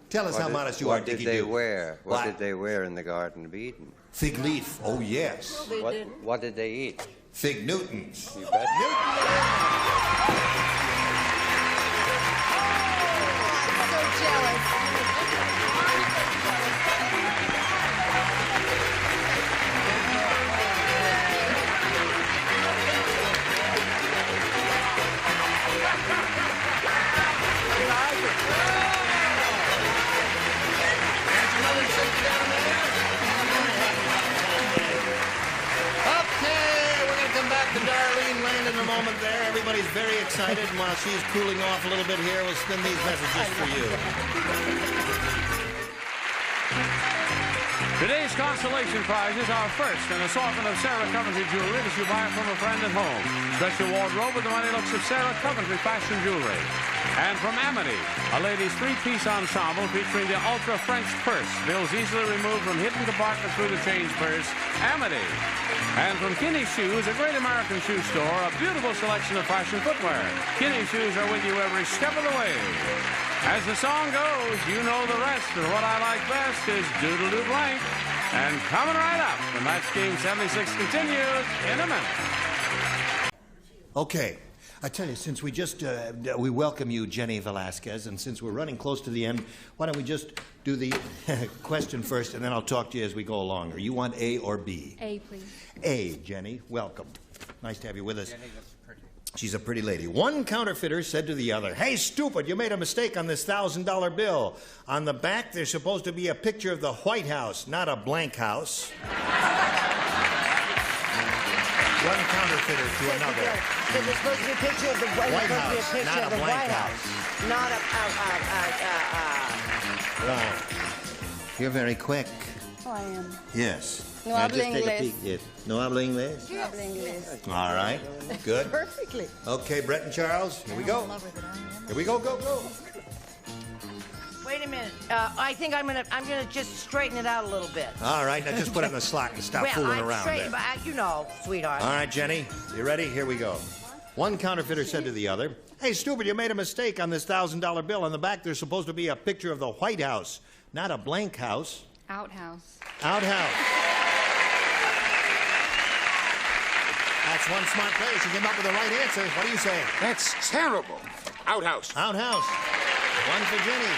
Tell us how modest you are, Dickie Dickie. Doo. What did they wear in the Garden of Eden? Fig leaf. Oh, yes. They didn't. What did they eat? Fig Newtons. You bet. So jealous. To Darlene Land in a moment there. Everybody's very excited, and while she's cooling off a little bit here, we'll spin these messages for you. Today's consolation prizes are first an assortment of Sarah Coventry jewelry that you buy from a friend at home. Special wardrobe with the money looks of Sarah Coventry fashion jewelry. And from Amity, a ladies' three-piece ensemble featuring the Ultra French purse. Bills easily removed from hidden compartment through the change purse. Amity. And from Kinney Shoes, a great American shoe store, a beautiful selection of fashion footwear. Kinney Shoes are with you every step of the way. As the song goes, you know the rest, and what I like best is Doodle-Doo Blank. And coming right up, the Match Game 76 continues in a minute. Okay. I tell you, since we just, we welcome you, Jenny Velasquez, and since we're running close to the end, why don't we just do the question first, and then I'll talk to you as we go along. Or you want A or B? A, please. A, Jenny. Welcome. Nice to have you with us. Jenny, that's pretty. She's a pretty lady. One counterfeiter said to the other, "Hey, stupid, you made a mistake on this $1,000 bill. On the back, there's supposed to be a picture of the White House, not a blank house." One counterfeiter to another. So there's supposed to be a picture of the White House, not a blank house. Not Right. You're very quick. Oh, I am. Yes. No Now, habla just take a inglés. peek. Yes. No habla inglés? No habla inglés. All right. Good. Perfectly. Okay, Brett and Charles, here we go. Here we go, go. Wait a minute. I think I'm gonna just straighten it out a little bit. All right, now just put it in the slot and stop fooling around there. But you know, sweetheart. All right, Jenny, you ready? Here we go. One counterfeiter said to the other, "Hey, stupid, you made a mistake on this $1,000 bill. On the back, there's supposed to be a picture of the White House, not a blank house." Outhouse. Outhouse. That's one smart player. She came up with the right answer. What do you say? That's terrible. Outhouse. Outhouse. One for Jenny.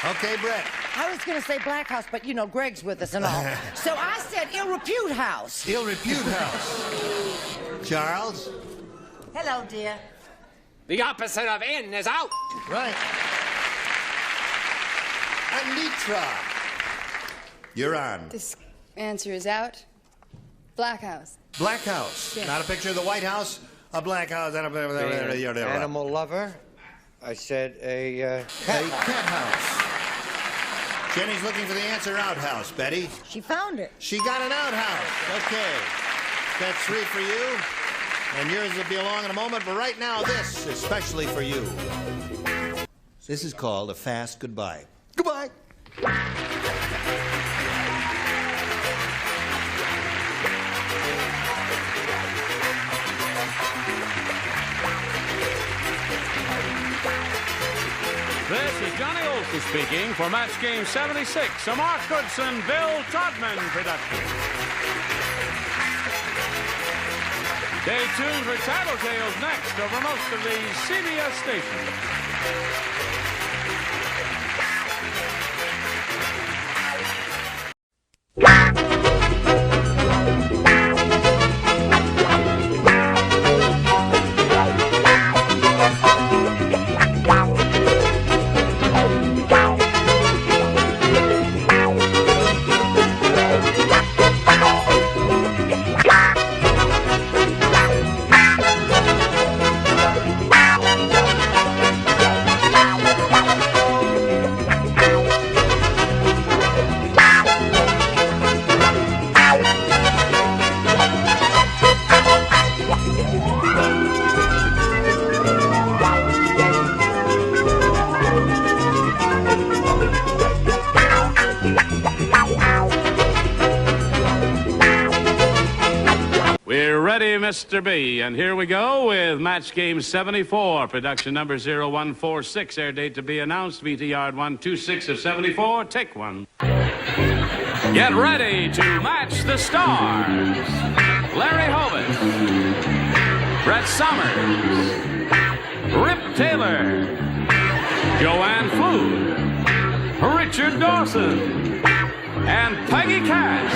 Okay, Brett. I was going to say Black House, but you know, Greg's with us and all. So I said Ill Repute House. Ill Repute House. Charles? Hello, dear. The opposite of in is out. Right. Anitra. You're on. This answer is out. Black House. Black House. Yes. Not a picture of the White House. A black house. Animal lover. I said a cat house. Jenny's looking for the answer. Outhouse. Betty? She found it. She got an outhouse. Okay. That's 3 for you. And yours will be along in a moment. But right now, this is especially for you. This is called a fast goodbye. Goodbye. This is Johnny Olson speaking for Match Game 76, a Mark Goodson, Bill Todman production. Stay tuned for Tattletales next over most of the CBS stations. Mr. B. And here we go with Match Game 74, production number 0146, air date to be announced, VT Yard 126 of 74, take one. Get ready to match the stars. Larry Hovis, Brett Summers, Rip Taylor, Joanne Flood, Richard Dawson, and Peggy Cass,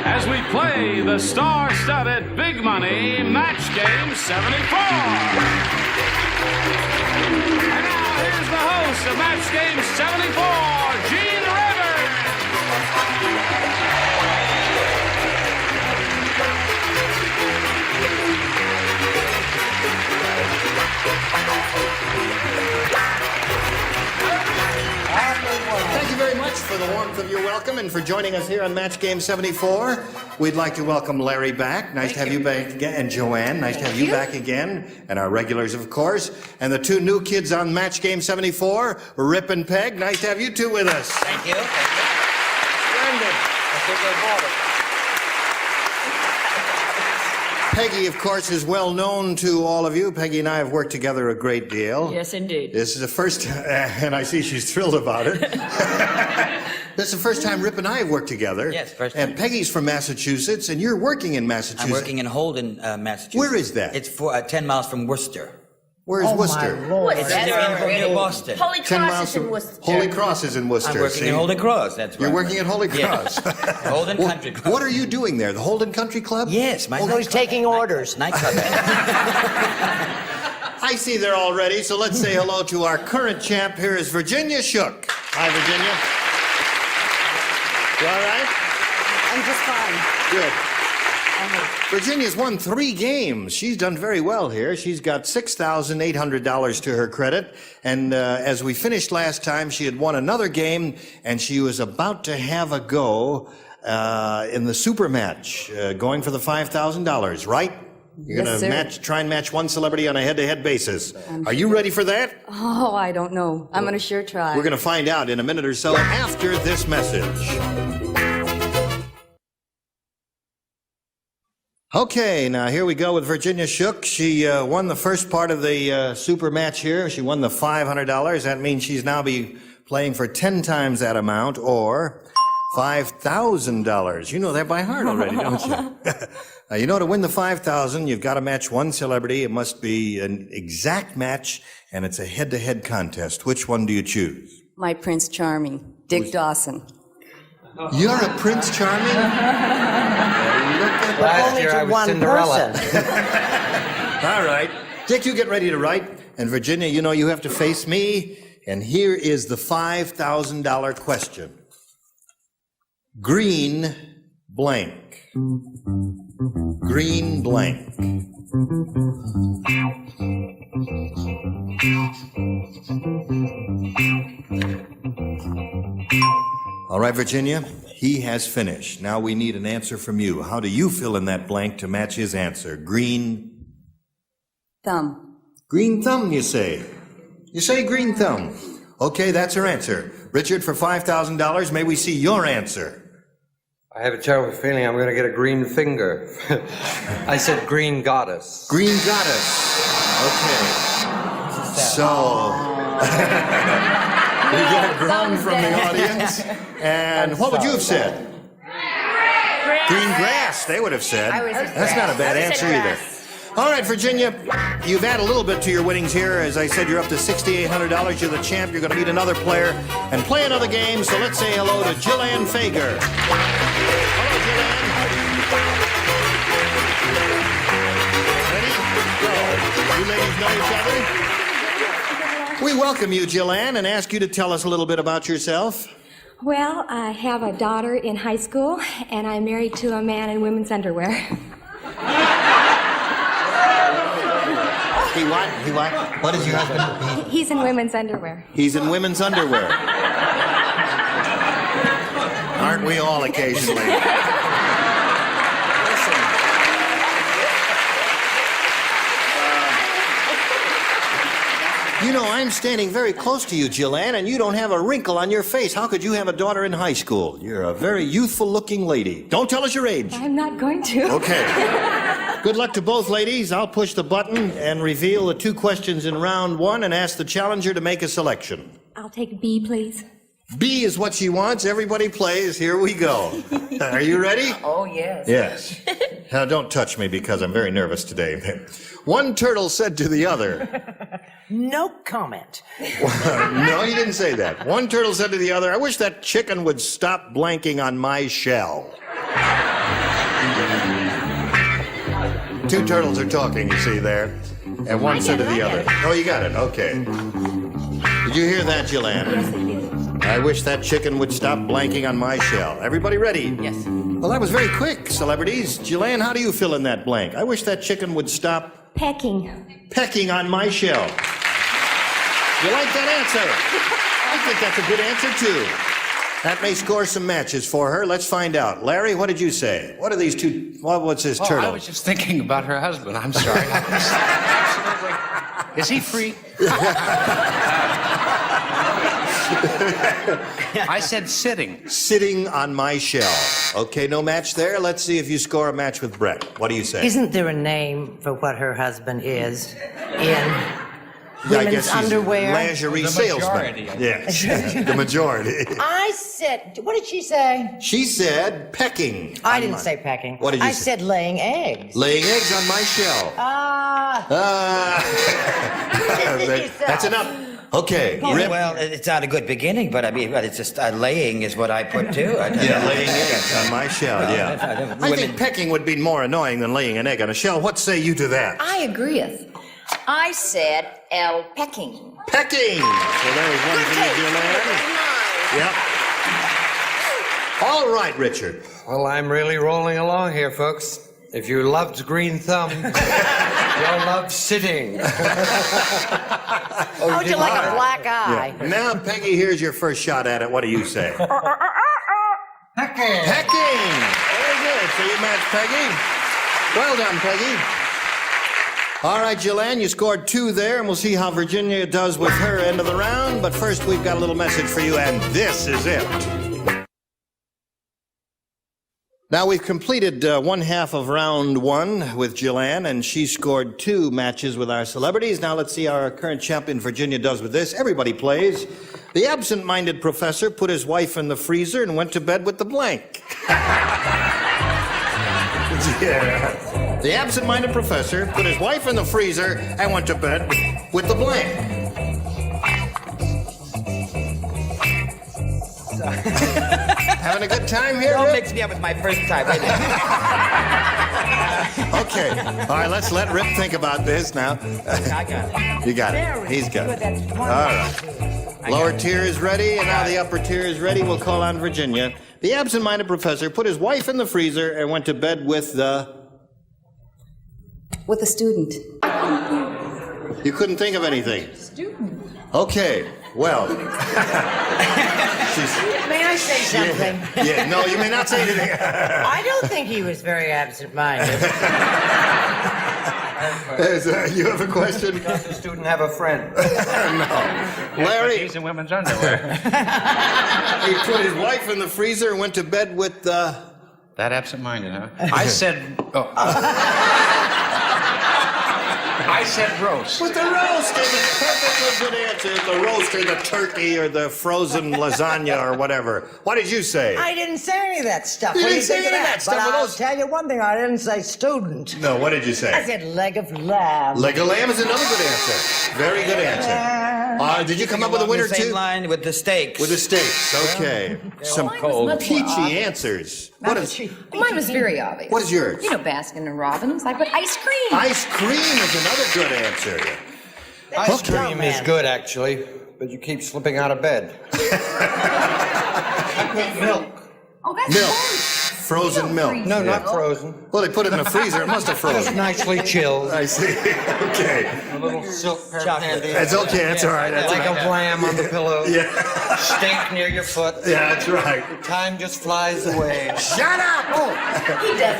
as we play the star-studded Big Money Match Game 74. And now here's the host of Match Game 74, Gene Rivers. Thank you very much for the warmth of your welcome and for joining us here on Match Game 74. We'd like to welcome Larry back. Nice to have you back again. And Joanne, nice to have you back again. And our regulars, of course. And the two new kids on Match Game 74, Rip and Peg. Nice to have you two with us. Thank you. Splendid. Peggy, of course, is well known to all of you. Peggy and I have worked together a great deal. Yes, indeed. This is the first, and I see she's thrilled about it. This is the first time Rip and I have worked together. Yes, first time. And Peggy's from Massachusetts, and you're working in Massachusetts. I'm working in Holden, Massachusetts. Where is that? It's 10 miles from Worcester. Where's Worcester? It's near Boston. Holy Cross is in Worcester. Holy Cross is in Worcester. I'm working in Holden Cross, that's right. You're working at Holy Cross. Yes. Holden Country Club. What are you doing there? The Holden Country Club? Yes, my He's taking orders. Nightclub. I see they're all ready, so let's say hello to our current champ. Here is Virginia Shook. Hi, Virginia. You all right? I'm just fine. Good. Virginia's won 3 games. She's done very well here. She's got $6,800 to her credit. And as we finished last time, she had won another game, and she was about to have a go in the super match, going for the $5,000, right? You're Yes, going sir. to try and match one celebrity on a head-to-head basis. Are you ready for that? Oh, I don't know. I'm going to sure try. We're going to find out in a minute or so after this message. Okay, now here we go with Virginia Shook. She won the first part of the super match here. She won the $500. That means she's now be playing for 10 times that amount, or $5,000. You know that by heart already, don't you? You know, to win the $5,000, you've got to match one celebrity. It must be an exact match, and it's a head-to-head contest. Which one do you choose? My Prince Charming, Dick Dawson. You're a Prince Charming? Last year I was Cinderella. All right. Dick, you get ready to write. And Virginia, you know you have to face me. And here is the $5,000 question. Green blank. Green blank. All right, Virginia, he has finished. Now we need an answer from you. How do you fill in that blank to match his answer? Green Thumb. Green thumb, you say? You say green thumb. Okay, that's her answer. Richard, for $5,000, may we see your answer? I have a terrible feeling I'm going to get a green finger. I said green goddess. Green goddess. Okay. So... we get a groan from the audience. And what would you have said? Green grass, they would have said. That's not a bad answer either. All right, Virginia, you've added a little bit to your winnings here. As I said, you're up to $6,800. You're the champ. You're going to meet another player and play another game. So let's say hello to Jillian Fager. Hello, Jillian. Ready? Go. You ladies know each other? We welcome you, Jillian, and ask you to tell us a little bit about yourself. Well, I have a daughter in high school, and I'm married to a man in women's underwear. He what? He what? What is your husband? He's in women's underwear. He's in women's underwear. Aren't we all occasionally? You know, I'm standing very close to you, Jillian, and you don't have a wrinkle on your face. How could you have a daughter in high school? You're a very youthful-looking lady. Don't tell us your age. I'm not going to. Okay. Good luck to both ladies. I'll push the button and reveal the 2 questions in round 1 and ask the challenger to make a selection. I'll take B, please. B is what she wants. Everybody plays. Here we go. Are you ready? Oh, yes. Yes. Now, don't touch me because I'm very nervous today. One turtle said to the other. No comment. No, he didn't say that. One turtle said to the other, I wish that chicken would stop blanking on my shell. 2 turtles are talking, you see there. And one said to the other. Oh, you got it. Okay. Did you hear that, Jillian? I wish that chicken would stop blanking on my shell. Everybody ready? Yes. Well, that was very quick, celebrities. Jillian, how do you fill in that blank? I wish that chicken would stop pecking on my shell. You like that answer? I think that's a good answer, too. That may score some matches for her. Let's find out. Larry, what did you say? What are these 2? What's this turtle? I was just thinking about her husband. I'm sorry. Absolutely. Is he free? I said sitting. Sitting on my shell. Okay, no match there. Let's see if you score a match with Brett. What do you say? Isn't there a name for what her husband is in I women's guess he's underwear? Lingerie salesman. Yes, the majority. I said, what did she say? She said pecking. I didn't say pecking. What did you say? I say? said laying eggs. Laying eggs on my shell. That's enough. Okay. Rip. Well, it's not a good beginning, but I mean, but it's just laying is what I put too. Laying eggs on my shell. Yeah. I think pecking would be more annoying than laying an egg on a shell. What say you to that? I agree. I said L. Pecking. Pecking. So there's one for you, dear Larry. Yep. All right, Richard. Well, I'm really rolling along here, folks. If you loved Green Thumb, you'll love sitting. How'd you like a black eye? Yeah. Now, Peggy, here's your first shot at it. What do you say? Pecking. Pecking. Very good. So you match Peggy. Well done, Peggy. All right, Jillian, you scored 2 there, and we'll see how Virginia does with her end of the round. But first, we've got a little message for you, and this is it. Now, we've completed 1/2 of round 1 with Jillian, and she scored 2 matches with our celebrities. Now, let's see how our current champion, Virginia, does with this. Everybody plays. The absent-minded professor put his wife in the freezer and went to bed with the blank. Yeah. The absent-minded professor put his wife in the freezer and went to bed with the blank. Having a good time here? Don't mix me up with my first time. Wait a minute. Okay. All right, let's let Rip think about this now. I got it. You got it. He's got it. All right. Lower tier is ready, and now the upper tier is ready. We'll call on Virginia. The absent-minded professor put his wife in the freezer and went to bed with the... With a student. You couldn't think of anything? Student. Okay, well... May I say something? Yeah, no, you may not say anything. I don't think he was very absent-minded. You have a question? Does the student have a friend? No. Larry? He's in women's underwear. He put his wife in the freezer and went to bed with the... That absent-minded, huh? I said... Oh. I said roast. With the roast is a perfectly good answer. The roast or the turkey or the frozen lasagna or whatever. What did you say? I didn't say any of that stuff. You What do didn't say think any of that stuff, But but I'll those- tell you one thing. I didn't say student. No, what did you say? I said leg of lamb. Leg of lamb is another good answer. Very good answer. Did you come up with a winner the same too? line with the steaks. With the steaks, okay. Some peachy answers. What is? Mine was very obvious. What is yours? You know, Baskin and Robbins. I put ice cream. Ice cream is another good answer. Ice cream is good, actually, but you keep slipping out of bed. Milk. Oh, that's Milk. fun. Frozen milk. No, not frozen. Well, they put it in the freezer. It must have frozen. Just nicely chilled. I see. Okay. A little silk pair of panties. That's okay. That's all right. That's Like all right. a lamb on the pillow. Yeah. Steak near your foot. Yeah, that's right. Time just flies away. Shut up! Oh.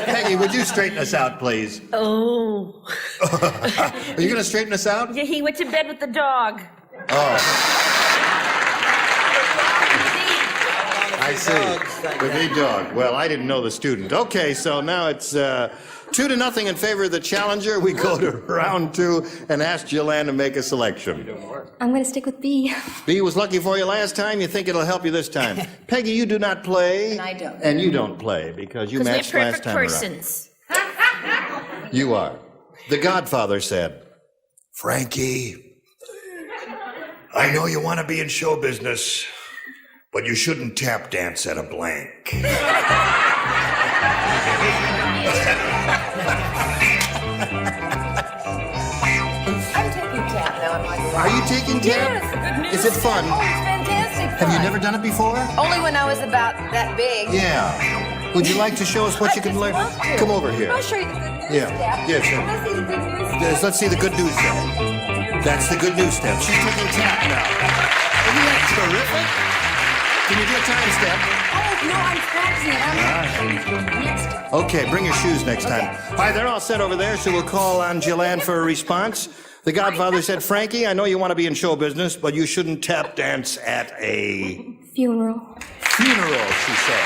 Peggy, would you straighten us out, please? Oh. Are you going to straighten us out? Yeah, he went to bed with the dog. Oh. I see. With a dog. Well, I didn't know the student. Okay, so now it's 2-0 in favor of the challenger. We go to round 2 and ask Jillian to make a selection. I'm going to stick with B. B was lucky for you last time. You think it'll help you this time. Peggy, you do not play. And I don't. And you don't play because you Because matched we're last perfect time persons. around. You are. The Godfather said, Frankie, I know you want to be in show business, but you shouldn't tap dance at a blank. I'm taking tap now. I'm like, Are you taking tap? Yes, good news. Is it fun? Oh, it's fantastic Have you fun. never done it before? Only when I was about that big. Yeah. Would you like to show us what you can learn? love to. Come over here. I'll show you the good news Yeah. step. Yeah, sure. Let's see the good news step. Yes, let's see the good news step. That's the good news step. She's taking tap now. Isn't that terrific? Can you do a time step? Oh, no, I'm practicing it. I'm next. Okay, bring your shoes next time. All right, they're all set over there, so we'll call on Jillian for a response. The Godfather said, Frankie, I know you want to be in show business, but you shouldn't tap dance at a Funeral. funeral, she said.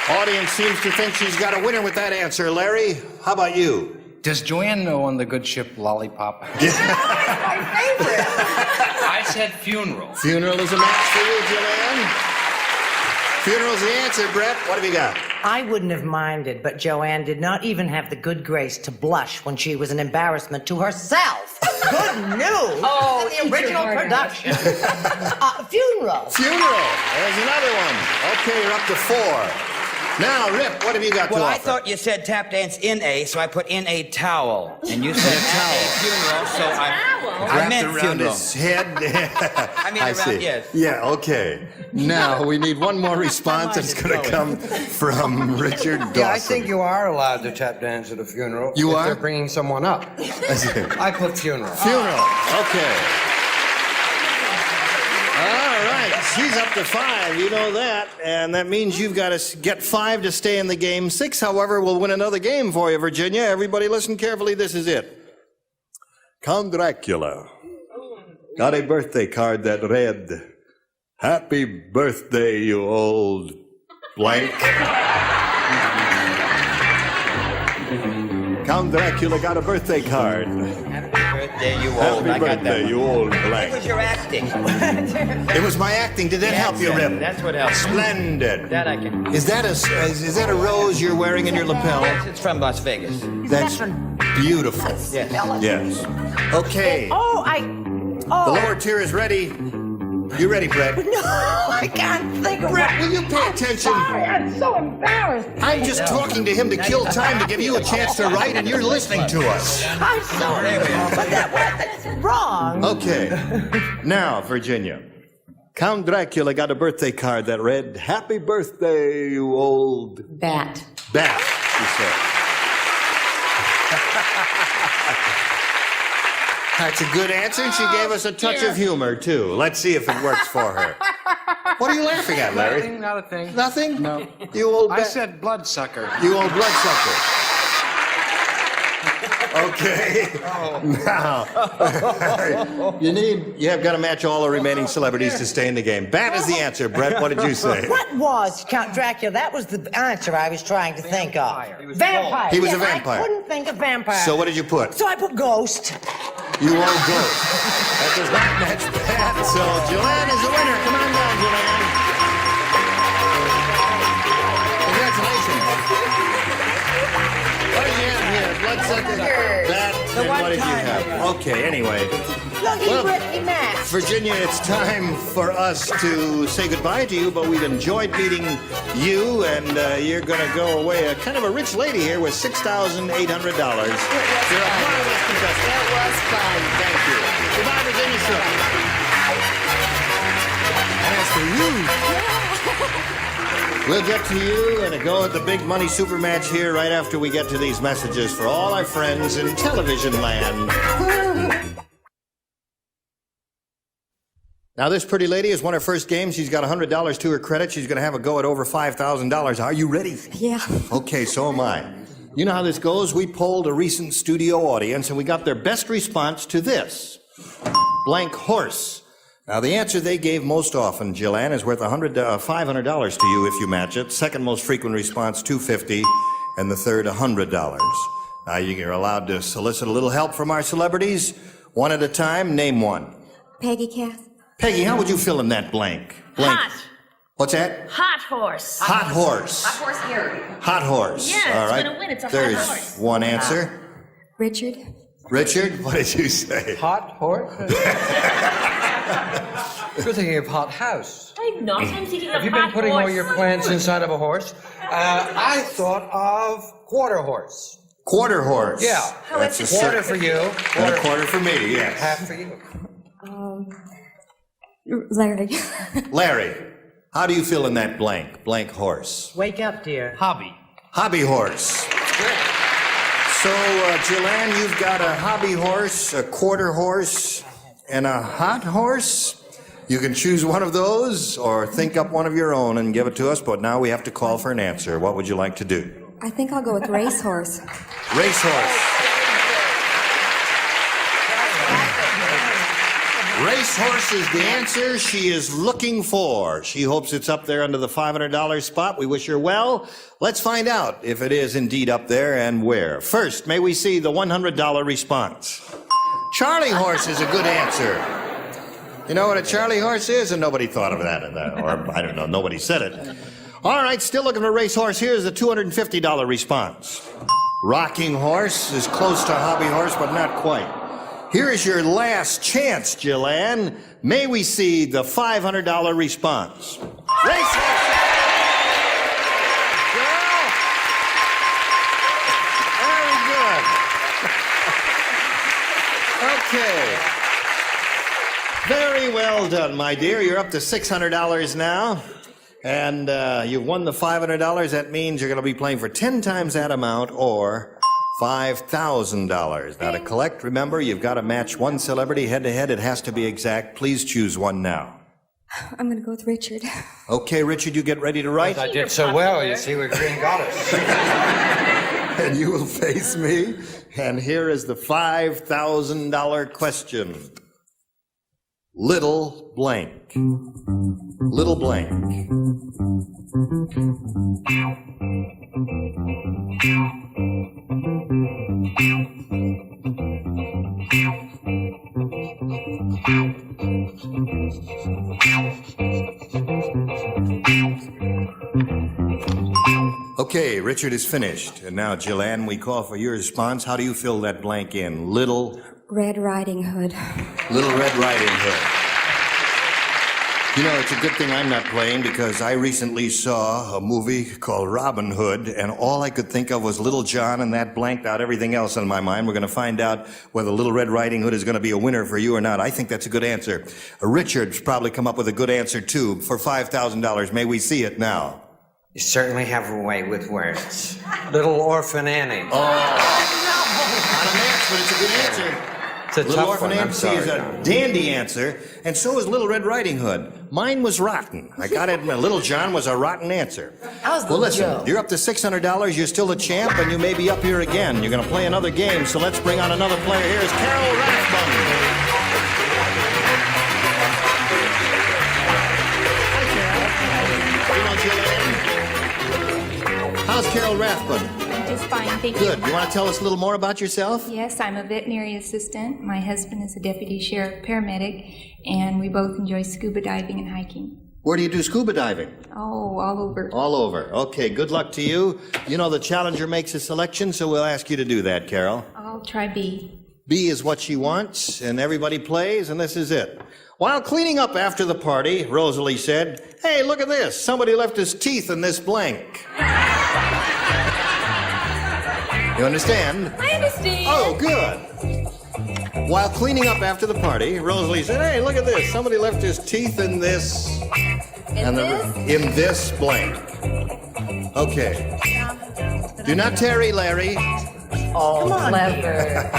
Audience seems to think she's got a winner with that answer. Larry, how about you? Does Joanne know on the good ship Lollipop? My favorite. I said funeral. Funeral is a match for you, Jillian. Funeral's the answer, Brett. What have you got? I wouldn't have minded, but Joanne did not even have the good grace to blush when she was an embarrassment to herself. Good news! Oh, in the original production. Funeral. Funeral. There's another one. Okay, you're up to 4. Now, Rip, what have you got Well, to I offer? thought you said tap dance in a, so I put in a towel. And you said at a funeral, so I Wrapped meant around funeral. his head. I mean, around, see. yes. Yeah, okay. Now, we need one more response, and it's going to come from Richard Dawson. Yeah, I think you are allowed to tap dance at a funeral. You if are? they're bringing someone up. I put funeral. Funeral. Okay. All right. She's up to 5. You know that. And that means you've got to get 5 to stay in the game. 6, however, will win another game for you, Virginia. Everybody listen carefully. This is it. Count Dracula got a birthday card that read, Happy birthday, you old blank. Count Dracula got a birthday card. Birthday, you old. Happy I got that birthday, one. you old It blank. was your acting. It was my acting. Did that help you, Rip? That's what helped. Splendid. That I can. Is that a rose you're wearing in your lapel? It's from Las Vegas. That's beautiful. Yes. Yes. Okay. Oh, The lower tier is ready. You ready, Brett? No, I can't think of Brett, what. will you pay attention? Sorry, I'm so embarrassed. I'm just talking to him to kill time to give you a chance to write, and you're listening to us. I'm sorry, but that's wrong. Okay. Now, Virginia. Count Dracula got a birthday card that read, Happy birthday, you old Bat. bat, she said. That's a good answer, and she gave us a touch of humor, too. Let's see if it works for her. What are you laughing at, Larry? Nothing, not a thing. Nothing? No. You old I bat. said bloodsucker. You old bloodsucker. Okay. Now, you have got to match all the remaining celebrities to stay in the game. Bat is the answer. Brett, what did you say? What was Count Dracula? That was the answer I was trying to think of. Vampire. He was a Yes, vampire. I couldn't think of vampire. So what did you put? So I put ghost. You won't go. That does not match Bat. So Joanne is the winner. Come on down, Joanne. Congratulations. What did you have here? Blood sucker. That. And what did you have? Okay, anyway. Lucky Brittany Matt. Virginia, it's time for us to say goodbye to you, but we've enjoyed meeting you, and you're going to go away a kind of a rich lady here with $6,800. You're a marvelous contestant. It was fun. Thank you. Goodbye, Virginia Shook. And as for you, we'll get to you and a go at the big money super match here right after we get to these messages for all our friends in television land. Now, this pretty lady has won her first game. She's got $100 to her credit. She's going to have a go at over $5,000. Are you ready? Yeah. Okay, so am I. You know how this goes? We polled a recent studio audience, and we got their best response to this. Blank horse. Now, the answer they gave most often, Jillian, is worth $500 to you if you match it. Second most frequent response, $250, and the third, $100. Now, you're allowed to solicit a little help from our celebrities. One at a time, name one. Peggy Cass. Peggy, how would you fill in that blank? Hot. What's that? Hot horse. Hot horse. Hot horse here. Hot horse. Yeah, all it's right. gonna win. It's a hot There's horse. one answer. Richard. Richard, what did you say? Hot horse? You're thinking of hot house. I'm not. I'm thinking of Have you hot been putting horse. all your plants inside of a horse? I thought of quarter horse. Quarter horse. Yeah. That's a quarter for you. And a quarter for me, yes. Half for you. Larry. Larry, how do you fill in that blank? Blank horse. Wake up, dear. Hobby. Hobby horse. So, Jillian, you've got a hobby horse, a quarter horse, and a hot horse. You can choose one of those or think up one of your own and give it to us, but now we have to call for an answer. What would you like to do? I think I'll go with racehorse. Racehorse. Racehorse is the answer she is looking for. She hopes it's up there under the $500 spot. We wish her well. Let's find out if it is indeed up there and where. First, may we see the $100 response. Charlie horse is a good answer. You know what a Charlie horse is? And nobody thought of that. Or, I don't know, nobody said it. All right, still looking for racehorse. Here's the $250 response. Rocking horse is close to hobby horse, but not quite. Here is your last chance, Jillian. May we see the $500 response? Racehorse! Girl! Very good. Okay. Very well done, my dear. You're up to $600 now. And you've won the $500. That means you're going to be playing for 10 times that amount or $5,000. Now, to collect, remember, you've got to match one celebrity head-to-head. It has to be exact. Please choose one now. I'm going to go with Richard. Okay, Richard, you get ready to write. I did so well, you see what Green got us. And you will face me. And here is the $5,000 question. Little blank. Little blank. Okay, Richard is finished. And now, Jillian, we call for your response. How do you fill that blank in? Little Red Riding Hood. Little Red Riding Hood. You know, it's a good thing I'm not playing because I recently saw a movie called Robin Hood, and all I could think of was Little John, and that blanked out everything else in my mind. We're going to find out whether Little Red Riding Hood is going to be a winner for you or not. I think that's a good answer. Richard's probably come up with a good answer, too, for $5,000. May we see it now? You certainly have a way with words. Little Orphan Annie. Oh, not a match, but it's a good answer. It's a Little tough Orphan one. I'm Anstey is sorry, a Don. dandy answer, and so is Little Red Riding Hood. Mine was rotten. I gotta admit, Little John was a rotten answer. How's Well, Little listen, Joe? you're up to $600. You're still the champ, and you may be up here again. You're gonna play another game, so let's bring on another player. Here is Carol Rathbun. How's Carol Rathbun? Just fine, thank you. Good. You want to tell us a little more about yourself? Yes, I'm a veterinary assistant. My husband is a deputy sheriff paramedic, and we both enjoy scuba diving and hiking. Where do you do scuba diving? Oh, all over. All over. Okay, good luck to you. You know the challenger makes a selection, so we'll ask you to do that, Carol. I'll try B. B is what she wants, and everybody plays, and this is it. While cleaning up after the party, Rosalie said, "Hey, look at this. Somebody left his teeth in this blank." You understand? I understand. Oh, good. While cleaning up after the party, Rosalie said, "Hey, look at this. Somebody left his teeth in this..." in this blank. Okay. Do not tarry, Larry. Oh, clever.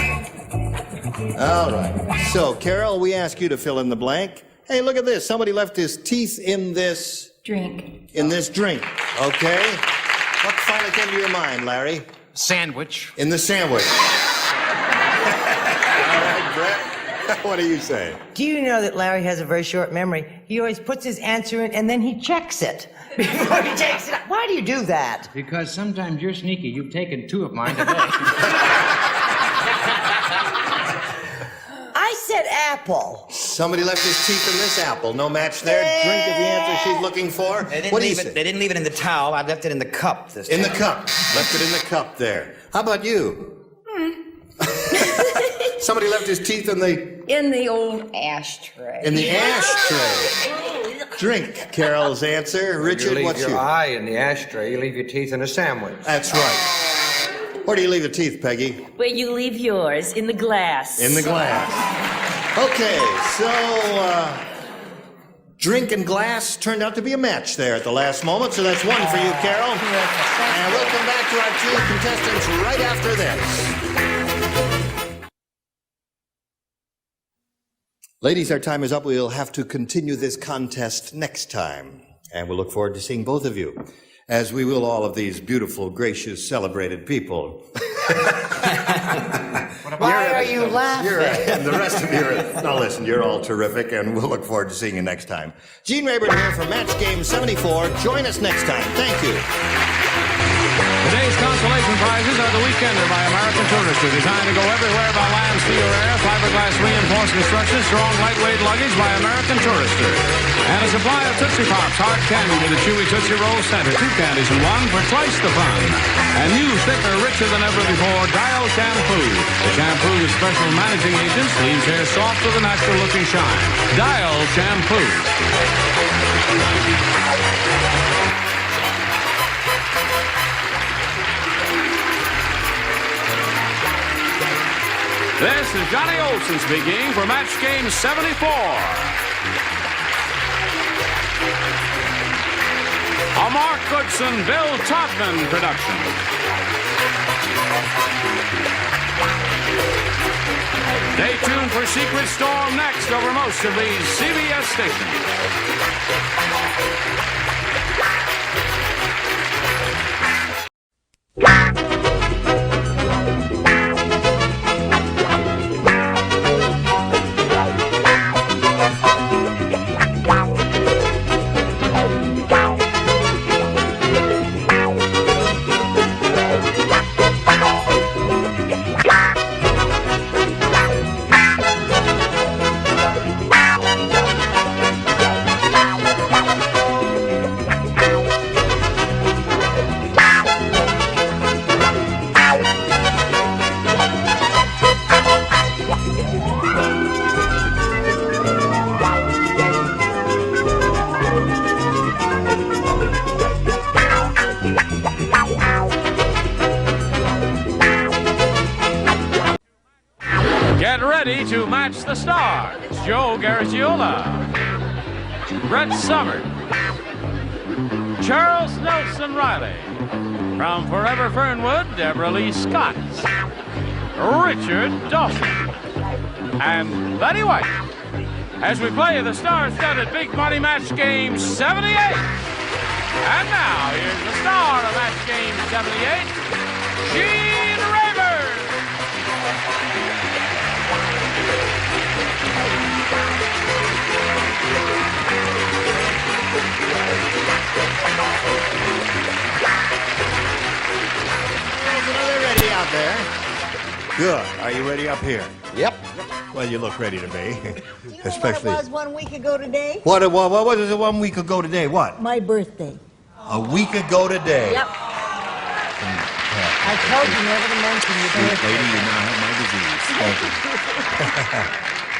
All right. So, Carol, we ask you to fill in the blank. Hey, look at this. Somebody left his teeth in this... Drink. In this drink. Okay. What finally came to your mind, Larry? Sandwich. In the sandwich. All right, Brett. What do you say? Do you know that Larry has a very short memory? He always puts his answer in and then he checks it before he takes it out. Why do you do that? Because sometimes you're sneaky. You've taken 2 of mine today. I said apple. Somebody left his teeth in this apple. No match there. Drink is the answer she's looking for. They didn't, What do you leave say? it, they didn't leave it in the towel. I left it in the cup this time. In the cup. Left it in the cup there. How about you? Somebody left his teeth in In the old ashtray. the ashtray. Drink, Carol's answer. Richard, You leave what's your yours? eye in the ashtray, you leave your teeth in a sandwich. That's right. Where do you leave the teeth, Peggy? Where you leave yours, in the glass. In the glass. Okay, so drink and glass turned out to be a match there at the last moment, so that's 1 for you, Carol. And we'll come back to our 2 contestants right after this. Ladies, our time is up. We'll have to continue this contest next time. And we'll look forward to seeing both of you, as we will all of these beautiful, gracious, celebrated people. Why are you laughing? And the rest of you are... Now listen, you're all terrific, and we'll look forward to seeing you next time. Gene Rayburn here for Match Game 74. Join us next time. Thank you. Today's consolation prizes are the Weekender by American Tourister, designed to go everywhere by land, sea, or air. Fiberglass reinforced construction, strong, lightweight luggage by American Tourister. And a supply of Tootsie Pops, hard candy with a chewy Tootsie Roll center. 2 candies in 1 for twice the fun. And new, thicker, richer than ever before, Dial Shampoo. The shampoo with special managing agents leaves hair soft with a natural-looking shine. Dial Shampoo. This is Johnny Olson speaking for Match Game 74. A Mark Goodson, Bill Todman production. Stay tuned for Secret Storm next over most of these CBS stations. Get ready to match the stars. Joe Garagiola, Brett Summers, Charles Nelson Riley. From Forever Fernwood, Deborah Lee Scott, Richard Dawson. and Betty White as we play the star-studded Big Money Match Game 78. And now, here's the star of Match Game 78, Gene Rayburn. Are they ready out there? Good. Are you ready up here? Yep. Well, you look ready to me. Especially. What it was 1 week ago today? What was it 1 week ago today? What? My birthday. A week ago today. Yep. I told you never to mention your Sweet birthday. lady, you now have my disease. Thank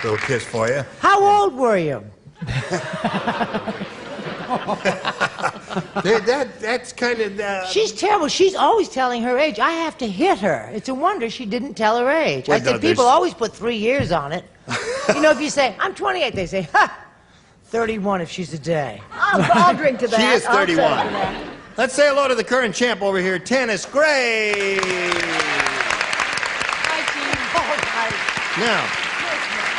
you. Little kiss for you. How old were you? That's kind of... She's terrible. She's always telling her age. I have to hit her. It's a wonder she didn't tell her age. Well, I said, no, people there's- always put 3 years on it. You know, if you say, I'm 28, they say, ha, 31 if she's a day. I'll drink to that. She is I'll say 31. to that. Let's say hello to the current champ over here, Tanis Gray. Now,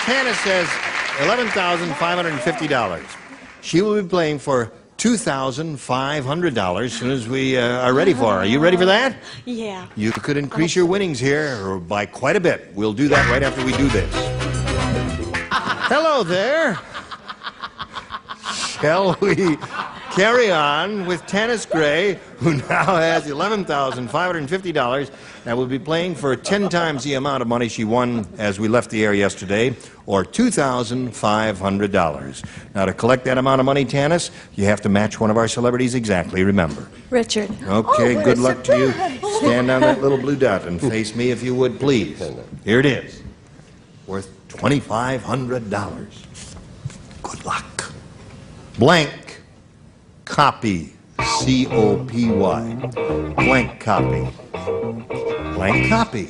Tanis says $11,550. She will be playing for $2,500 as soon as we are ready for her. Are you ready for that? Yeah. You could increase your winnings here by quite a bit. We'll do that right after we do this. Hello there. Shall we carry on with Tanis Gray, who now has $11,550 and will be playing for 10 times the amount of money she won as we left the air yesterday, or $2,500. Now, to collect that amount of money, Tanis, you have to match one of our celebrities exactly, remember. Richard. Okay, good luck to you. Stand on that little blue dot and face me if you would, please. Here it is. Worth $2,500. Good luck. Blank copy. C-O-P-Y. Blank copy. Blank copy.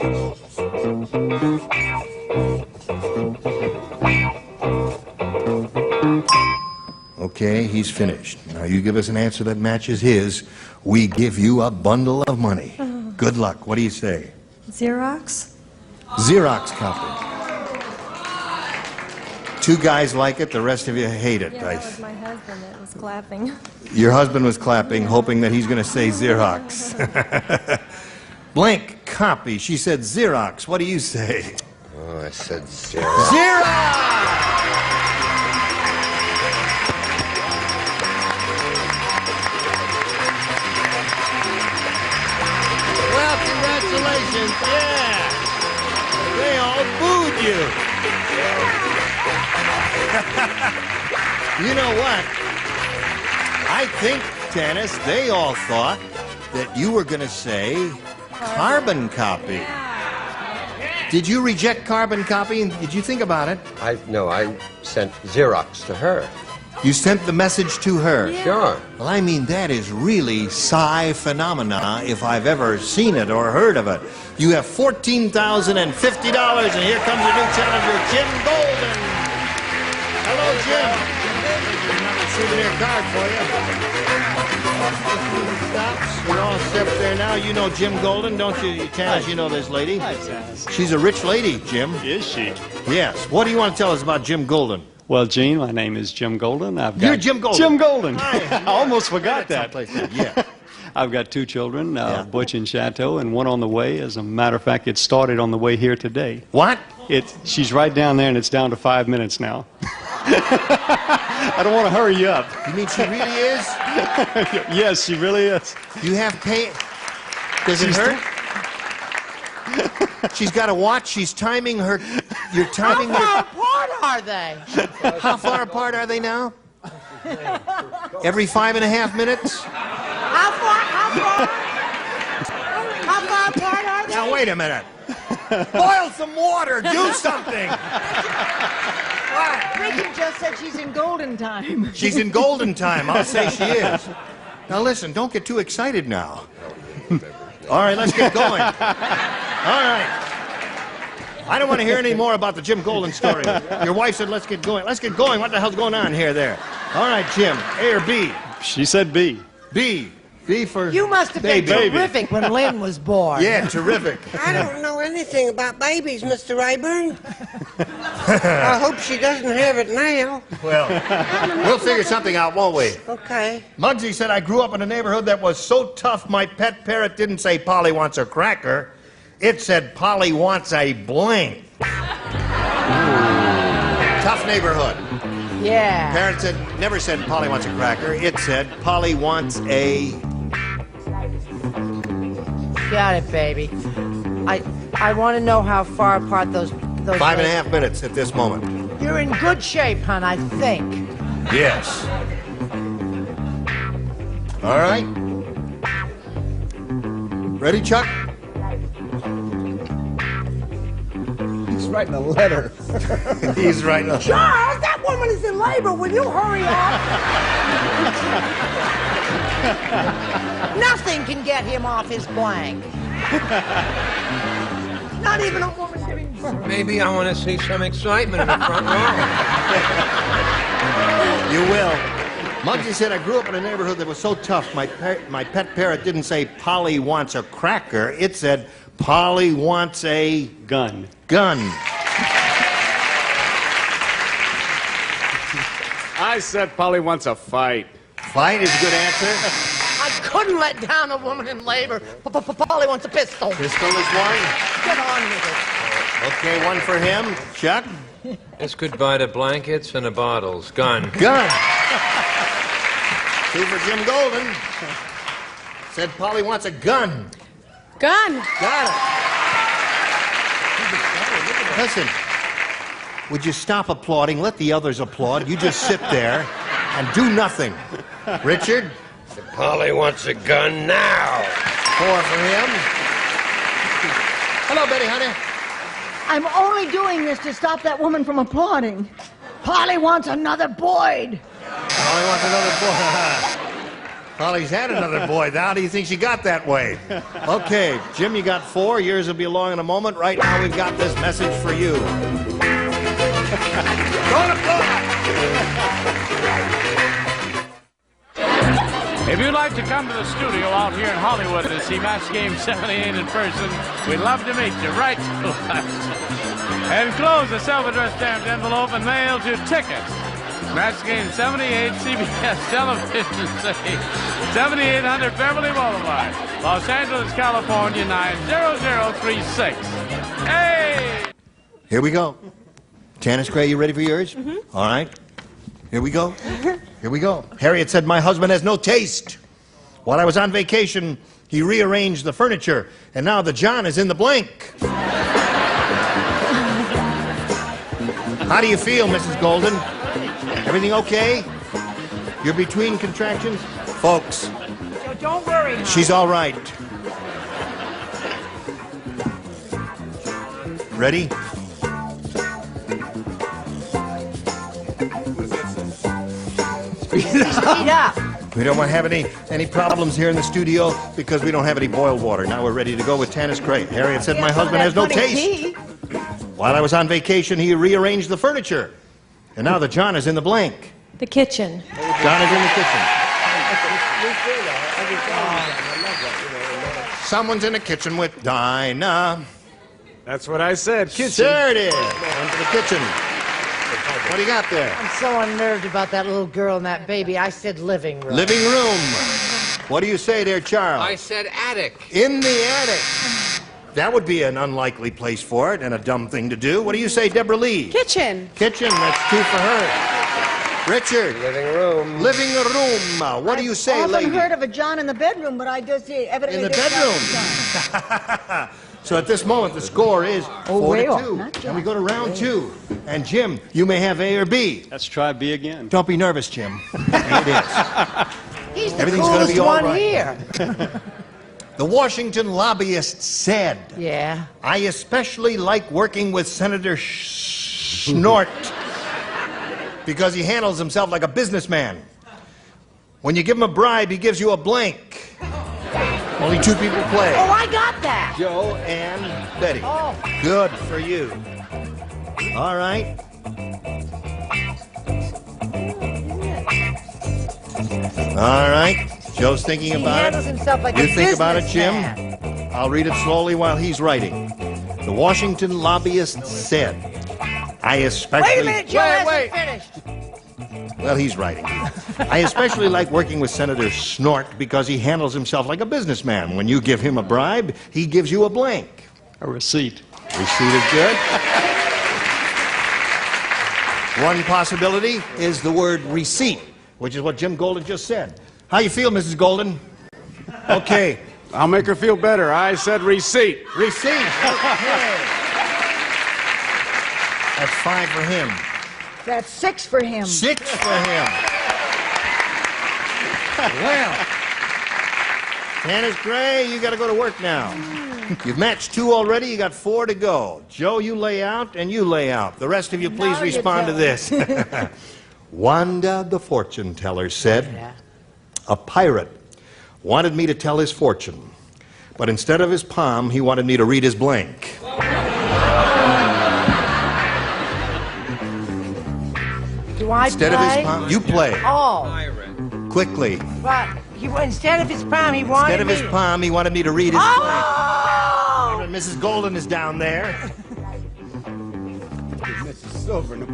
Okay, he's finished. Now you give us an answer that matches his. We give you a bundle of money. Good luck. What do you say? Xerox? Xerox copy. 2 guys like it, the rest of you hate it. Yeah, that was my husband that was clapping. Your husband was clapping, hoping that he's going to say Xerox. Blank copy. She said Xerox. What do you say? Oh, I said Xerox. Xerox! Well, congratulations. Yeah. They all booed you. You know what? I think, Tanis, they all thought that you were going to say carbon copy. Did you reject carbon copy? Did you think about it? No, I sent Xerox to her. You sent the message to her? Sure. Well, I mean, that is really sci phenomena if I've ever seen it or heard of it. You have $14,050, and here comes a new challenger, Jim Golden. Hello, Jim. Another souvenir card for you. Stops. You're all set there now. You know Jim Golden, don't you, Tanis? You know this lady. Hi, Tanis. She's a rich lady, Jim. Is she? Yes. What do you want to tell us about Jim Golden? Well, Gene, my name is Jim Golden. You're Jim Golden. Jim Golden. Hi. I almost forgot that. Yeah. I've got 2 children, Butch and Chateau, and one on the way. As a matter of fact, it started on the way here today. What? She's right down there, and it's down to 5 minutes now. I don't want to hurry you up. You mean she really is? Yes, she really is. You have pain. Does it hurt? She's got a watch. She's timing her. You're timing How far apart are they? How far apart are they now? Every 5.5 minutes? How far apart are they? Now, wait a minute. Boil some water. Do something. Ricky just said she's in golden time. She's in golden time. I'll say she is. Now, listen, don't get too excited now. All right, let's get going. All right. I don't want to hear any more about the Jim Golden story. Your wife said, let's get going. Let's get going. What the hell's going on here, there? All right, Jim, A or B? She said B. B. B for You must have been baby. terrific when Lynn was born. Yeah, terrific. I don't know anything about babies, Mr. Rayburn. I hope she doesn't have it now. Well, we'll figure something out, won't we? Okay. Muggsy said, I grew up in a neighborhood that was so tough my pet parrot didn't say Polly wants a cracker. It said Polly wants a blank. Tough neighborhood. Yeah. Parrot never said Polly wants a cracker. It said Polly wants a... Got it, baby. I want to know how far apart those 5.5 minutes at this moment. You're in good shape, hon, I think. Yes. All right. Ready, Chuck? He's writing a letter. He's writing a letter. Charles, that woman is in labor. Will you hurry up? Nothing can get him off his blank. Not even a woman giving birth. Maybe I want to see some excitement in the front row. You will. Muggsy said, I grew up in a neighborhood that was so tough, my pet parrot didn't say Polly wants a cracker. It said Polly wants a... Gun. Gun. I said Polly wants a fight. Fight is a good answer. I couldn't let down a woman in labor. Polly wants a pistol. Pistol is one. Get on with it. Okay, one for him. Chuck? It's goodbye to blankets and the bottles. Gun. Gun. Two for Jim Golden. Said Polly wants a gun. Gun. Got it. Listen, would you stop applauding? Let the others applaud. You just sit there and do nothing. Richard? Polly wants a gun now. 4 for him. Hello, Betty, honey. I'm only doing this to stop that woman from applauding. Polly wants another Boyd. Polly wants another boy. Polly's had another boy. How do you think she got that way? Okay, Jim, you got 4. Yours will be along in a moment. Right now, we've got this message for you. Don't applaud! If you'd like to come to the studio out here in Hollywood to see Match Game 78 in person, we'd love to meet you. Write to us. Enclose a self-addressed stamped envelope and mail to Tickets. Match Game 78, CBS Television City, 7800 Beverly Boulevard, Los Angeles, California, 90036. Hey! Here we go. Janice Gray, you ready for yours? Mm-hmm. All right. Here we go. Here we go. Harriet said, my husband has no taste. While I was on vacation, he rearranged the furniture, and now the John is in the blank. How do you feel, Mrs. Golden? Everything okay? You're between contractions? Folks, Don't worry, hon. she's all right. Ready? Speed up. We don't want to have any problems here in the studio because we don't have any boiled water. Now we're ready to go with Tanis Gray. Harriet said, my husband has no taste. While I was on vacation, he rearranged the furniture. And now the John is in the blank. The kitchen. John is in the kitchen. Someone's in the kitchen with Dinah. That's what I said. Kitchen. There it is. One for the kitchen. What do you got there? I'm so unnerved about that little girl and that baby. I said living room. Living room. What do you say there, Charles? I said attic. In the attic. That would be an unlikely place for it and a dumb thing to do. What do you say, Deborah Lee? Kitchen. Kitchen, that's 2 for her. Richard. Living room. Living room. What do you say, I've lady? often heard of a John in the bedroom, but I just evidently In the didn't know bedroom. So at this moment, the score is 4-2. Not And we go to round 2. And Jim, you may have A or B. Let's try B again. Don't be nervous, Jim. It is. He's the Everything's gonna coolest be all one right. here. The Washington lobbyist said, Yeah. I especially like working with Senator Snort because he handles himself like a businessman. When you give him a bribe, he gives you a blank. Only 2 people play. Oh, I got that. Joe and Betty. Oh. Good for you. All right. All right. Joe's thinking He about handles it. himself like You a think about it, Jim? businessman. I'll read it slowly while he's writing. The Washington lobbyist said, I especially... Wait a minute, Joe hasn't finished. Well, he's writing. I especially like working with Senator Snort because he handles himself like a businessman. When you give him a bribe, he gives you a blank. A receipt. Receipt is good. One possibility is the word receipt, which is what Jim Golden just said. How you feel, Mrs. Golden? Okay. I'll make her feel better. I said receipt. Receipt. Okay. That's 5 for him. That's 6 for him. 6 for him. Well, Tanis Gray, you got to go to work now. You've matched 2 already. You got 4 to go. Joe, you lay out, and you lay out. The rest of you, please No, you respond to don't. this. Wanda, the fortune teller, said, a pirate wanted me to tell his fortune, but instead of his palm, he wanted me to read his blank. Do I Instead play? of his palm, you play. Oh. Quickly. But instead of his palm, he wanted Instead of his me... palm, he wanted me to read his Oh! blank. Mrs. Golden is down there.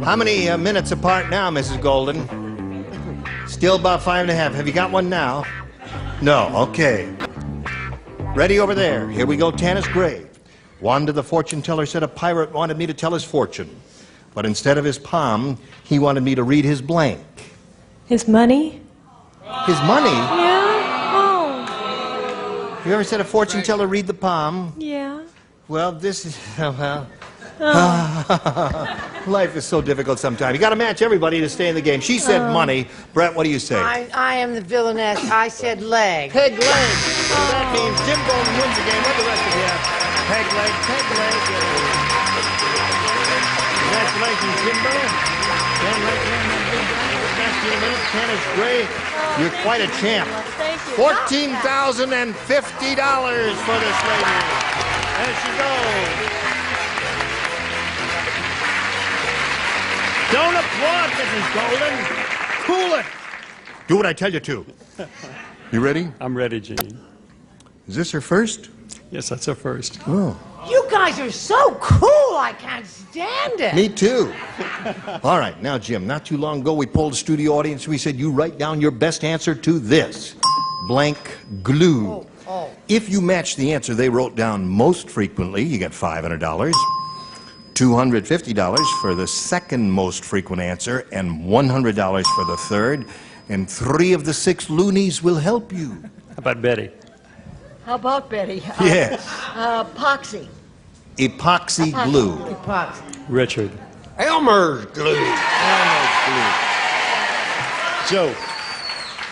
How many minutes apart now, Mrs. Golden? Still about 5.5. Have you got one now? No. Okay. Ready over there. Here we go. Tanis Gray. Wanda, the fortune teller, said a pirate wanted me to tell his fortune, but instead of his palm, he wanted me to read his blank. His money? His money? Yeah. Oh. You ever said a fortune teller read the palm? Yeah. Well, this is, life is so difficult sometimes. You got to match everybody to stay in the game. She said money. Brett, what do you say? I am the villainess. I said leg. Peg leg. So that means Jim Golden wins the game. What do the rest of you have? Peg leg, peg leg. Congratulations, Jimbo. Stand right there in that big guy. Last few minutes, Tanis Gray. You're quite a champ. Thank you. $14,050 for this lady. There she goes. Don't applaud, Mrs. Golden. Cool it. Do what I tell you to. You ready? I'm ready, Gene. Is this her first? Yes, that's her first. Oh. You guys are so cool, I can't stand it. Me too. All right, now, Jim, not too long ago, we polled the studio audience. We said, you write down your best answer to this. Blank glue. Oh. If you match the answer they wrote down most frequently, you get $500. $250 for the second most frequent answer, and $100 for the third. And 3 of the 6 loonies will help you. How about Betty? How about Betty? Yes. Epoxy. Epoxy glue. Epoxy. Richard. Elmer's glue. Joe.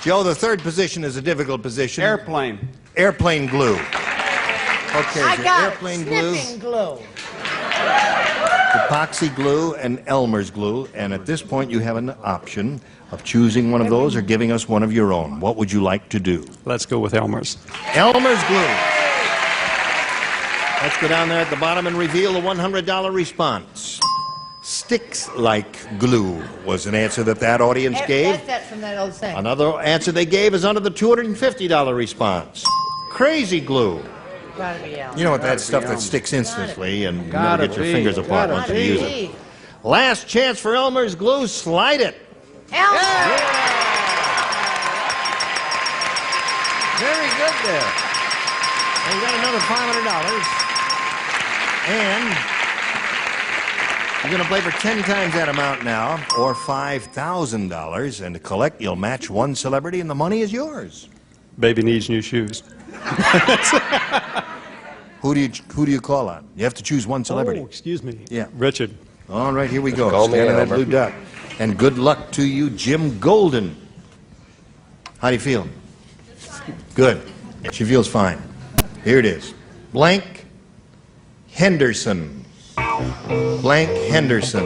Joe, the third position is a difficult position. Airplane. Airplane glue. Okay, I so got airplane glue, sniffing glue. epoxy glue, and Elmer's glue. And at this point, you have an option of choosing one of those or giving us one of your own. What would you like to do? Let's go with Elmer's. Elmer's glue. Let's go down there at the bottom and reveal the $100 response. Sticks like glue was an answer that audience gave. That's that from that old saying. Another answer they gave is under the $250 response. Crazy glue. Gotta be Elmer. You know what, that stuff that sticks instantly and you never Gotta get your be. fingers apart Gotta once you use be. it. Last chance for Elmer's glue. Slide it. Elmer! Very good there. And you got another $500. And you're going to play for 10 times that amount now, or $5,000. And to collect, you'll match one celebrity, and the money is yours. Baby needs new shoes. Who do you call on? You have to choose one celebrity. Oh, excuse me. Yeah. Richard. All right, here we go. Call me Stand on that Elmer. blue dot. And good luck to you, Jim Golden. How do you feel? Good. She feels fine. Here it is. Blank Henderson. Blank Henderson.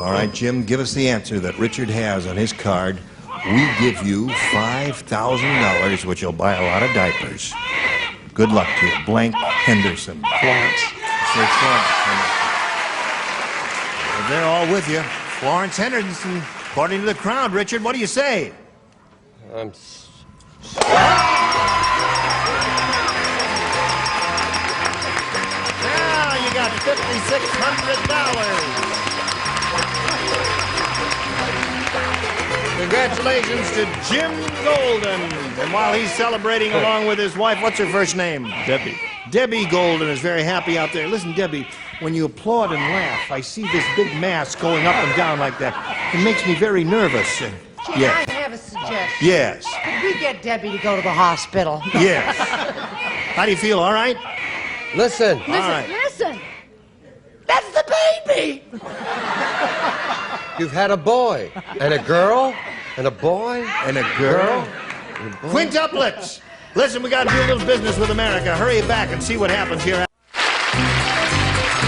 All right, Jim, give us the answer that Richard has on his card. We give you $5,000, which will buy a lot of diapers. Good luck to you. Blank Henderson. Florence. Say Florence. Well, they're all with you. Florence Henderson, according to the crowd. Richard, what do you say? $5,600. Congratulations to Jim Golden. And while he's celebrating along with his wife, what's her first name? Debbie. Debbie Golden is very happy out there. Listen, Debbie, when you applaud and laugh, I see this big mass going up and down like that. It makes me very nervous. Gee, Yes. I have a suggestion. Yes. Could we get Debbie to go to the hospital? Yes. How do you feel? All right? Listen. All right. Listen. That's the baby. You've had a boy and a girl and a boy and a girl. Quintuplets. Listen, we got to do a little business with America. Hurry back and see what happens here.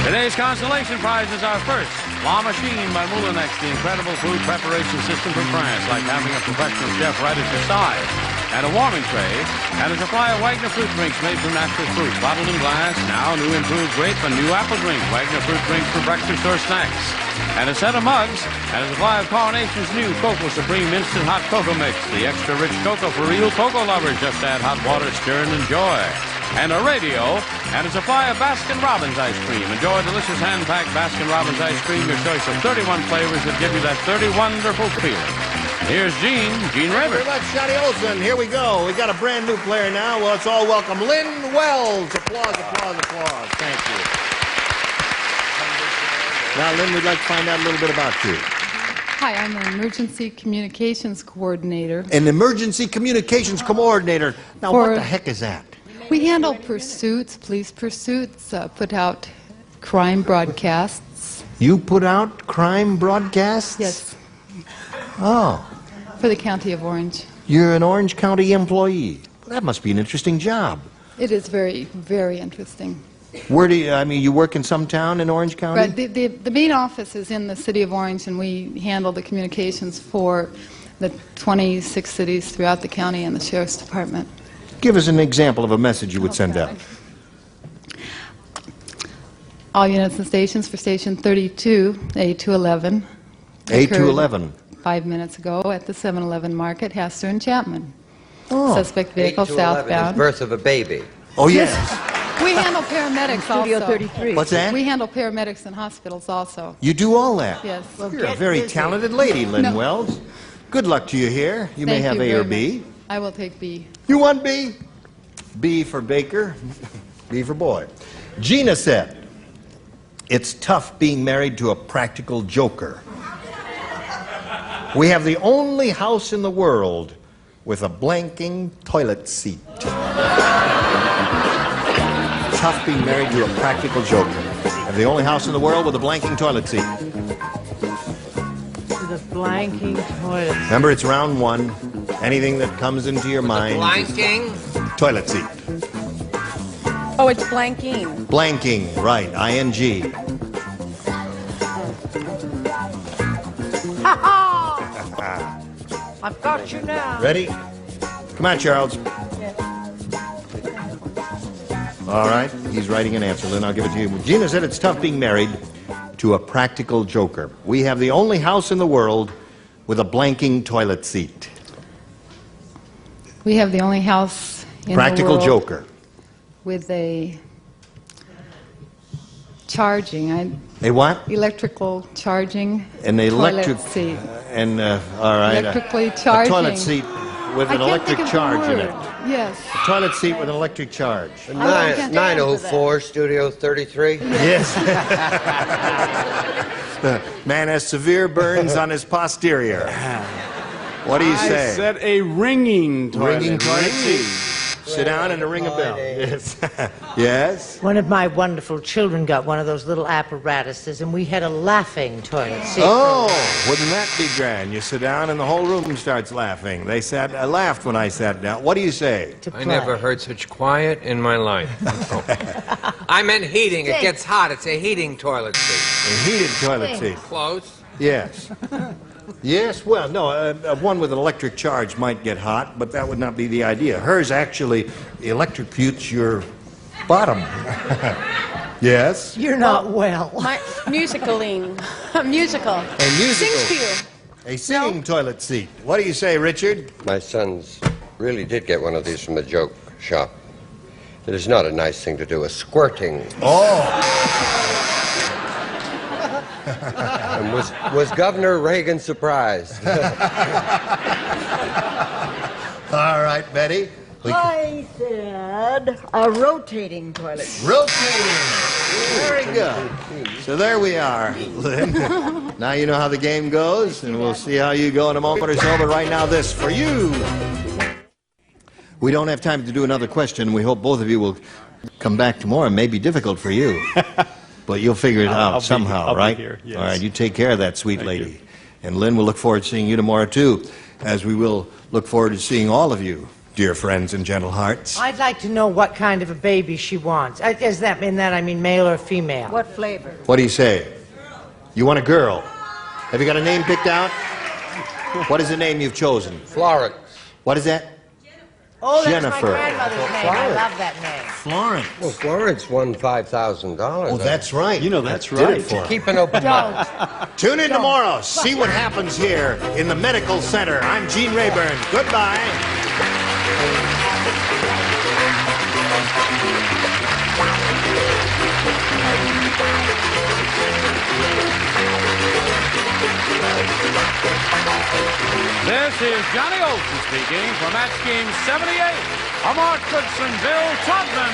Today's consolation prizes are first, La Machine by Moulinex, the incredible food preparation system from France, like having a professional chef right at your side, and a warming tray, and a supply of Wagner fruit drinks made from natural fruit, bottled in glass, now new improved grape and new apple drink, Wagner fruit drinks for breakfast or snacks, and a set of mugs, and a supply of Coronation's new Cocoa Supreme Instant Hot Cocoa Mix, the extra rich cocoa for real cocoa lovers. Just add hot water, stir, and enjoy. And a radio, and a supply of Baskin-Robbins ice cream. Enjoy delicious hand-packed Baskin-Robbins ice cream, your choice of 31 flavors that give you that 30 wonderful feeling. Here's Gene Rayburn. Very much, Johnny Olson. Here we go. We got a brand new player now. Well, let's all welcome Lynn Wells. Applause, applause, applause. Thank you. Now, Lynn, we'd like to find out a little bit about you. Hi, I'm an emergency communications coordinator. An emergency communications coordinator. Now, what the heck is that? We handle pursuits, police pursuits, put out crime broadcasts. You put out crime broadcasts? Yes. Oh. For the County of Orange. You're an Orange County employee. That must be an interesting job. It is very, very interesting. Where do you, I mean, you work in some town in Orange County? Right. The main office is in the city of Orange, and we handle the communications for the 26 cities throughout the county and the Sheriff's Department. Give us an example of a message you would send out. All units and stations for station 32, A211. A211. 5 minutes ago at the 7-Eleven Market, Hester and Chapman. Oh. Suspect vehicle 8 to 11 southbound. is birth of a baby. Oh, yes. We handle paramedics Studio also. 33. What's that? We handle paramedics in hospitals also. You do all that? Yes. You're a very talented lady, Lynn No. Wells. Good luck to you here. You may Thank have you A or very B. much. I will take B. You want B? B for Baker, B for boy. Gina said, "It's tough being married to a practical joker. We have the only house in the world with a blanking toilet seat." Tough being married to a practical joker. Have the only house in the world with a blanking toilet seat. With a blanking toilet. Remember, it's round one. Anything that comes into your mind. Blanking? Toilet seat. Oh, it's blanking. Blanking, right, ING. Ha ha! I've got you now. Ready? Come on, Charles. All right, he's writing an answer, Lynn. I'll give it to you. Gina said it's tough being married to a practical joker. We have the only house in the world with a blanking toilet seat. We have the only house in Practical the world joker. with a charging. A what? Electrical charging. An electric toilet seat. All right. Electrically a charging. toilet seat with I an can't electric think of the charge in word. it. Yes. A toilet seat with an electric charge. 904, Studio 33. Yes. The man has severe burns on his posterior. What do you say? I said a ringing toilet. Ringing toilet seat. Sit down and ring a bell. Yes. Yes. One of my wonderful children got one of those little apparatuses, and we had a laughing toilet seat. Oh, wouldn't that be grand? You sit down and the whole room starts laughing. I laughed when I sat down. What do you say? I never heard such quiet in my life. I meant heating. It gets hot. It's a heating toilet seat. A heated toilet seat. Close. Yes. Yes, well, no, one with an electric charge might get hot, but that would not be the idea. Hers actually electrocutes your bottom. Yes? You're not well. Musicaling. Musical. A musical. Sings to you. A singing toilet seat. What do you say, Richard? My sons really did get one of these from the joke shop. It is not a nice thing to do, a squirting. Oh. And was Governor Reagan surprised? All right, Betty. I said a rotating toilet. Rotating. Very good. So there we are, Lynn. Now you know how the game goes, and we'll see how you go in a moment or so. But right now, this for you. We don't have time to do another question. We hope both of you will come back tomorrow. It may be difficult for you, but you'll figure it out somehow, I'll right? be here, yes. All right, you take care of that sweet lady. And Lynn, we'll look forward to seeing you tomorrow, too, as we will look forward to seeing all of you, dear friends and gentle hearts. I'd like to know what kind of a baby she wants. Does that mean I mean male or female? What flavor? What do you say? You want a girl? Have you got a name picked out? What is the name you've chosen? Florence. What is that? Oh, that's Jennifer. my grandmother's name. I Florence. love that name. Florence. Well, Florence won $5,000. Oh, that's right. You know that's Did right. it for her. Keep an open mind. Tune in tomorrow. See what happens here in the Medical Center. I'm Gene Rayburn. Goodbye. This is Johnny Olson speaking for Match Game 78, a Mark Goodson, Bill Todman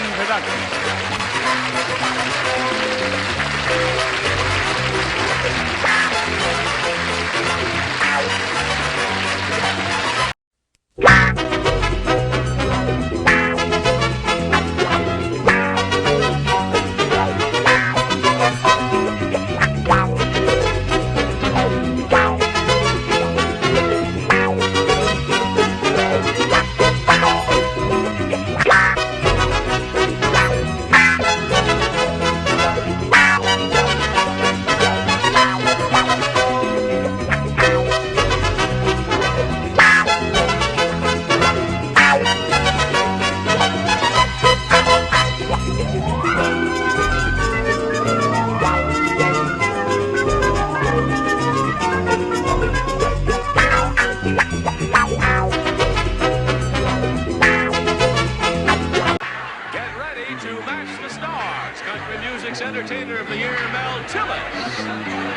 Entertainer of the Year, Mel Tillis,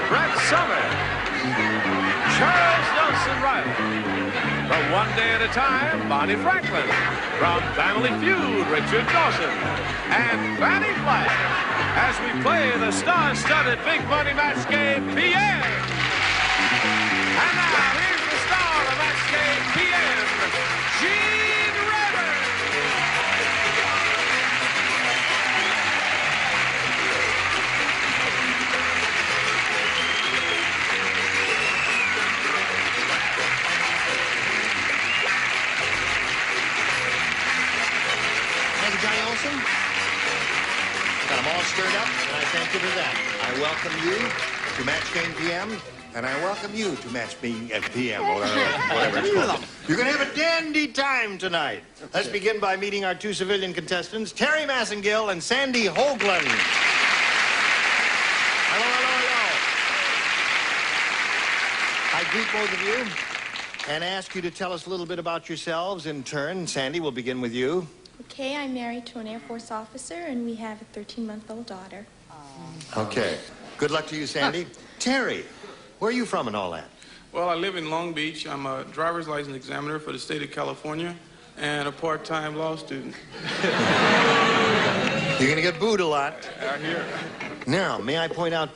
Brett Summers, Charles Nelson Riley. From One Day at a Time, Bonnie Franklin. From Family Feud, Richard Dawson. And Fannie Flagg, as we play the star-studded Big Money Match Game PM. And now, here's the star of Match Game PM, Gene Rayburn. Thank you, Johnny Olson. Got them all stirred up, and I thank you for that. I welcome you to Match Game PM, and I welcome you to Match Me at PM, or whatever it's called. You're going to have a dandy time tonight. Let's begin by meeting our two civilian contestants, Terry Massengill and Sandy Hoagland. Hello, hello, hello. I greet both of you and ask you to tell us a little bit about yourselves in turn. Sandy, we'll begin with you. Okay, I'm married to an Air Force officer, and we have a 13-month-old daughter. Okay. Good luck to you, Sandy. Terry, where are you from and all that? Well, I live in Long Beach. I'm a driver's license examiner for the state of California and a part-time law student. You're going to get booed a lot. Out here. Now, may I point out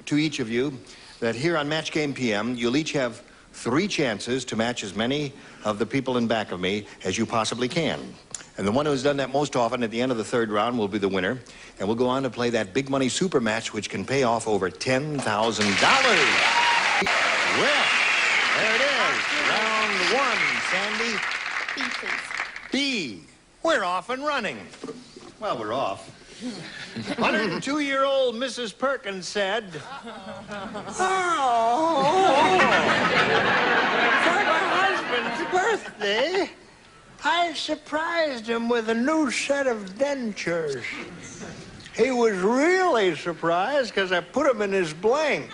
to each of you that here on Match Game PM, you'll each have 3 chances to match as many of the people in back of me as you possibly can. And the one who's done that most often at the end of the 3rd round will be the winner. And we'll go on to play that big money super match, which can pay off over $10,000. Well, there it is. Round 1, Sandy. B, please. B. We're off and running. Well, we're off. 102-year-old Mrs. Perkins said, "Oh, for my husband's birthday, I surprised him with a new set of dentures. He was really surprised because I put them in his blank."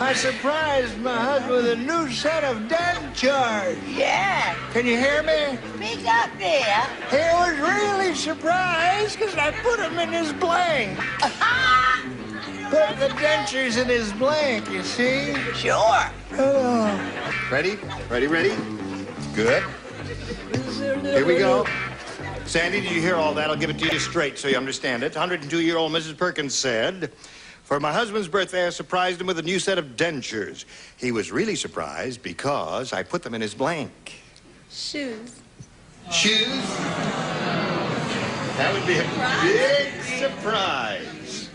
I surprised my husband with a new set of dentures. Yeah. Can you hear me? Speak up there. He was really surprised because I put him in his blank. Put the dentures in his blank, you see? Sure. Ready? Ready, ready? Good. Here we go. Sandy, did you hear all that? I'll give it to you straight so you understand it. 102-year-old Mrs. Perkins said, for my husband's birthday, I surprised him with a new set of dentures. He was really surprised because I put them in his blank. Shoes. Shoes? That would be a big surprise.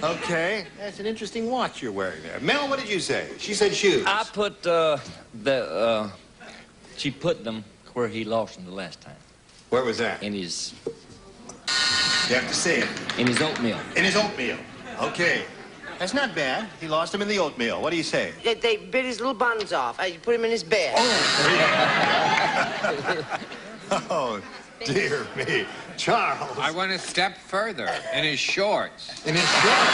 Okay, that's an interesting watch you're wearing there. Mel, what did you say? She said shoes. I put, she put them where he lost them the last time. Where was that? In his... You have to say it. In his oatmeal. In his oatmeal. Okay. That's not bad. He lost them in the oatmeal. What do you say? They bit his little buns off. You put him in his bed. Oh, dear me. Charles. I went a step further. In his shorts. In his shorts?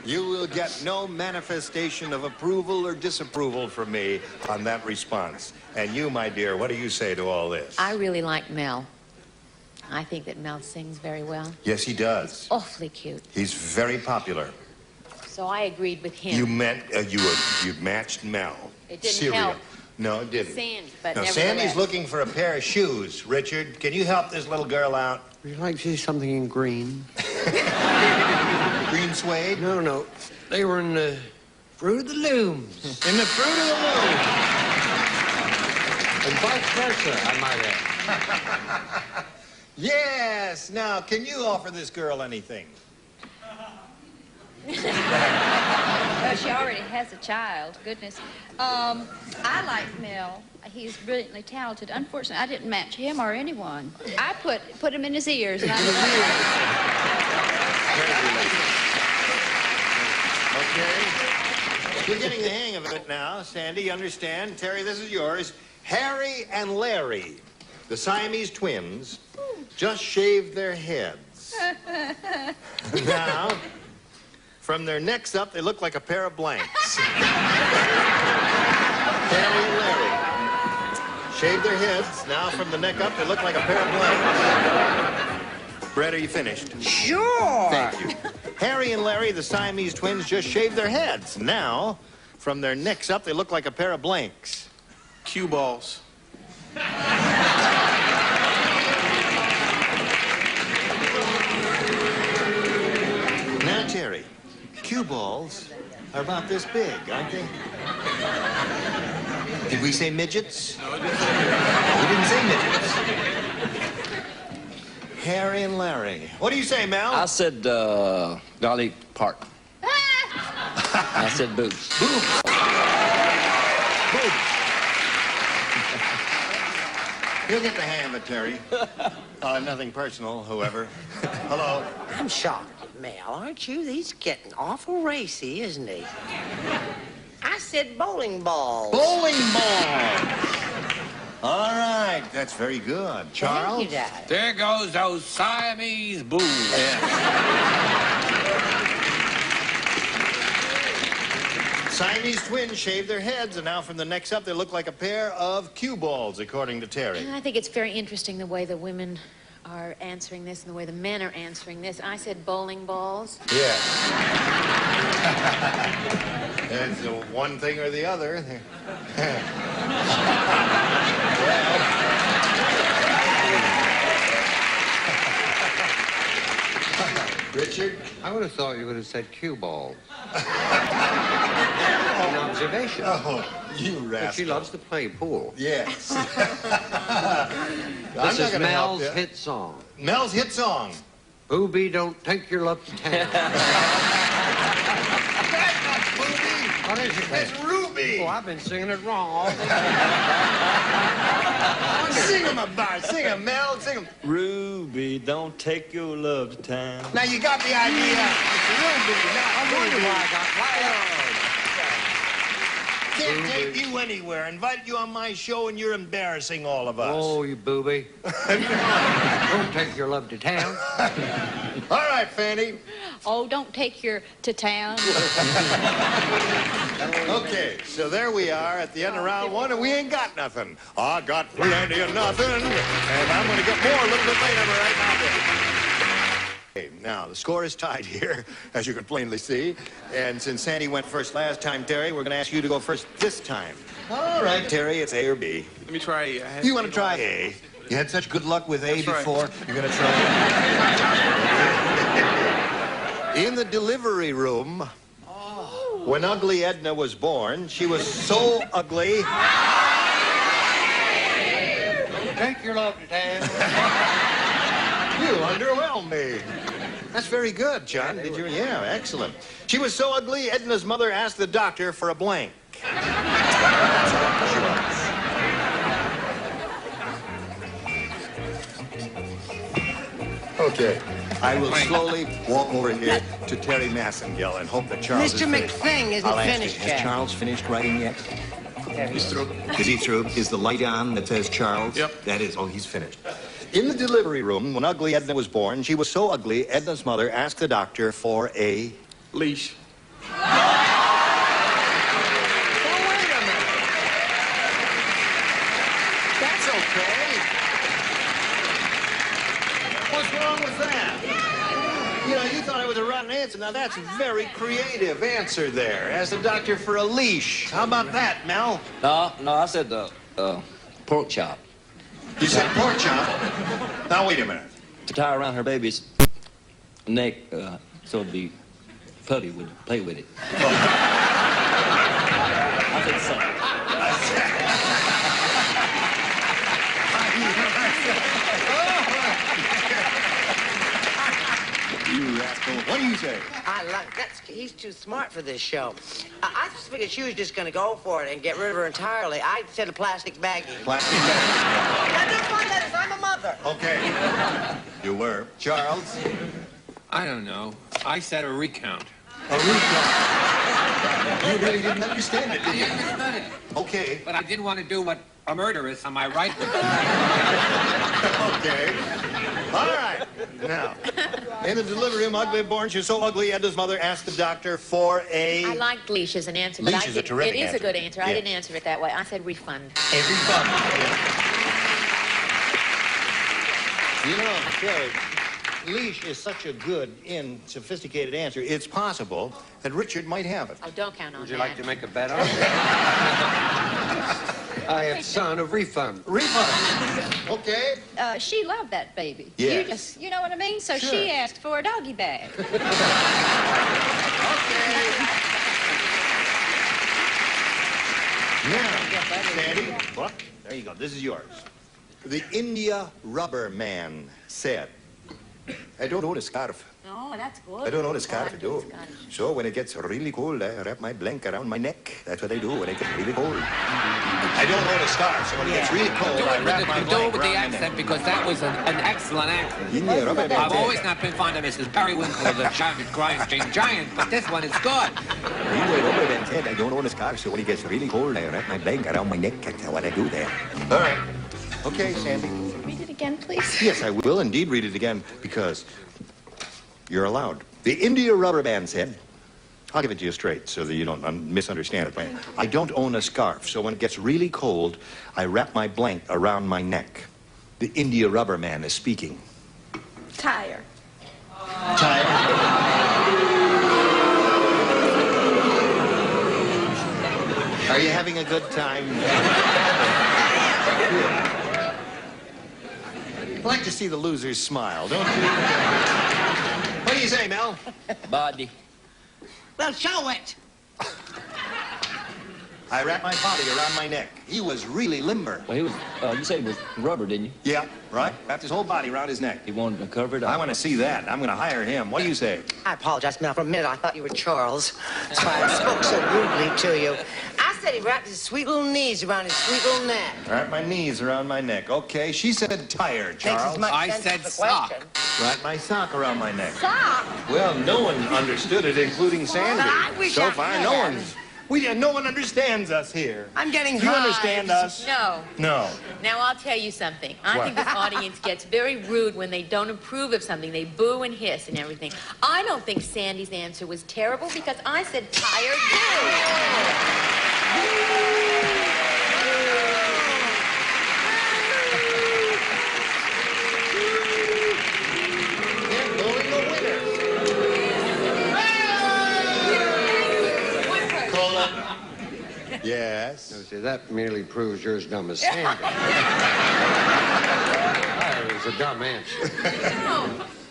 You will get no manifestation of approval or disapproval from me on that response. And you, my dear, what do you say to all this? I really like Mel. I think that Mel sings very well. Yes, he does. Awfully cute. He's very popular. So I agreed with him. You matched Mel. It didn't Serial. help. No, it didn't. Sandy, but Now, nevertheless. Sandy's looking for a pair of shoes. Richard, can you help this little girl out? Would you like to see something in green? Green suede? No. They were in the Fruit of the Looms. In the Fruit of the Looms. And vice versa, I might add. Yes. Now, can you offer this girl anything? Well, she already has a child. Goodness. I like Mel. He's brilliantly talented. Unfortunately, I didn't match him or anyone. I put him in his ears. And Okay. You're getting the hang of it now, Sandy. You understand? Terry, this is yours. Harry and Larry, the Siamese twins, just shaved their heads. Now, from their necks up, they look like a pair of blanks. Harry and Larry shaved their heads. Now, from the neck up, they look like a pair of blanks. Brett, are you finished? Sure. Thank you. Harry and Larry, the Siamese twins, just shaved their heads. Now, from their necks up, they look like a pair of blanks. Cue balls. Now, Terry, cue balls are about this big, aren't they? Did we say midgets? No, we didn't say midgets. Harry and Larry. What do you say, Mel? I said, Dolly Parton. I said boobs. Boobs. You'll get the hang of it, Terry. Nothing personal, whoever. Hello. I'm shocked, Mel, aren't you? He's getting awful racy, isn't he? I said bowling balls. Bowling balls. All right, that's very good. Charles? Thank you, Dad. There goes those Siamese boobs. Siamese twins shaved their heads, and now from the necks up, they look like a pair of cue balls, according to Terry. And I think it's very interesting the way the women are answering this and the way the men are answering this. I said bowling balls. Yeah. It's one thing or the other. Richard? I would have thought you would have said cue balls. An observation. Oh, you rascal. But she loves to play pool. Yes. This is Mel's hit song. Mel's hit song. Booby, don't take your love to town. What is it? It's Ruby. Oh, I've been singing it wrong all day. Sing them about. Sing them, Mel. Sing them. Ruby, don't take your love to town. Now you got the idea. It's Ruby. I wonder why I got can't take you anywhere. Invited you on my show, and you're embarrassing all of us. Oh, you booby. Don't take your love to town. All right, Fanny. Oh, don't take your to town. Okay, so there we are at the end of round one, and we ain't got nothing. I got plenty of nothing, and I'm going to get more a little bit later, but right now. Okay, now, the score is tied here, as you can plainly see. And since Sandy went first last time, Terry, we're going to ask you to go first this time. All right, Terry, it's A or B. Let me try A. You want to try A? You had such good luck with A before. You're going to try A. In the delivery room, when ugly Edna was born, she was so ugly. Take your love to town. You underwhelm me. That's very good, John. Did you? Yeah, excellent. She was so ugly, Edna's mother asked the doctor for a blank. Okay. I will slowly walk over here to Terry Massengale and hope that Charles Mr. is finished. McThing isn't I'll ask finished you, yet. has Charles finished writing yet? He's through. Is he through? Is the light on that says Charles? Yep. That is. Oh, he's finished. In the delivery room, when ugly Edna was born, she was so ugly, Edna's mother asked the doctor for a... Leash. That's okay. What's wrong with that? You know, you thought it was a rotten answer. Now, that's a very creative answer there. Ask the doctor for a leash. How about that, Mel? No, I said pork chop. You said pork chop? Now, wait a minute. To tie around her baby's neck so it'd be Putty would play with it. I said something. You rascal. What do you say? He's too smart for this show. I just figured she was just going to go for it and get rid of her entirely. I said a plastic baggie. Plastic bag. Now, don't find that as I'm a mother. Okay. You were. Charles? I don't know. I said a recount. A recount. You really didn't understand it, did you? I understood it. Okay. But I didn't want to do what a murderess on my right would do. Okay. All right. Now, in the delivery room, ugly born, she was so ugly, Edna's mother asked the doctor for a... I liked leash as an answer, but Leash is a terrific it is answer. a good answer. I Yeah. didn't answer it that way. I said refund. A refund. You know, Terry, leash is such a good, sophisticated answer. It's possible that Richard might have it. Oh, don't count on Would you that. like to make a bet on it? I have son of refund. Refund. Okay. She loved that baby. Yes. You know what I mean? So Sure. she asked for a doggy bag. Now, Sandy, what? There you go. This is yours. The India Rubber Man said, I don't own a scarf. Oh, that's good. I don't own a scarf to I do. So when it gets really cold, I wrap my blanket around my neck. That's what I do when it gets really cold. I don't own a scarf, so when it gets really cold, I wrap my Do it blanket with the around my accent neck. because that was an excellent accent. India Rubber Man I've said, always not been fond of Mrs. Periwinkle, the Grindstream Giant, but this one is good. India Rubber Man said, I don't own a scarf, so when it gets really cold, I wrap my blanket around my neck. That's what I do there. All right. Okay, Sandy. Read it again, please. Yes, I will indeed read it again because you're allowed. The India Rubber Band said, I'll give it to you straight so that you don't misunderstand it. I don't own a scarf, so when it gets really cold, I wrap my blanket around my neck. The India Rubber Man is speaking. Tire. Tire. Are you having a good time? I like to see the losers smile, don't you? What do you say, Mel? Body. Well, show it. I wrapped my body around my neck. He was really limber. Well, he was, you said it was rubber, didn't you? Yeah, right. Wrapped his whole body around his neck. He wanted to cover it up. I want to see that. I'm going to hire him. What do you say? I apologize, Mel. For a minute, I thought you were Charles. That's why I spoke so rudely to you. I said he wrapped his sweet little knees around his sweet little neck. Wrap my knees around my neck. Okay, she said tired, Makes as Charles. much I sense said as the sock. question. Wrap my sock around my neck. Sock? Well, no one understood it, including Sandy. I wish so I far, could no have. one's No one understands us here. I'm getting Do you hives. understand us? No. No. Now, I'll tell you something. I What? think this audience gets very rude when they don't approve of something. They boo and hiss and everything. I don't think Sandy's answer was terrible because I said tired Yes. No, see, that merely proves you're as dumb as Sandy. That was a dumb answer.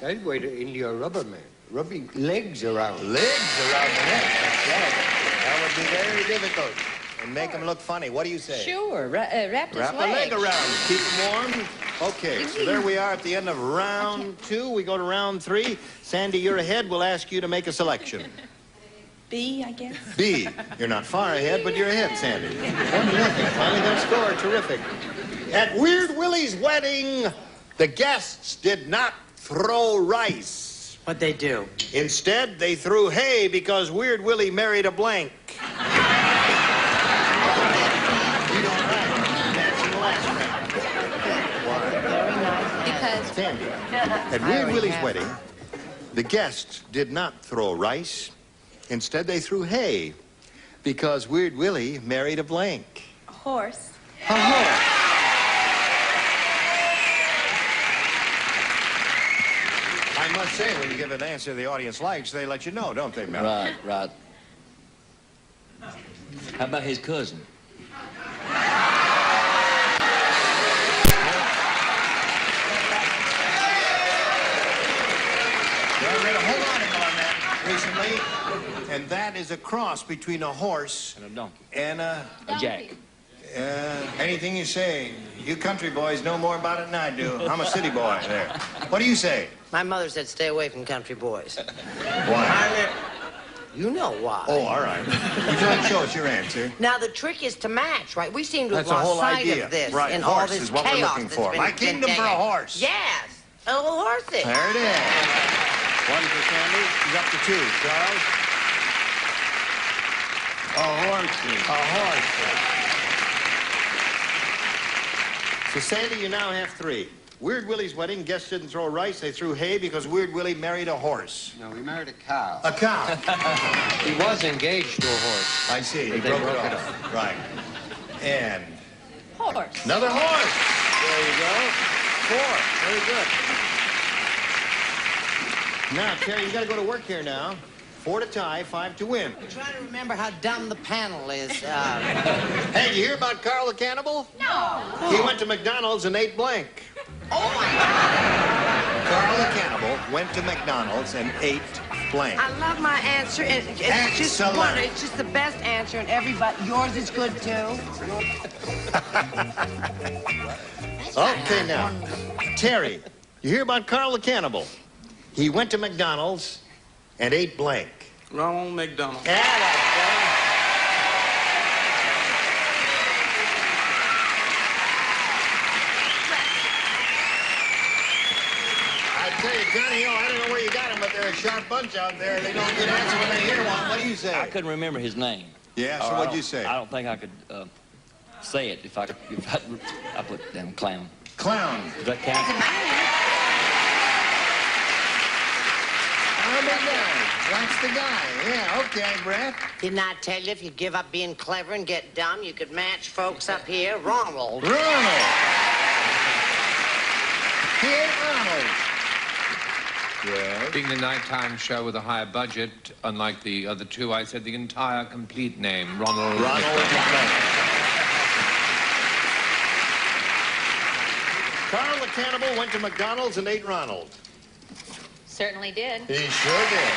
I'd wait India rubber man. Rubbing legs around. Legs around the neck. That's right. That would be very difficult. And make them look funny. What do you say? Sure, wrap his Wrap a leg around. Keep them warm. Okay, so there we are at the end of round 2. We go to round 3. Sandy, you're ahead. We'll ask you to make a selection. B, I guess. B. You're not far ahead, but you're ahead, Sandy. 1-0. Finally got score. Terrific. At Weird Willie's wedding, the guests did not throw rice. What'd they do? Instead, they threw hay because Weird Willie married a blank. Sandy, at Weird Willie's wedding, the guests did not throw rice. Instead, they threw hay because Weird Willie married a blank. A horse. A horse. I must say, when you give an answer the audience likes, they let you know, don't they, Mel? Right, right. How about his cousin? Well, I read a whole article on that recently, and that is a cross between a horse And a donkey. and a jack. Anything you say. You country boys know more about it than I do. I'm a city boy there. What do you say? My mother said stay away from country boys. Why? You know why. Oh, all right. Would you like to show us your answer? Now, the trick is to match, right? We seem to That's have the lost whole sight idea. of this Right, in all horse this is what we're chaos looking that's for. been- My been kingdom for a taken. horse. Yes, a little horsey. There it is. 1 for Sandy. He's up to 2. Charles? A horse. A horse. So, Sandy, you now have 3. Weird Willie's wedding, guests didn't throw rice. They threw hay because Weird Willie married a horse. No, he married a cow. A cow. He was engaged to a horse. I see. He But they broke broke it it off. Right. And Horse. another horse. There you go. 4. Very good. Now, Terry, you got to go to work here now. 4 to tie, 5 to win. I'm trying to remember how dumb the panel is. Hey, you hear about Carl the Cannibal? No. He went to McDonald's and ate blank. Oh, my God. Carl the Cannibal went to McDonald's and ate blank. I love my answer. It's just Excellent. wonderful. It's just the best answer, and everybody, yours is good, too. Okay, now, Terry, you hear about Carl the Cannibal? He went to McDonald's and ate blank. Ronald McDonald. I tell you, Johnny Hill, I don't know where you got them, but they're a sharp bunch out there. They don't get answer when they hear one. What do you say? I couldn't remember his name. Yeah, so Or what'd I you say? I don't think I could say it if I put down clown. Clown. Does that count? That's the guy. Yeah, okay, Brett. Didn't I tell you if you give up being clever and get dumb, you could match folks up here? Ronald. Ronald. He ain't Ronald. Yes. Being the nighttime show with a higher budget, unlike the other two, I said the entire complete name, Ronald. Carl the Cannibal went to McDonald's and ate Ronald. Certainly did. He sure did.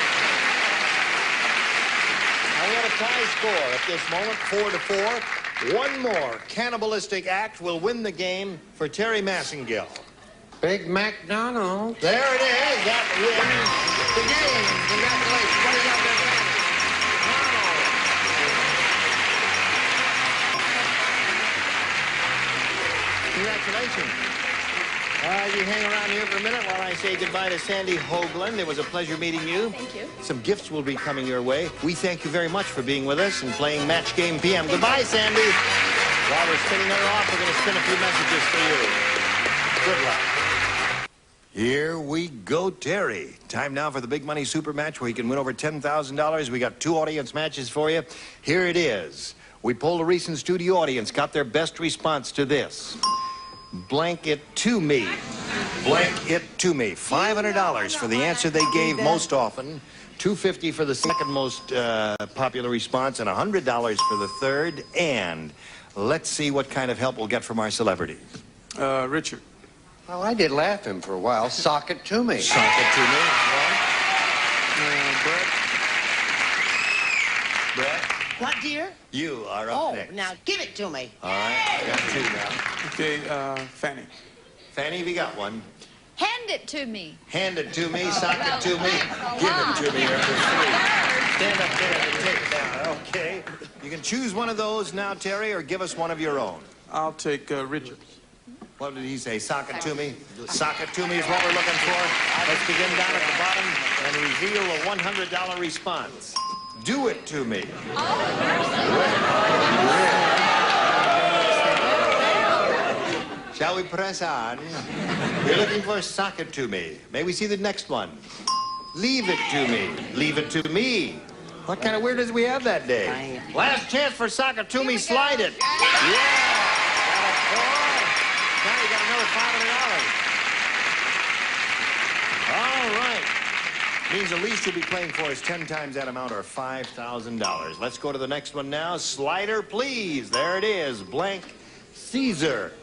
Now we have a tie score at this moment, 4 to 4. One more cannibalistic act will win the game for Terry Massengill. Big McDonald. There it is. That wins the game. Congratulations. What do you got there, Congratulations. You hang around here for a minute while I say goodbye to Sandy Hoagland. It was a pleasure meeting you. Thank you. Some gifts will be coming your way. We thank you very much for being with us and playing Match Game PM. Goodbye, Sandy. While we're spinning her off, we're going to spin a few messages for you. Good luck. Here we go, Terry. Time now for the big money super match where you can win over $10,000. We got 2 audience matches for you. Here it is. We polled a recent studio audience, got their best response to this. Blank it to me. Blank it to me. $500 for the answer they gave most often. $250 for the second most popular response, and $100 for the third. And let's see what kind of help we'll get from our celebrities. Richard. Well, I did laugh him for a while. Sock it to me. Sock it to me. Brett. Brett, What, dear? you are up next. Now give it to me. All right, I got 2 now. Okay, Fanny. Fanny, have you got one? Hand it to me. Hand it to me, sock it to me, give it to me. Number 3. Stand up there and take it down. Okay. You can choose one of those now, Terry, or give us one of your own. I'll take Richard. What did he say? Sock it to me? Sock it to me is what we're looking for. Let's begin down at the bottom and reveal a $100 response. Do it to me. Shall we press on? We're looking for sock it to me. May we see the next one? Leave it to me. Leave it to me. What kind of weirdness we have that day? Last chance for sock it to me. Slide it. Yeah. Got a 4. Now you got another $500. All right. Means the least you'll be playing for is 10 times that amount, or $5,000. Let's go to the next one now. Slider, please. There it is. Blank Caesar.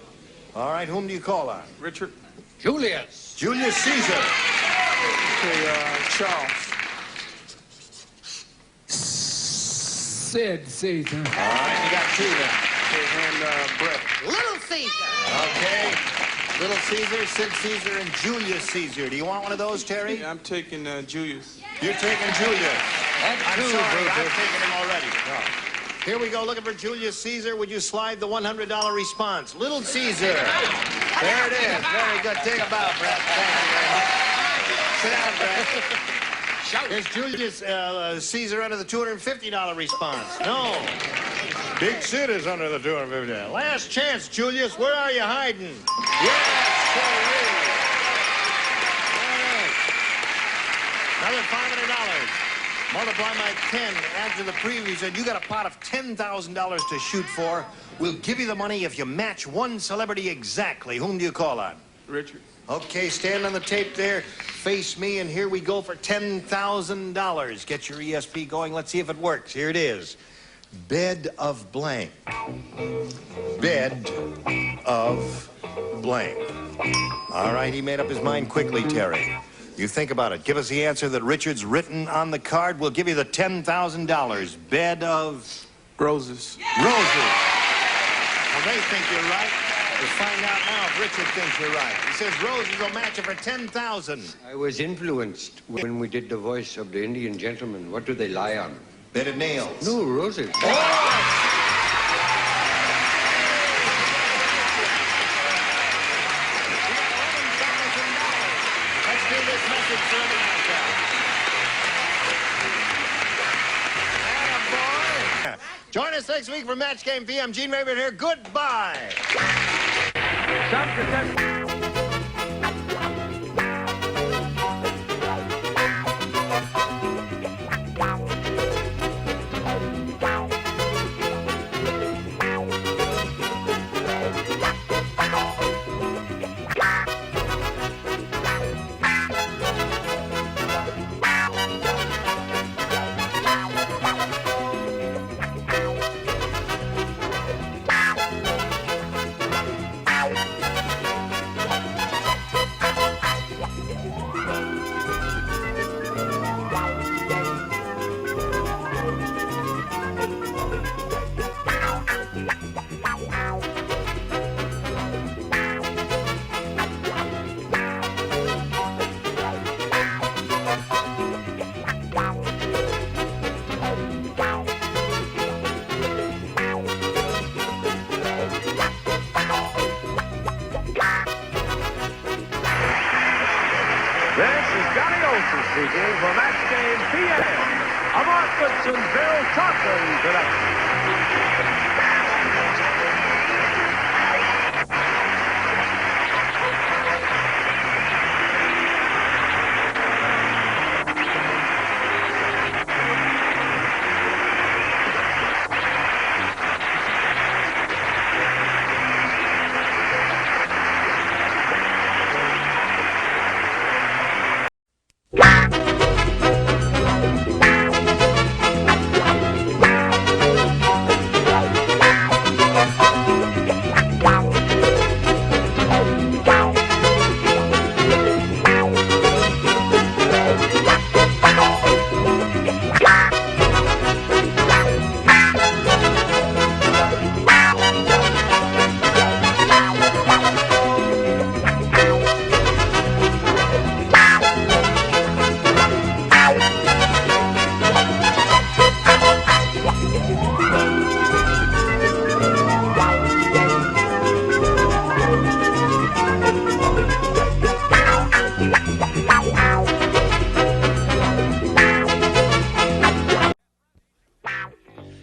All right, whom do you call on? Richard. Julius. Julius Caesar. Okay, Charles. Sid Caesar. All right, you got 2 now. Okay, and Brett. Little Caesar. Okay. Little Caesar, Sid Caesar, and Julius Caesar. Do you want one of those, Terry? Yeah, I'm taking Julius. You're taking Julius. I'm sorry, I've taken him already. No. Here we go, looking for Julius Caesar. Would you slide the $100 response? Little Caesar. There it is. Very good. Take a bow, Brett. Thank you very much. Sit down, Brett. Here's Julius Caesar under the $250 response. No. Big Sid is under the $250. Last chance, Julius. Where are you hiding? Yes, sir. Another $500. Multiply by 10. Add to the previous, and you got a pot of $10,000 to shoot for. We'll give you the money if you match one celebrity exactly. Whom do you call on? Richard. Okay, stand on the tape there. Face me, and here we go for $10,000. Get your ESP going. Let's see if it works. Here it is. Bed of blank. Bed of blank. All right, he made up his mind quickly, Terry. You think about it. Give us the answer that Richard's written on the card. We'll give you the $10,000. Bed of... Roses. Roses. Well, they think you're right. We'll find out now if Richard thinks you're right. He says roses will match it for $10,000. I was influenced when we did the voice of the Indian gentleman. What do they lie on? Bed of nails. No, roses. Oh! Let's do this message for America. Attaboy. Join us next week for Match Game PM. Gene Rayburn here. Goodbye. speaking for Match Game PM, a Mark Goodson, Bill Thompson production.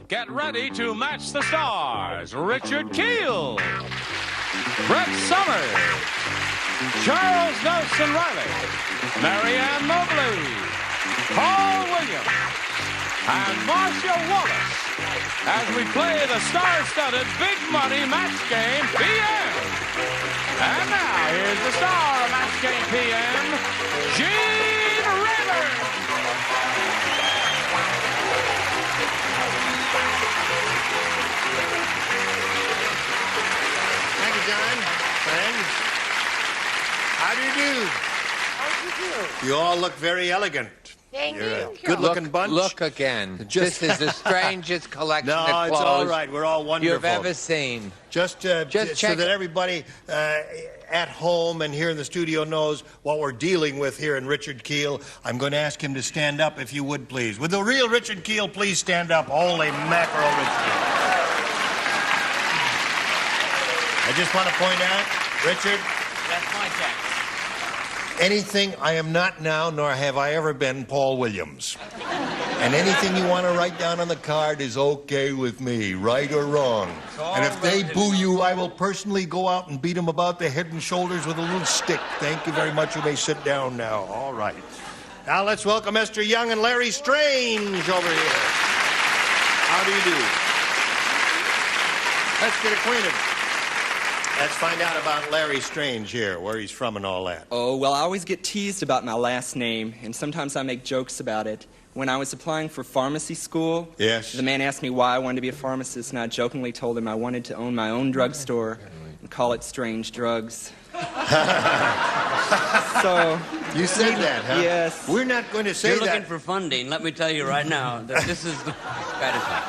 Get ready to match the stars. Richard Kiel, Brett Summers, Charles Nelson Riley, Marianne Mobley, Paul Williams, and Marcia Wallace as we play the star-studded Big Money Match Game PM. And now, here's the star of Match Game PM, Gene Rayburn. Thank you, John. Friends, how do you do? How do you do? You all look very elegant. Thank You're a you. good-looking bunch. Look again. Just- This is the strangest collection of No, clothes it's all right. We're all wonderful. you've ever seen. Just Just so check that it. everybody at home and here in the studio knows what we're dealing with here in Richard Kiel, I'm going to ask him to stand up, if you would, please. Would the real Richard Kiel please stand up? Holy mackerel, Richard Kiel. I just want to point out, Richard, That's my check. anything I am not now, nor have I ever been, Paul Williams. And anything you want to write down on the card is okay with me, right or wrong. And if they boo you, I will personally go out and beat them about the head and shoulders with a little stick. Thank you very much. You may sit down now. All right. Now let's welcome Esther Young and Larry Strange over here. How do you do? Let's get acquainted. Let's find out about Larry Strange here, where he's from and all that. Oh, well, I always get teased about my last name, and sometimes I make jokes about it. When I was applying for pharmacy school, Yes. the man asked me why I wanted to be a pharmacist, and I jokingly told him I wanted to own my own drugstore and call it Strange Drugs. So... You said that, huh? Yes. We're not going to say You're that. looking for funding. Let me tell you right now that this is the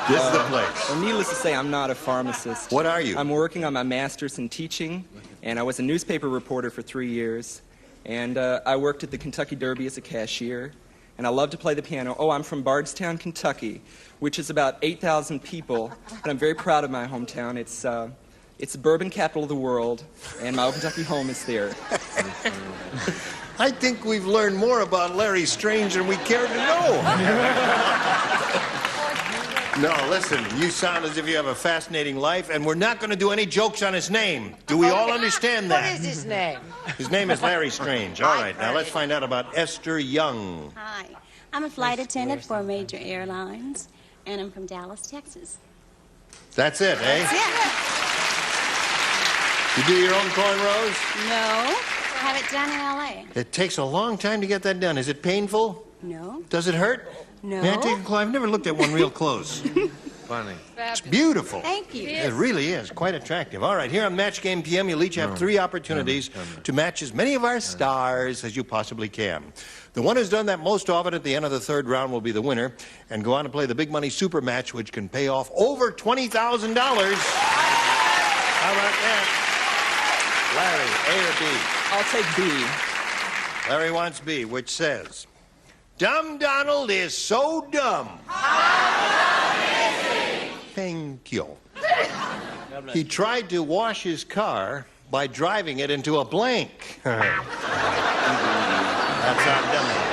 This is the place. Well, needless to say, I'm not a pharmacist. What are you? I'm working on my master's in teaching, and I was a newspaper reporter for 3 years. And I worked at the Kentucky Derby as a cashier, and I love to play the piano. Oh, I'm from Bardstown, Kentucky, which is about 8,000 people, but I'm very proud of my hometown. It's the bourbon capital of the world, and my Kentucky home is there. I think we've learned more about Larry Strange than we care to know. No, listen, you sound as if you have a fascinating life, and we're not going to do any jokes on his name. Do we all understand that? What is his name? His name is Larry Strange. All right, now let's find out about Esther Young. Hi, I'm a flight attendant for major airlines, and I'm from Dallas, Texas. That's it, eh? That's it. You do your own cornrows? No, I have it done in L.A. It takes a long time to get that done. Is it painful? No. Does it hurt? No. May I take a close? I've never looked at one real close. Funny. It's beautiful. Thank you. It really is. Quite attractive. All right, here on Match Game PM, you'll each have 3 opportunities to match as many of our stars as you possibly can. The one who's done that most often at the end of the 3rd round will be the winner and go on to play the Big Money Super Match, which can pay off over $20,000. How about that? Larry, A or B? I'll take B. Larry wants B, which says, Dumb Donald is so dumb. Thank you. He tried to wash his car by driving it into a blank. That's how dumb he is.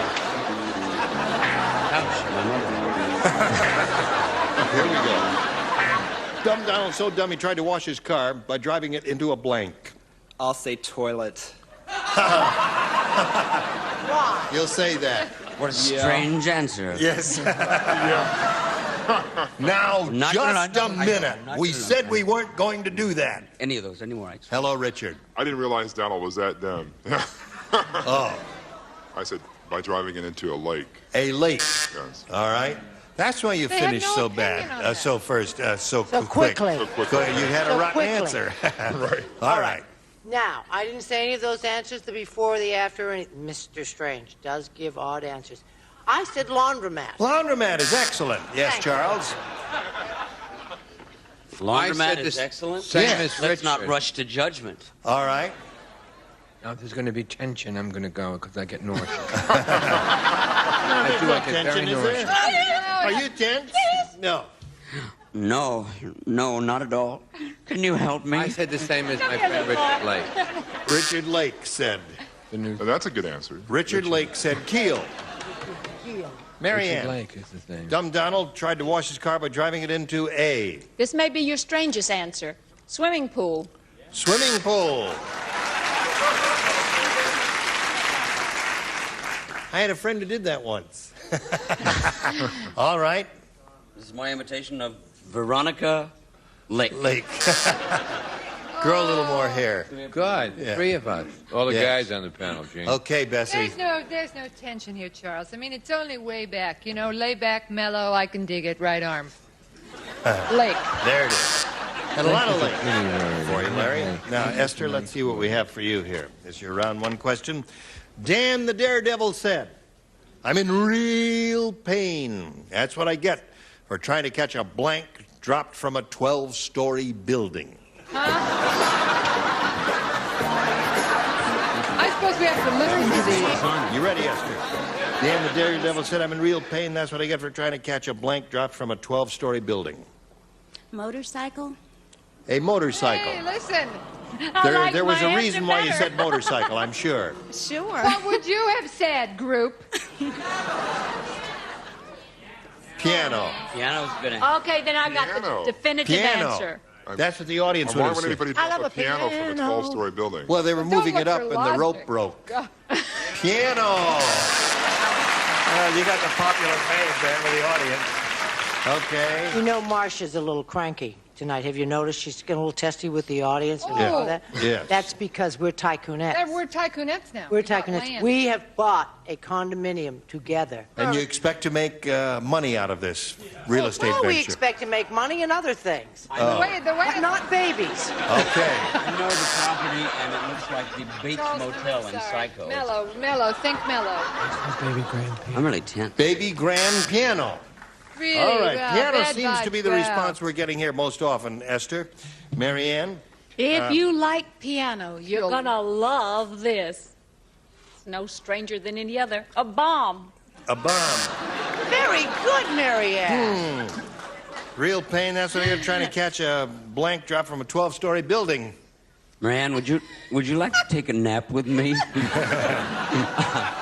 my mother. Here we go. Dumb Donald's so dumb he tried to wash his car by driving it into a blank. I'll say toilet. You'll say that. What a strange answer. Yes. Now, Not just gonna- a minute. Not We gonna- said we weren't going to do that. Any of those, any more rights. Hello, Richard. I didn't realize Donald was that dumb. Oh. I said, by driving it into a lake. A lake. Yes. All right. That's why you They had finished no so opinion bad, on so quick. quickly. So quickly. You had a So rotten quickly. answer. Right. All right. Now, I didn't say any of those answers, the before, the after, and Mr. Strange does give odd answers. I said laundromat. Laundromat is excellent. Yes, Thank Charles. I Laundromat said is the excellent. same Yeah. as Let's not Richard. rush to judgment. All right. Now, if there's going to be tension, I'm going to go because I get nauseous. There's I no get very tension, is nauseous. there? Are you tense? No. No, not at all. Can you help me? I said the same as my friend Richard Lake. Richard Lake said. That's a good answer. Richard Lake said keel. Mary Richard Ann. Lake is his name. Dumb Donald tried to wash his car by driving it into a This may be your strangest answer. Swimming pool. swimming pool. I had a friend who did that once. All right. This is my imitation of Veronica Lake. Grow a little more hair. Good. Yeah. Three of us. All the Yes. guys on the panel, Gene. Okay, Bessie. There's no tension here, Charles. I mean, it's only way back. You know, lay back, mellow, I can dig it, right arm. Lake. There it is. And a lot of lake for you, Larry. Now, Esther, let's see what we have for you here. This is your round one question. Dan the Daredevil said, I'm in real pain. That's what I get for trying to catch a blank dropped from a 12-story building. I suppose we have to listen to these. You ready, Esther? Dan the Daredevil said, I'm in real pain. That's what I get for trying to catch a blank dropped from a 12-story building. Motorcycle? A motorcycle. Hey, listen. There was a reason why you said motorcycle, I'm sure. Sure. What would you have said, group? Piano. Piano's a good answer. Okay, then I got Piano. the definitive Piano. answer. That's what the audience would Why have would said. anybody I drop love a piano from a piano. 12-story building? Well, they were Don't moving look it up for and the rope logic. broke. Piano. You got the popular fans there with the audience. Okay. You know, Marcia's a little cranky tonight. Have you noticed she's getting a little testy with the audience? You know Oh. that? Yes. That's because we're tycoonettes. We're tycoonettes now. We're We got tycoonettes. land. We have bought a condominium together. And you expect to make money out of this real estate Well, we venture. expect to make money in other things. Oh. The way But not babies. Okay. I know the property, and it looks like the Bates Charles, Motel I'm in sorry. Psycho. Mellow, think mellow. Baby grand I'm really tense. Baby grand piano. Really? All right. Well, Piano bad seems to vibes, be the well. response we're getting here most often, Esther. Mary Ann? If you like piano, you're You'll- gonna love this. It's no stranger than any other. A bomb. A bomb. Very good, Marianne. Real pain. That's what you're trying to catch a blank drop from a 12-story building. Marianne, would you like to take a nap with me?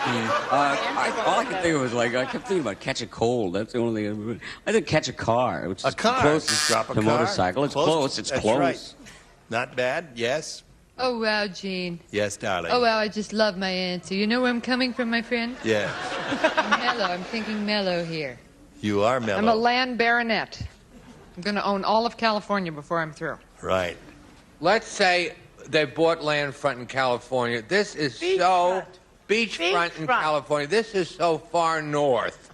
All I could think of was I kept thinking about catch a cold. That's the only thing. I did catch a car, which is A car. closest Drop a to car. motorcycle. It's close. It's That's close. right. Not bad. Yes. Oh, wow, Gene. Yes, darling. Oh, wow, I just love my answer. You know where I'm coming from, my friend? Yeah. Mellow. I'm thinking mellow here. You are mellow. I'm a land baronet. I'm going to own all of California before I'm through. Right. Let's say they bought land front in California. This is beachfront in California. This is so far north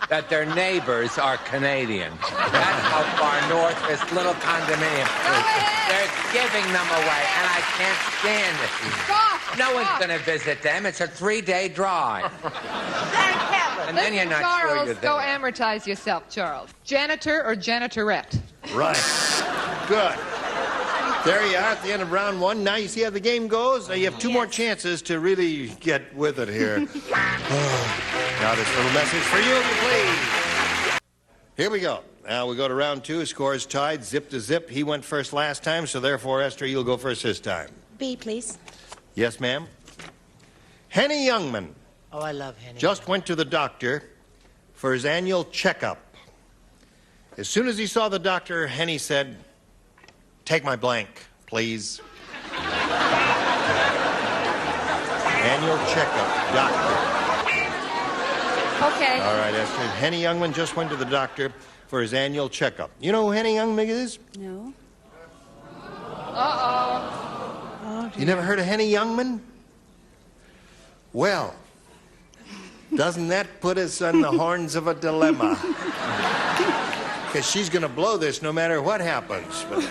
that their neighbors are Canadian. That's how far north this little condominium is. They're giving them away, and I can't stand it. Stop! No one's going to visit them. It's a 3-day drive. And then you're not sure Charles, you're go there. amortize yourself, Charles. Janitor or janitorette? Right. Good. There you are at the end of round one. Now you see how the game goes. You have two more chances to really get with it here. Now this little message for you, if you please. Here we go. Now we go to round two. Scores tied, zip to zip. He went first last time, so therefore, Esther, you'll go first this time. B, please. Yes, ma'am? Henny Youngman Oh, I love Henny. just went to the doctor for his annual checkup. As soon as he saw the doctor, Henny said, "Take my blank, please." Annual checkup, doctor. Okay. All right, Esther. Henny Youngman just went to the doctor for his annual checkup. You know who Henny Youngman is? No. Uh-oh. You never heard of Henny Youngman? Well, doesn't that put us on the horns of a dilemma? Because she's going to blow this no matter what happens. But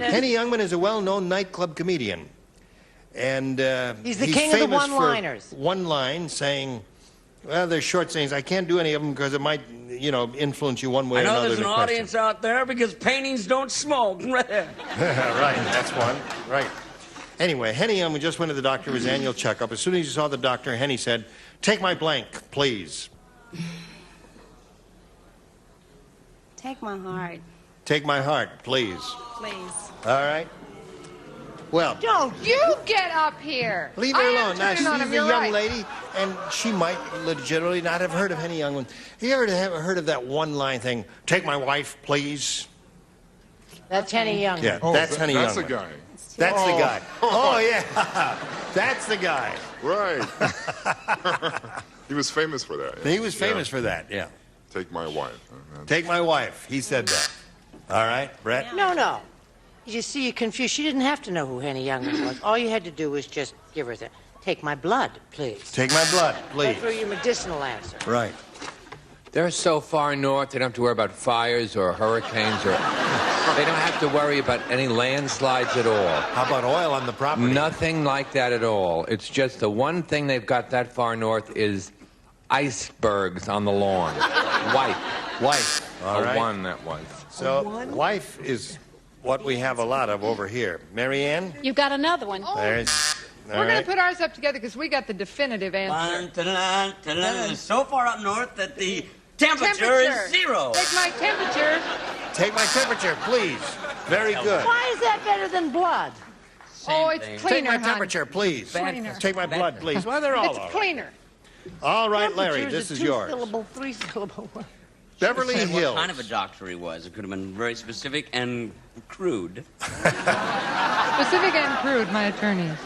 Henny Youngman is a well-known nightclub comedian. And He's the king of the famous one-liners. for one line saying, well, there's short sayings. I can't do any of them because it might, you know, influence you one way I or know another. there's an in a question. audience out there because paintings don't smoke. Right, that's one. Right. Anyway, Henny Youngman just went to the doctor for his annual checkup. As soon as he saw the doctor, Henny said, "Take my blank, please." Take my heart, Take my heart, please. please. All right? Well, Don't you get up here. leave her I am alone. Now, turning she's on a him, young you're right. lady, and she might legitimately not have heard of Henny Youngman. You ever heard of that one-line thing, "Take my wife, please"? That's Henny Youngman. Yeah, that's Henny That's Youngman. the guy. That's the guy. Oh, yeah. That's the guy. Right. He was famous for that. He was famous for that, yeah. Take my wife. Take my wife. He said that. All right, Brett? No. You see, you're confused. She didn't have to know who Henny Youngman was. All you had to do was just give her the, "Take my blood, please." Take my blood, please. That's for your medicinal answer. Right. They're so far north, they don't have to worry about fires or hurricanes, or they don't have to worry about any landslides at all. How about oil on the property? Nothing like that at all. It's just the one thing they've got that far north is icebergs on the lawn. Wife. All right. One that was. So, wife is what we have a lot of over here. Marianne? You've got another one. There's. We're going to put ours up together because we got the definitive answer. So far up north that the temperature is 0. Take my temperature. Take my temperature, please. Very good. Why is that better than blood? It's Take cleaner, my hon. temperature, please. Cleaner. Take my blood, please. Well, they're all It's all right. cleaner. All right, Larry, Temperature's this a is yours. two-syllable, three-syllable word. Beverly Say Hills. What kind of a doctor he was? It could have been very specific and crude. Specific and crude, my attorneys.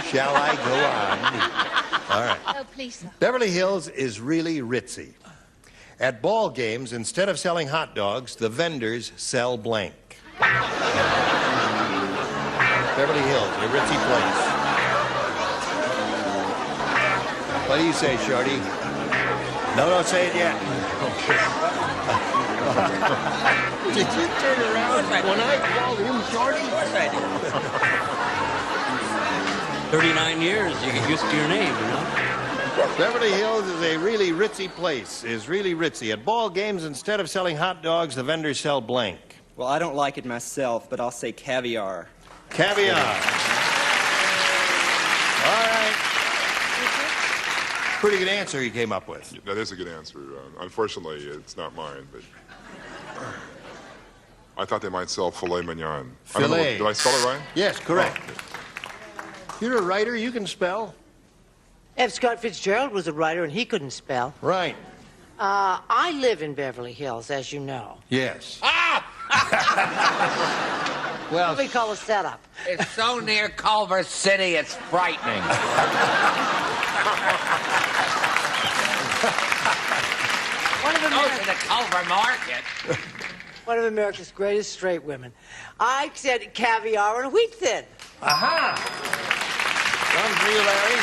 Shall I go on? All right. Oh, please, sir. Beverly Hills is really ritzy. At ball games, instead of selling hot dogs, the vendors sell blank. Beverly Hills, a ritzy place. What do you say, Shorty? No, don't say it yet. Did you turn around when I called him Shorty? Of course I did. 39 years, you get used to your name, you know? Beverly Hills is a really ritzy place, is really ritzy. At ball games, instead of selling hot dogs, the vendors sell blank. Well, I don't like it myself, but I'll say caviar. Caviar. All right. Pretty good answer he came up with. That is a good answer. Unfortunately, it's not mine, but I thought they might sell filet mignon. I don't know, Filet. did I spell it right? Yes, correct. You're a writer, you can spell. F. Scott Fitzgerald was a writer, and he couldn't spell. Right. I live in Beverly Hills, as you know. Yes. What do we call a setup? It's so near Culver City, it's frightening. The Culver Market. One of America's greatest straight women. I said caviar and wheat thin. Aha! One for you, Larry.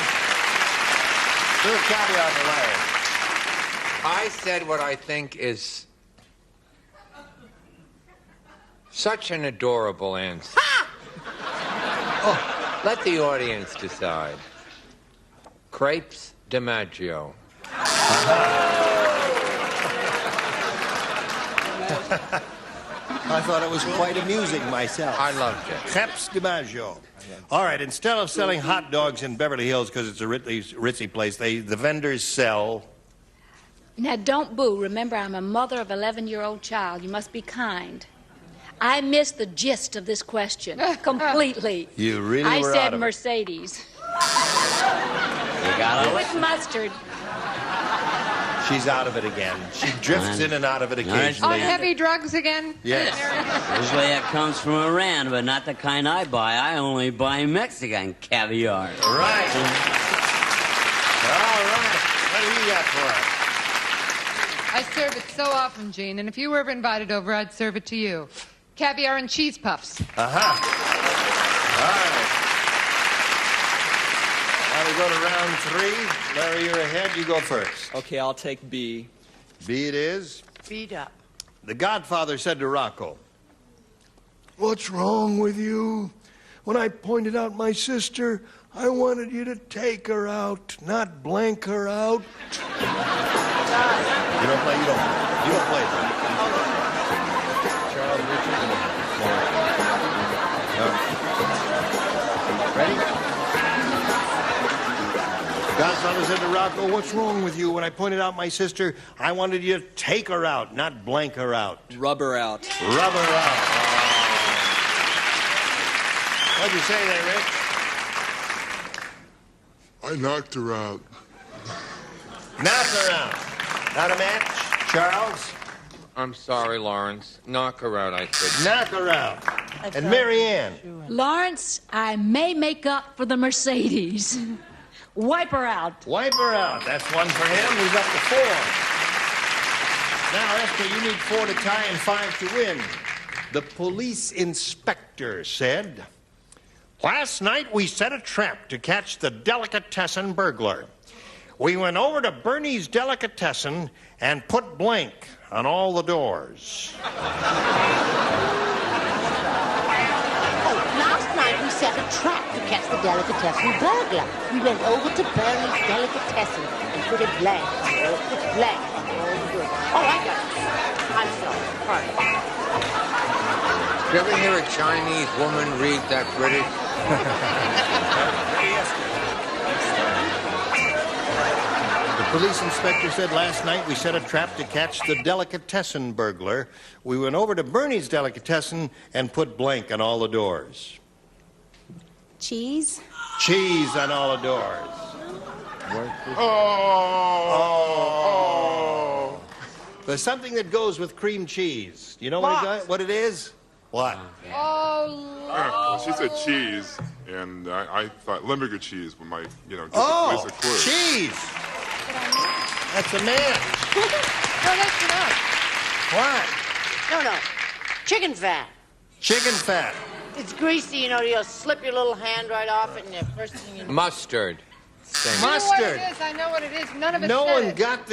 Two caviar for Larry. I said what I think is such an adorable answer. Oh, let the audience decide. Crepes DiMaggio. I thought it was quite amusing myself. I loved it. Crepes DiMaggio. All right, instead of selling hot dogs in Beverly Hills because it's a ritzy place, the vendors sell... Now, don't boo. Remember, I'm a mother of an 11-year-old child. You must be kind. I missed the gist of this question completely. You really I were said out of it. Mercedes. You got it. With mustard. She's out of it again. She drifts in and out of it On occasionally. heavy drugs again? Yes. Usually that comes from Iran, but not the kind I buy. I only buy Mexican caviar. Right. All right. What do you got for us? I serve it so often, Gene, and if you were ever invited over, I'd serve it to you. Caviar and cheese puffs. Uh-huh. All right. Now we go to round 3. Larry, you're ahead. You go first. Okay, I'll take B. B it is. Beat up. The Godfather said to Rocco, What's wrong with you? When I pointed out my sister, I wanted you to take her out, not blank her out. You don't play, you don't play. You don't play. Charles Richard. Ready? Godfather said to Rocco, what's wrong with you? When I pointed out my sister, I wanted you to take her out, not blank her out. Rub her out. Rub her out. What'd you say there, Rich? I knocked her out. Knock her out. Not a match? Charles? I'm sorry, Lawrence. Knock her out, I said. Knock her out. And Marianne? Lawrence, I may make up for the Mercedes. Wipe her out. Wipe her out. That's one for him. He's up to 4. Now, Esther, you need 4 to tie and 5 to win. The police inspector said, last night we set a trap to catch the delicatessen burglar. We went over to Bernie's Delicatessen and put blank on all the doors. Last night we set a trap to catch the delicatessen burglar. We went over to Bernie's Delicatessen and put it blank. Blank. Oh, I got it. I'm sorry. Pardon. Did you ever hear a Chinese woman read that British? The police inspector said last night we set a trap to catch the delicatessen burglar. We went over to Bernie's Delicatessen and put blank on all the doors. Cheese? Cheese on all the doors. Oh. There's something that goes with cream cheese. You know what it is? What? Oh, She said cheese, and I thought Limburger cheese might, give the police a clue. Cheese. That's a man. no, that's not. What? No. Chicken fat. Chicken fat. It's greasy, you'll slip your little hand right off it, and the first thing you know. Mustard. Mustard. I know what it is. None of us No said one it. got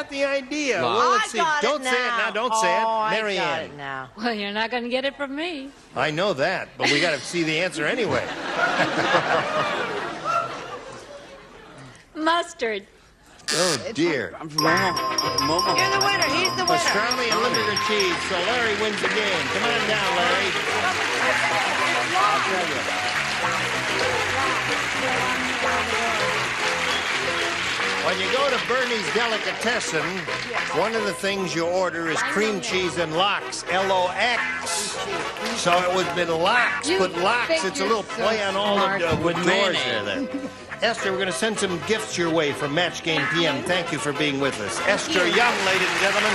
the idea. Wow. Well, let's see. got Don't it say it now. now. Don't say it. Marianne. I got it now. Well, you're not going to get it from me. I know that, but we got to see the answer anyway. Mustard. Oh, dear. You're the winner. He's the winner. Pastrami and Limburger cheese, so Larry wins the game. Come on down, Larry. I'll tell you. When you go to Bernie's Delicatessen, one of the things you order is cream cheese and lox, L-O-X. So it would have been lox, You but lox, think it's a you're little so play on all smart. the With doors mayonnaise. there. Esther, we're going to send some gifts your way from Match Game PM. Thank you for being with us. Esther Young, ladies and gentlemen.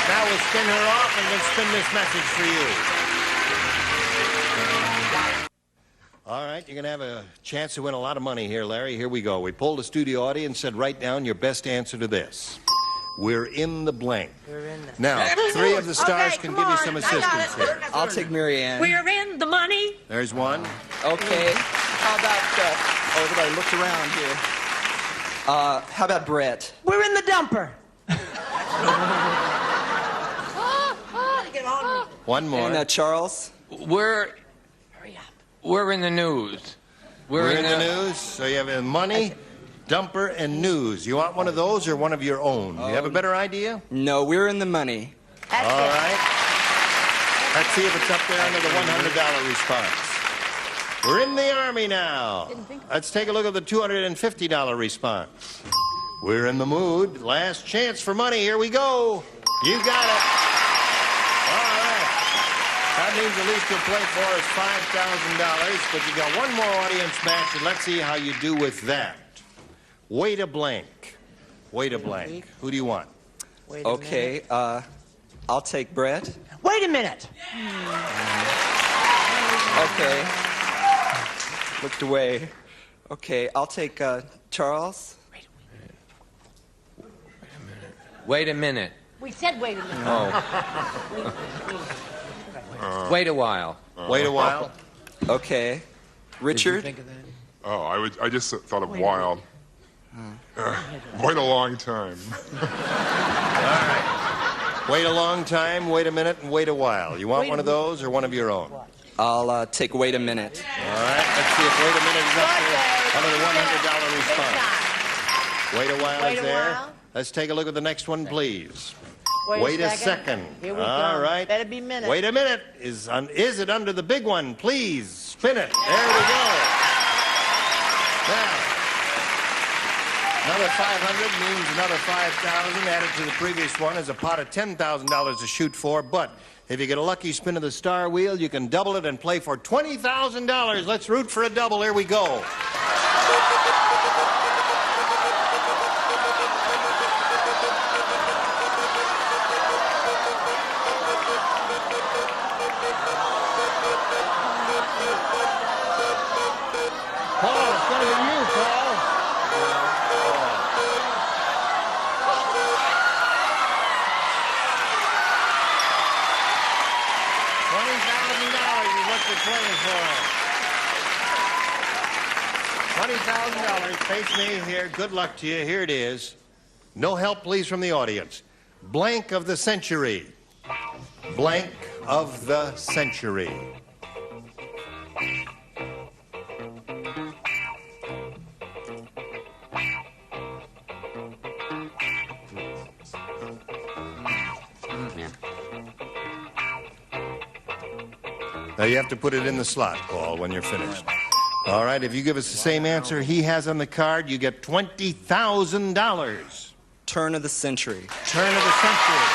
Now we'll spin her off and then spin this message for you. All right, you're going to have a chance to win a lot of money here, Larry. Here we go. We polled a studio audience, said write down your best answer to this. We're in the blank. Now, 3 of the stars can give you some assistance here. I'll take Marianne. We're in the money. There's one. Okay. How about, everybody looked around here. How about Brett? We're in the dumper. One more. And Charles? We're in the news. We're in the news. So you have money, dumper, and news. You want one of those or one of your own? You have a better idea? No, we're in the money. All right. Let's see if it's up there under the $100 response. We're in the Army now. Let's take a look at the $250 response. We're in the mood. Last chance for money. Here we go. You got it. All right. That means the least you'll play for is $5,000, but you got one more audience match, and let's see how you do with that. Way to blank. Wait a blank. Who do you want? Okay, I'll take Brett. Wait a minute. Okay. Looked away. Okay, I'll take Charles. Wait a minute. We said wait a minute. Oh. Wait a while. Wait a while. Okay. Richard. Did you think of that? Oh, I just thought of wild. Wait a long time. All right. Wait a long time, wait a minute, and wait a while. You want one of those or one of your own? I'll take wait a minute. All right. Let's see if wait a minute is up to under the $100 response. Wait a while is there. Let's take a look at the next one, please. Wait a second. Here we All go. right. Better be minute. Wait a minute. Is it under the big one? Please spin it. There we go. Now, another 500 means another 5,000 added to the previous one is a pot of $10,000 to shoot for. But if you get a lucky spin of the star wheel, you can double it and play for $20,000. Let's root for a double. Here we go. Paul, it's going to be you, Paul. $20,000 is what you're playing for. $20,000. Face me here. Good luck to you. Here it is. No help, please, from the audience. Blank of the century. Blank of the century. Now you have to put it in the slot, Paul, when you're finished. All right, if you give us the same answer he has on the card, you get $20,000. Turn of the century. Turn of the century.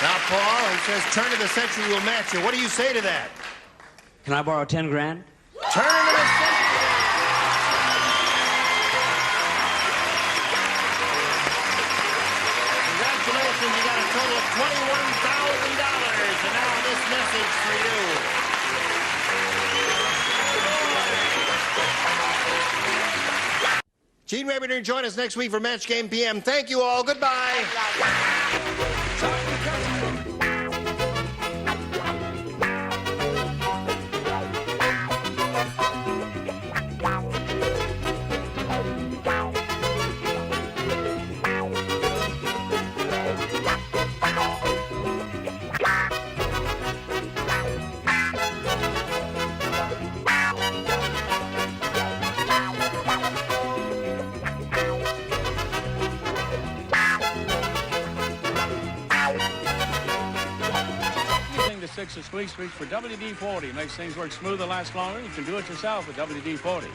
Now, Paul, he says turn of the century will match you. What do you say to that? Can I borrow 10 grand? Turn of the century. Congratulations, you got a total of $21,000. And now this message for you. Gene Rayburn, join us next week for Match Game PM. Thank you all. Goodbye. Six of Squeak Squeak for WD-40. Makes things work smoother, last longer. You can do it yourself with WD-40.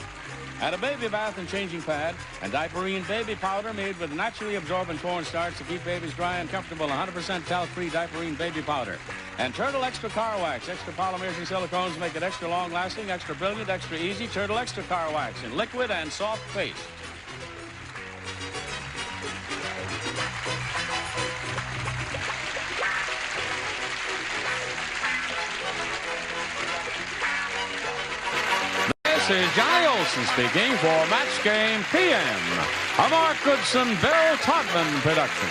Add a baby bath and changing pad and Diaperine baby powder made with naturally absorbent cornstarch to keep babies dry and comfortable. 100% talc-free Diaperine baby powder. And Turtle Extra Car Wax. Extra polymers and silicones make it extra long-lasting, extra brilliant, extra easy. Turtle Extra Car Wax in liquid and soft paste. This is Johnny Olson speaking for Match Game PM, a Mark Goodson, Bill Todman production.